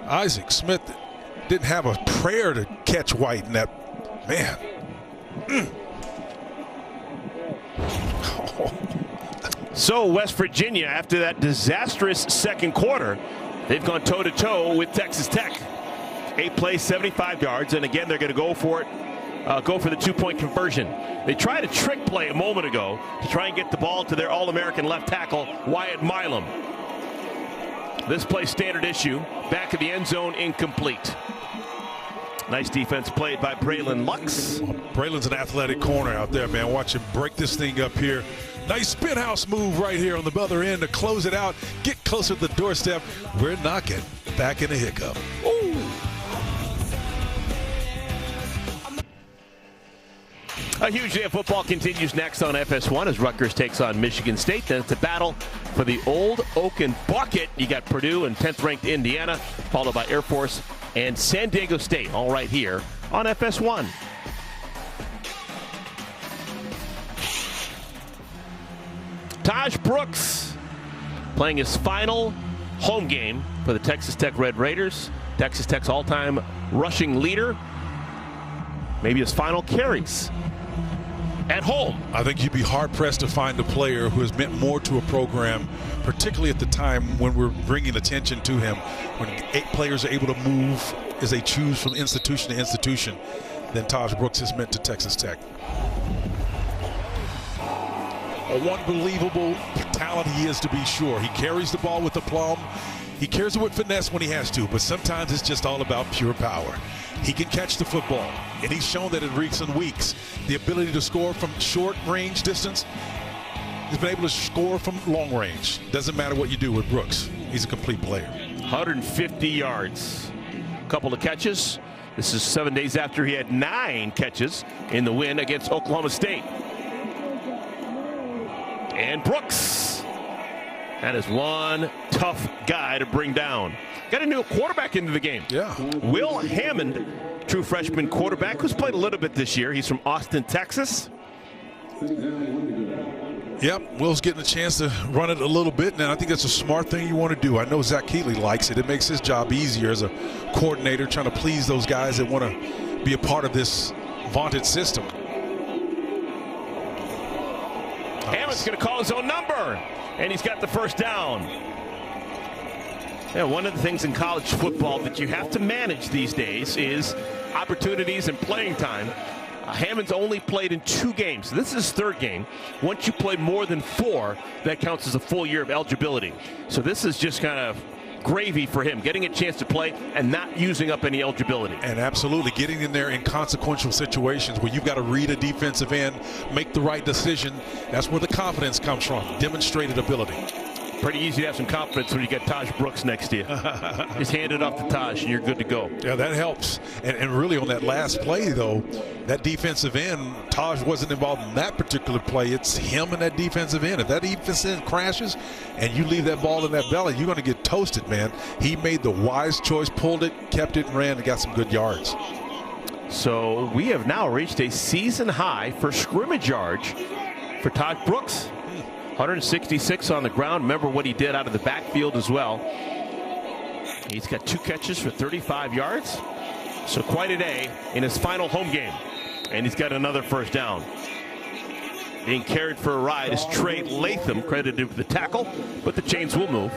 Isaac Smith didn't have a prayer to catch White in that. Man. So West Virginia, after that disastrous second quarter, they've gone toe-to-toe with Texas Tech. 8 plays, 75 yards, and again, they're going to go for it, go for the 2-point conversion. They tried a trick play a moment ago to try and get the ball to their All-American left tackle, Wyatt Milam. This play standard issue, back of the end zone, incomplete. Nice defense played by Braylon Lux. Braylon's an athletic corner out there, man. Watch him break this thing up here. Nice spin house move right here on the other end to close it out. Get closer to the doorstep. We're knocking back in a hiccup. Ooh. A huge day of football continues next on FS1 as Rutgers takes on Michigan State. Then it's a battle for the Old Oaken Bucket. You got Purdue and 10th-ranked Indiana, followed by Air Force and San Diego State, all right here on FS1. Taj Brooks playing his final home game for the Texas Tech Red Raiders. Texas Tech's all-time rushing leader. Maybe his final carries at home. I think you'd be hard-pressed to find a player who has meant more to a program, particularly at the time when we're bringing attention to him, when 8 players are able to move as they choose from institution to institution, than Taj Brooks has meant to Texas Tech. A unbelievable talent he is, to be sure. He carries the ball with aplomb. He carries it with finesse when he has to, but sometimes it's just all about pure power. He can catch the football, and he's shown that in recent weeks. The ability to score from short range distance. He's been able to score from long range. Doesn't matter what you do with Brooks. He's a complete player. 150 yards. A couple of catches. This is 7 days after he had 9 catches in the win against Oklahoma State. And Brooks That is one tough guy to bring down. Got a new quarterback into the game. Yeah. Will Hammond, true freshman quarterback, who's played a little bit this year. He's from Austin, Texas. Yep, Will's getting a chance to run it a little bit, and I think that's a smart thing you want to do. I know Zach Keatley likes it. It makes his job easier as a coordinator, trying to please those guys that want to be a part of this vaunted system. Hammond's going to call his own number, and he's got the first down. Yeah, one of the things in college football that you have to manage these days is opportunities and playing time. Hammond's only played in 2 games. This is his 3rd game. Once you play more than 4, that counts as a full year of eligibility. So this is just kind of gravy for him, getting a chance to play and not using up any eligibility. And absolutely getting in there in consequential situations where you've got to read a defensive end, make the right decision. That's where the confidence comes from, demonstrated ability. Pretty easy to have some confidence when you get Taj Brooks next to you. Just hand it off to Taj and you're good to go. Yeah, that helps. And really on that last play, though, that defensive end, Taj wasn't involved in that particular play. It's him and that defensive end. If that defensive end crashes and you leave that ball in that belly, you're going to get toasted, man. He made the wise choice, pulled it, kept it, and ran, and got some good yards. So we have now reached a season high for scrimmage yards for Taj Brooks. 166 on the ground. Remember what he did out of the backfield as well. He's got 2 catches for 35 yards. So quite a day in his final home game. And he's got another first down. Being carried for a ride is Trey Latham, credited with the tackle, but the chains will move.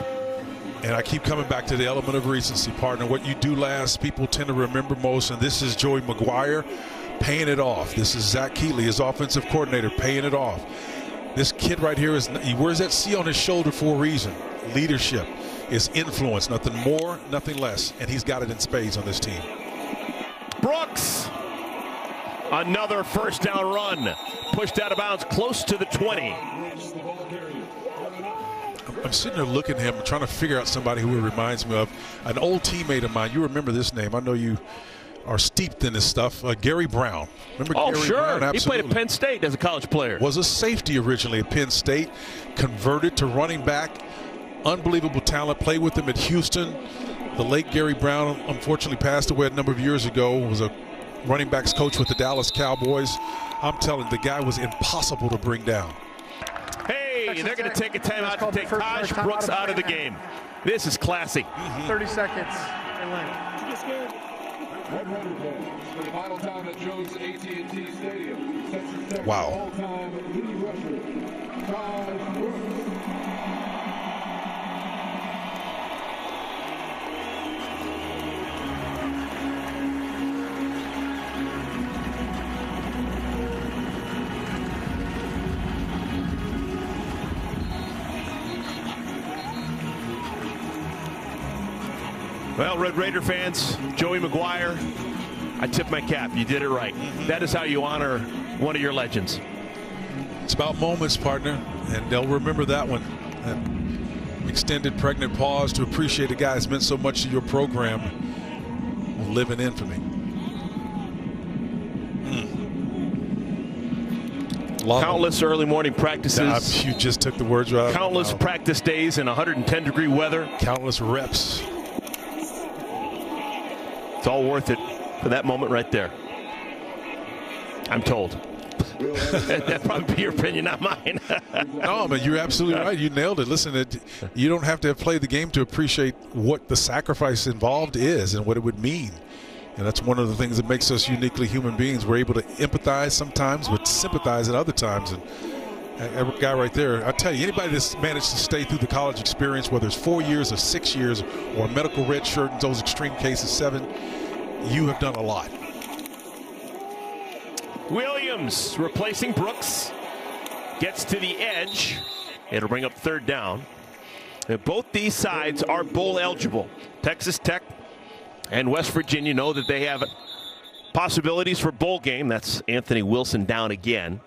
And I keep coming back to the element of recency, partner. What you do last, people tend to remember most, and this is Joey McGuire paying it off. This is Zach Keatley, his offensive coordinator, paying it off. This kid right here, he wears that C on his shoulder for a reason. Leadership is influence, nothing more, nothing less, and he's got it in spades on this team. Brooks, another first down run, pushed out of bounds close to the 20. I'm sitting there looking at him and trying to figure out somebody who it reminds me of. An old teammate of mine, you remember this name, I know you are steeped in this stuff, Gary Brown. Remember Gary sure. Brown? Absolutely. He played at Penn State as a college player. Was a safety originally at Penn State, converted to running back. Unbelievable talent. Played with him at Houston. The late Gary Brown unfortunately passed away a number of years ago. Was a running backs coach with the Dallas Cowboys. I'm telling you, the guy was impossible to bring down. Hey, they're going to take a timeout to take Taj Brooks out of the game. This is classy. 30 seconds. The final time at Jones AT&T Stadium sets the second Wow. all-time leading rusher, Taj Brooks. Well, Red Raider fans, Joey McGuire, I tip my cap. You did it right. That is how you honor one of your legends. It's about moments, partner, and they'll remember that one. That extended pregnant pause to appreciate a guy that's meant so much to your program will live in infamy. Countless early morning practices. You just took the words right out of my Countless mouth. practice days in 110-degree weather. Countless reps. It's all worth it for that moment right there. I'm told. That'd probably be your opinion, not mine. No, but you're absolutely right. You nailed it. Listen, you don't have to have played the game to appreciate what the sacrifice involved is and what it would mean. And that's one of the things that makes us uniquely human beings. We're able to empathize sometimes, but sympathize at other times. And that guy right there, I tell you, anybody that's managed to stay through the college experience, whether it's 4 years or 6 years or a medical red shirt in those extreme cases, 7, you have done a lot. Williams replacing Brooks. Gets to the edge. It'll bring up third down. And both these sides are bowl eligible. Texas Tech and West Virginia know that they have possibilities for bowl game. That's Anthony Wilson down again.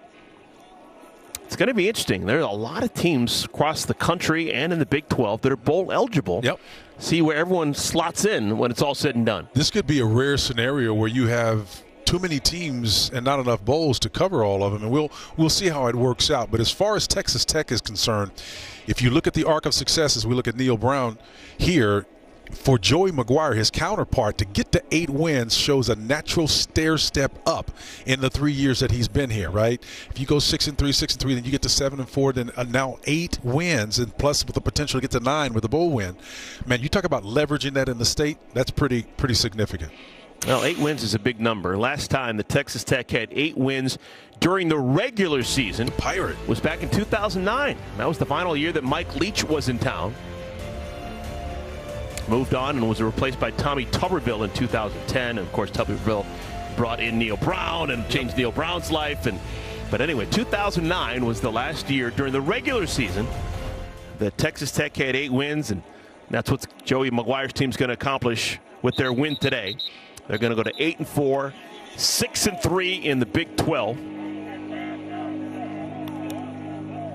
It's going to be interesting. There are a lot of teams across the country and in the Big 12 that are bowl eligible. Yep. See where everyone slots in when it's all said and done. This could be a rare scenario where you have too many teams and not enough bowls to cover all of them, and we'll see how it works out. But as far as Texas Tech is concerned, if you look at the arc of success as we look at Neal Brown here, for Joey McGuire, his counterpart, to get to 8 wins shows a natural stair step up in the 3 years that he's been here, right? If you go 6-3, 6-3, then you get to 7-4, then now 8 wins, and plus with the potential to get to 9 with a bowl win. Man, you talk about leveraging that in the state, that's pretty significant. Well, 8 wins is a big number. Last time the Texas Tech had 8 wins during the regular season was back in 2009. That was the final year that Mike Leach was in town. Moved on and was replaced by Tommy Tuberville in 2010. And of course, Tuberville brought in Neal Brown and changed Neal Brown's life. But anyway, 2009 was the last year during the regular season that Texas Tech had 8 wins, and that's what Joey McGuire's team's going to accomplish with their win today. They're going to go to 8-4, 6-3 in the Big 12.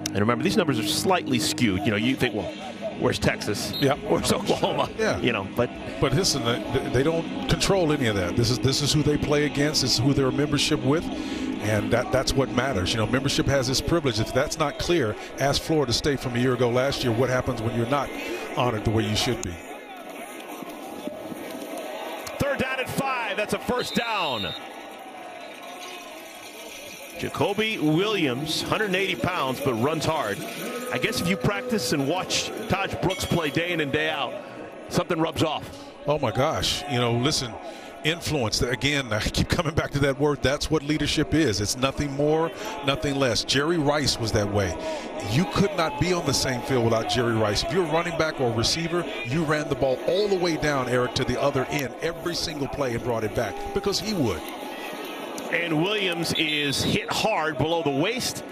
And remember, these numbers are slightly skewed. You know, you think, well, where's Texas? Yeah. Where's Oklahoma? Yeah. You know, but listen, they don't control any of that. This is who they play against. This is who their membership with, and that's what matters. You know, membership has this privilege. If that's not clear, ask Florida State from a year ago last year what happens when you're not honored the way you should be. 3rd down and 5. That's a first down. Jacoby Williams, 180 pounds, but runs hard. I guess if you practice and watch Taj Brooks play day in and day out, something rubs off. Oh, my gosh. You know, listen, influence. Again, I keep coming back to that word. That's what leadership is. It's nothing more, nothing less. Jerry Rice was that way. You could not be on the same field without Jerry Rice. If you're a running back or a receiver, you ran the ball all the way down, Eric, to the other end every single play and brought it back because he would. And Williams is hit hard below the waist,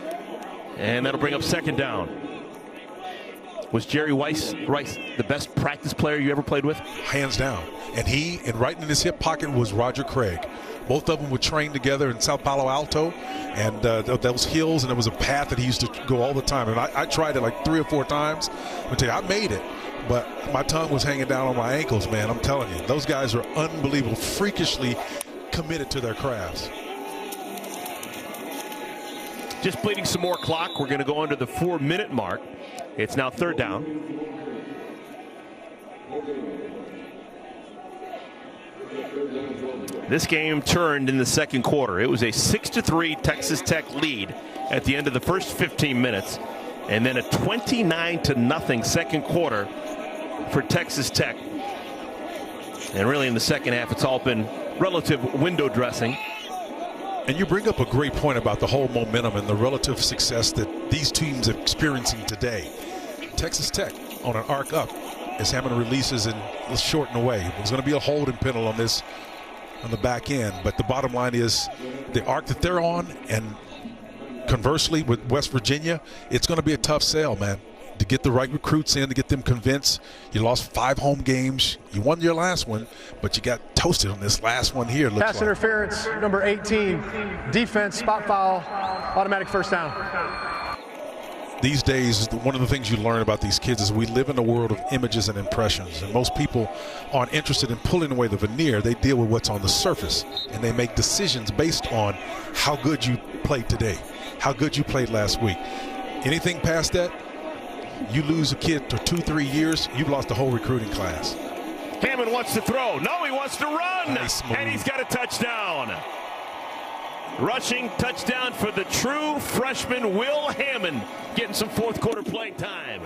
and that'll bring up 2nd down. Was Jerry Rice the best practice player you ever played with? Hands down. And right in his hip pocket was Roger Craig. Both of them were trained together in South Palo Alto, and those hills, and there was a path that he used to go all the time. And I tried it like 3 or 4 times. I tell you, I made it, but my tongue was hanging down on my ankles, man. I'm telling you, those guys are unbelievable, freakishly committed to their crafts. Just bleeding some more clock. We're going to go under the 4-minute mark. It's now 3rd down. This game turned in the 2nd quarter. It was a 6-3 Texas Tech lead at the end of the first 15 minutes, and then a 29-0 2nd quarter for Texas Tech. And really in the second half, it's all been relative window dressing. And you bring up a great point about the whole momentum and the relative success that these teams are experiencing today. Texas Tech on an arc up as Hammond releases and let's shorten away. There's going to be a holding penalty on this on the back end, but the bottom line is the arc that they're on, and conversely with West Virginia, it's going to be a tough sell, man, to get the right recruits in, to get them convinced. You lost 5 home games. You won your last one, but you got toasted on this last one here. Pass interference, number 18. Defense, spot foul, automatic first down. These days, one of the things you learn about these kids is we live in a world of images and impressions, and most people aren't interested in pulling away the veneer. They deal with what's on the surface, and they make decisions based on how good you played today, how good you played last week. Anything past that, you lose a kid for 2-3 years, you've lost the whole recruiting class. Hammond wants to throw. No, he wants to run. Nice move. And he's got a touchdown. Rushing touchdown for the true freshman Will Hammond, getting some 4th quarter playing time.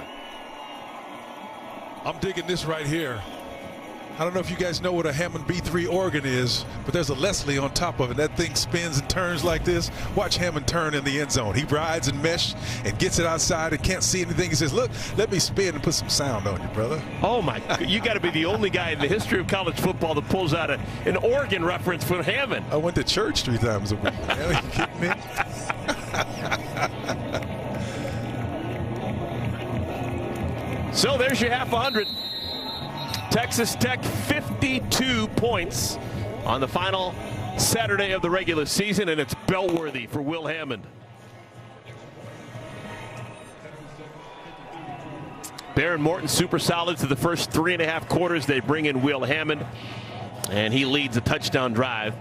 I'm digging this right here. I don't know if you guys know what a Hammond B3 organ is, but there's a Leslie on top of it. That thing spins and turns like this. Watch Hammond turn in the end zone. He rides and mesh and gets it outside and can't see anything. He says, look, let me spin and put some sound on you, brother. Oh, my. You got to be the only guy in the history of college football that pulls out an organ reference for Hammond. I went to church 3 times a week. Are you kidding me? So there's your half 100. Texas Tech 52 points on the final Saturday of the regular season, and it's bell-worthy for Will Hammond. Baron Morton super solid to the first 3.5 quarters. They bring in Will Hammond, and he leads a touchdown drive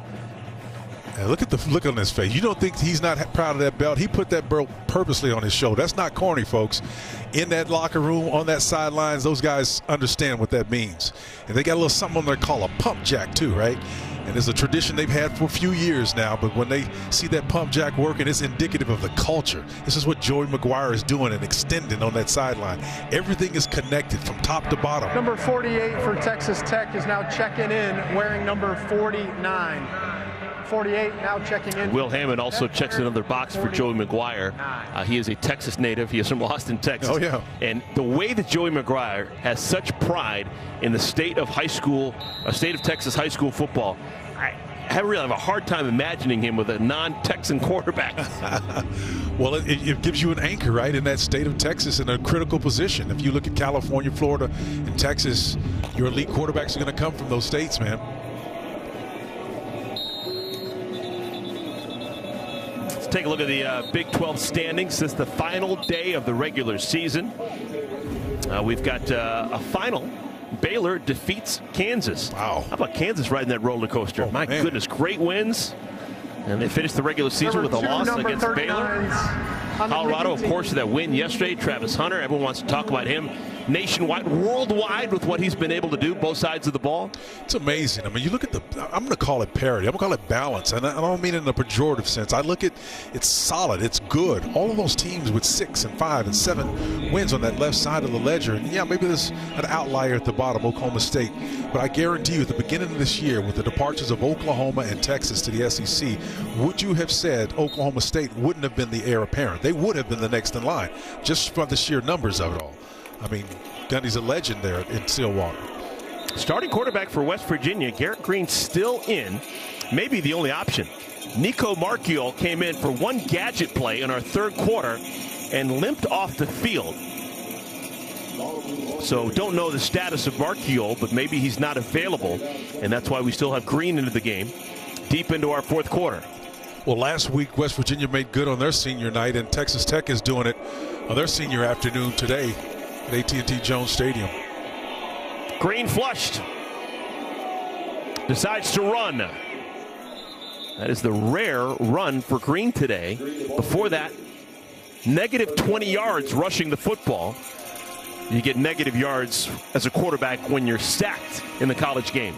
And look on his face. You don't think he's not proud of that belt? He put that belt purposely on his shoulder. That's not corny, folks. In that locker room, on that sidelines, those guys understand what that means. And they got a little something on there called a pump jack too, right? And it's a tradition they've had for a few years now, but when they see that pump jack working, it's indicative of the culture. This is what Joey McGuire is doing and extending on that sideline. Everything is connected from top to bottom. Number 48 for Texas Tech is now checking in, wearing number 49. 48 now checking in. Will Hammond also checks another box for Joey McGuire. He is a Texas native. He is from Austin, Texas. Oh, yeah. And the way that Joey McGuire has such pride in the state of Texas high school football, I really have a hard time imagining him with a non-Texan quarterback. Well, it gives you an anchor, right, in that state of Texas in a critical position. If you look at California, Florida, and Texas, your elite quarterbacks are going to come from those states, man. Let's take a look at the Big 12 standings. This is the final day of the regular season. We've got a final. Baylor defeats Kansas. Wow. How about Kansas riding that roller coaster? Oh, My man. Goodness, great wins. And they finished the regular season with a loss against Baylor. Colorado, of course, that win yesterday. Travis Hunter, everyone wants to talk about him nationwide, worldwide, with what he's been able to do, both sides of the ball. It's amazing. I mean, you look at I'm going to call it parity. I'm going to call it balance. And I don't mean it in a pejorative sense. I look at it's solid. It's good. All of those teams with 6 and 5 and 7 wins on that left side of the ledger. And, yeah, maybe there's an outlier at the bottom, Oklahoma State. But I guarantee you at the beginning of this year, with the departures of Oklahoma and Texas to the SEC, would you have said Oklahoma State wouldn't have been the heir apparent? They would have been the next in line, just from the sheer numbers of it all. I mean, Gundy's a legend there in Stillwater. Starting quarterback for West Virginia, Garrett Green still in, maybe the only option. Nico Marchiol came in for one gadget play in our third quarter and limped off the field. So don't know the status of Marchiol, but maybe he's not available, and that's why we still have Green into the game deep into our fourth quarter. Well, last week West Virginia made good on their senior night, and Texas Tech is doing it on their senior afternoon today at AT&T Jones Stadium. Green flushed. Decides to run. That is the rare run for Green today. Before that, negative 20 yards rushing the football. You get negative yards as a quarterback when you're sacked in the college game.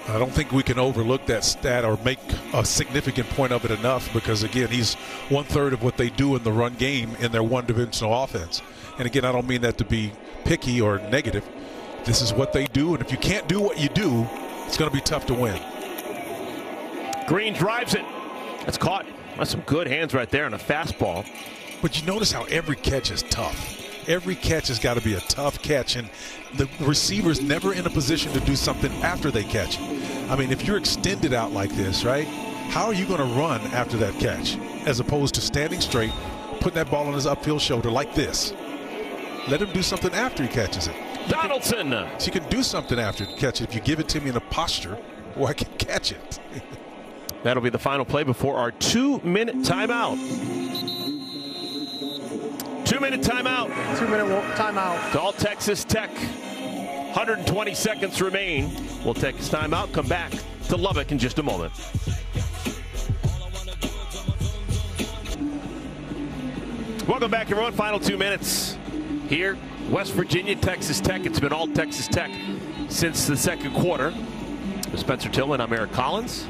I don't think we can overlook that stat or make a significant point of it enough, because, again, he's 1/3 of what they do in the run game in their one-dimensional offense. And, again, I don't mean that to be picky or negative. This is what they do, and if you can't do what you do, it's going to be tough to win. Green drives it. That's caught. That's some good hands right there on a fastball. But you notice how every catch is tough. Every catch has got to be a tough catch, and the receiver's never in a position to do something after they catch it. I mean, if you're extended out like this, right, how are you going to run after that catch as opposed to standing straight, putting that ball on his upfield shoulder like this? Let him do something after he catches it. Donaldson. So you can do something after you catch it if you give it to me in a posture where I can catch it. That'll be the final play before our 2-minute timeout. 2-minute timeout. 2-minute timeout. To all Texas Tech. 120 seconds remain. We'll take this timeout, come back to Lubbock in just a moment. Welcome back, everyone. Final 2 minutes here. West Virginia, Texas Tech. It's been all Texas Tech since the second quarter. With Spencer Tillman, I'm Eric Collins.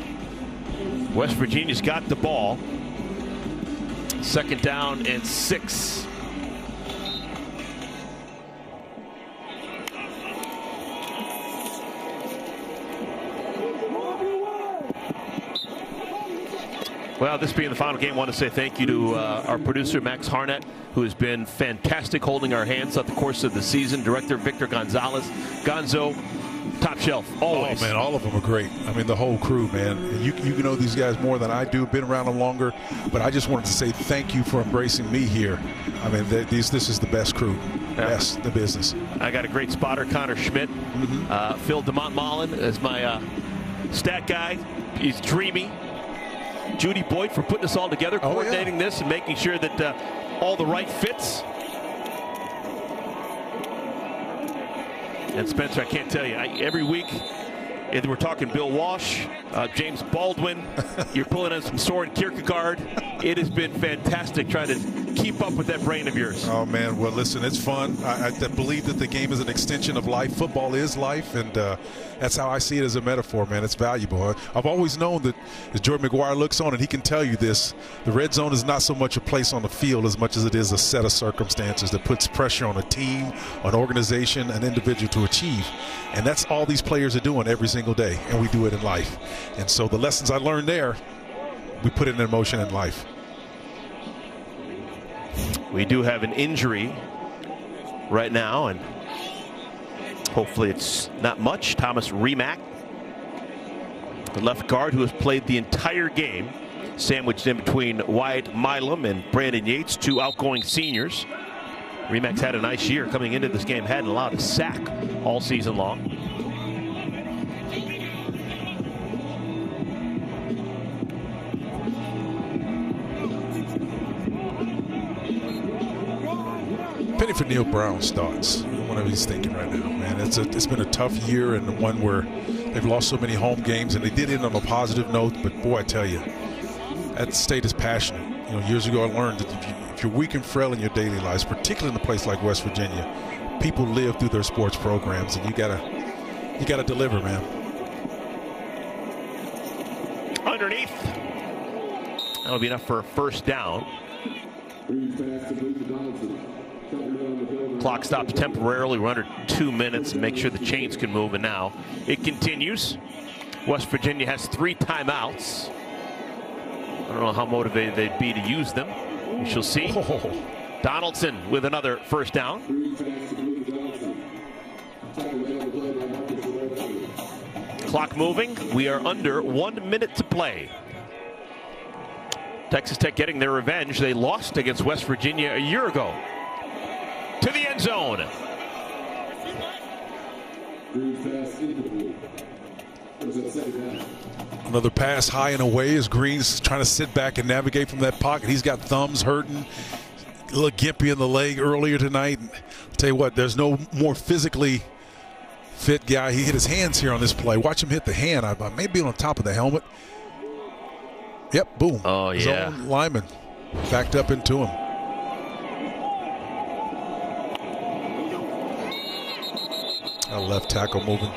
West Virginia's got the ball. 2nd down and 6. Well, this being the final game, I want to say thank you to our producer, Max Harnett, who has been fantastic holding our hands throughout the course of the season. Director Victor Gonzalez. Gonzo, top shelf, always. Oh, man, all of them are great. I mean, the whole crew, man. You know these guys more than I do, been around them longer. But I just wanted to say thank you for embracing me here. I mean, this is the best crew, best in the business. I got a great spotter, Connor Schmidt. Phil DeMont-Mullen is my stat guy. He's dreamy. Judy Boyd for putting us all together, coordinating this and making sure that all the right fits. And Spencer, I can't tell you, every week And we're talking Bill Walsh, James Baldwin. You're pulling in some Soren Kierkegaard. It has been fantastic trying to keep up with that brain of yours. Oh, man. Well, listen, it's fun. I believe that the game is an extension of life. Football is life, and that's how I see it as a metaphor, man. It's valuable. I've always known that as Jordan McGuire looks on, and he can tell you this, the red zone is not so much a place on the field as much as it is a set of circumstances that puts pressure on a team, an organization, an individual to achieve. And that's all these players are doing every single day, and we do it in life. And so the lessons I learned there, we put it in motion in life. We do have an injury right now, and hopefully it's not much. Thomas Remack, the left guard who has played the entire game, sandwiched in between Wyatt Milam and Brandon Yates, two outgoing seniors. Remack's had a nice year coming into this game, hadn't allowed a sack all season long. Penny for Neil Brown's thoughts, whatever he's thinking right now, man. It's been a tough year, and one where they've lost so many home games, and they did end on a positive note. But boy, I tell you, that state is passionate. You know, years ago I learned that if you're weak and frail in your daily lives, particularly in a place like West Virginia, people live through their sports programs, and you gotta deliver, man. Underneath, that'll be enough for a first down. Clock stops temporarily. We're under 2 minutes and make sure the chains can move. And now it continues. West Virginia has 3 timeouts. I don't know how motivated they'd be to use them. We shall see. Donaldson with another first down. Clock moving. We are under 1 minute to play. Texas Tech getting their revenge. They lost against West Virginia a year ago. To the end zone. Another pass high and away as Green's trying to sit back and navigate from that pocket. He's got thumbs hurting. A little gimpy in the leg earlier tonight. I'll tell you what, there's no more physically fit guy. He hit his hands here on this play. Watch him hit the hand. I may be on top of the helmet. Yep, boom. Oh, His yeah. own lineman backed up into him. A left tackle moving.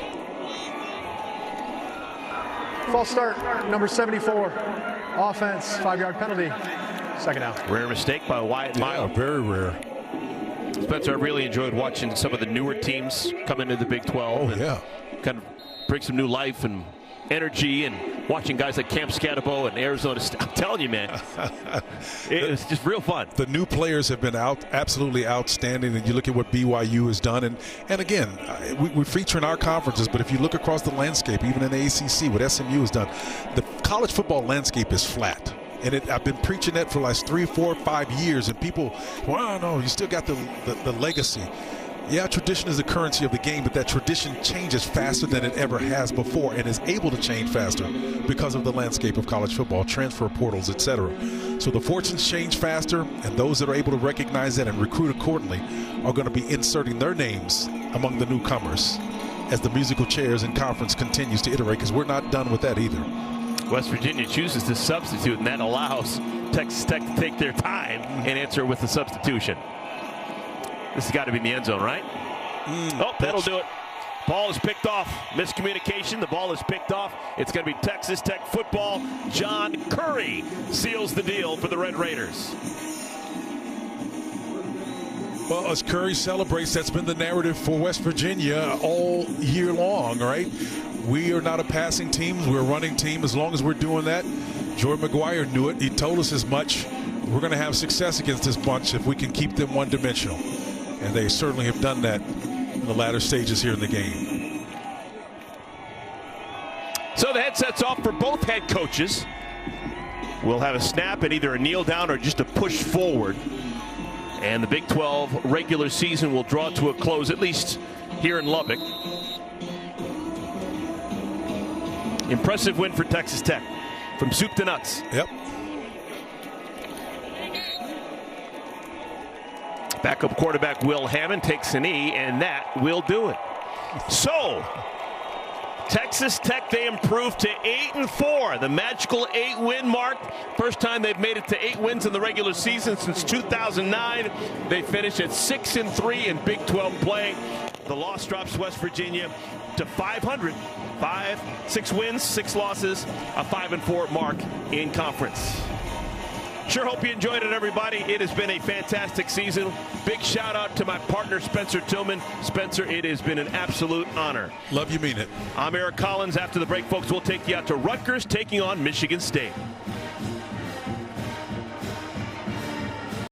False start, number 74. Offense, 5-yard penalty. Second down. Rare mistake by Wyatt Milam. Yeah, very rare. Spencer, I really enjoyed watching some of the newer teams come into the Big 12. Oh, yeah. Kind of bring some new life and energy, and watching guys like Camp Scatabo and Arizona State. I'm telling you, man, it was just real fun. The new players have been absolutely outstanding, and you look at what BYU has done. And again, we feature in our conferences, but if you look across the landscape, even in the ACC, what SMU has done, the college football landscape is flat. And I've been preaching that for the last 3, 4, 5 years, and people, well, no, you still got the legacy. Yeah, tradition is the currency of the game, but that tradition changes faster than it ever has before, and is able to change faster because of the landscape of college football, transfer portals, etc. So the fortunes change faster, and those that are able to recognize that and recruit accordingly are going to be inserting their names among the newcomers as the musical chairs in conference continues to iterate, because we're not done with that either. West Virginia chooses to substitute, and that allows Texas Tech to take their time and answer with the substitution. This has got to be in the end zone, right? Oh, that'll do it. Ball is picked off. Miscommunication. The ball is picked off. It's going to be Texas Tech football. John Curry seals the deal for the Red Raiders. Well, as Curry celebrates, that's been the narrative for West Virginia all year long, right? We are not a passing team. We're a running team. As long as we're doing that, Jordan McGuire knew it. He told us as much. We're going to have success against this bunch if we can keep them one-dimensional. And they certainly have done that in the latter stages here in the game. So the headset's off for both head coaches. We'll have a snap and either a kneel down or just a push forward. And the Big 12 regular season will draw to a close, at least here in Lubbock. Impressive win for Texas Tech, from soup to nuts. Yep. Backup quarterback Will Hammond takes a knee, and that will do it. So, Texas Tech, they improved to 8-4, the magical 8-win mark. First time they've made it to 8 wins in the regular season since 2009. They finish at 6-3 in Big 12 play. The loss drops West Virginia to 500. 6 wins, 6 losses, a 5-4 mark in conference. Sure hope you enjoyed it, everybody. It has been a fantastic season. Big shout out to my partner, Spencer Tillman. Spencer, it has been an absolute honor. Love you, mean it. I'm Eric Collins. After the break, folks, we'll take you out to Rutgers taking on Michigan State.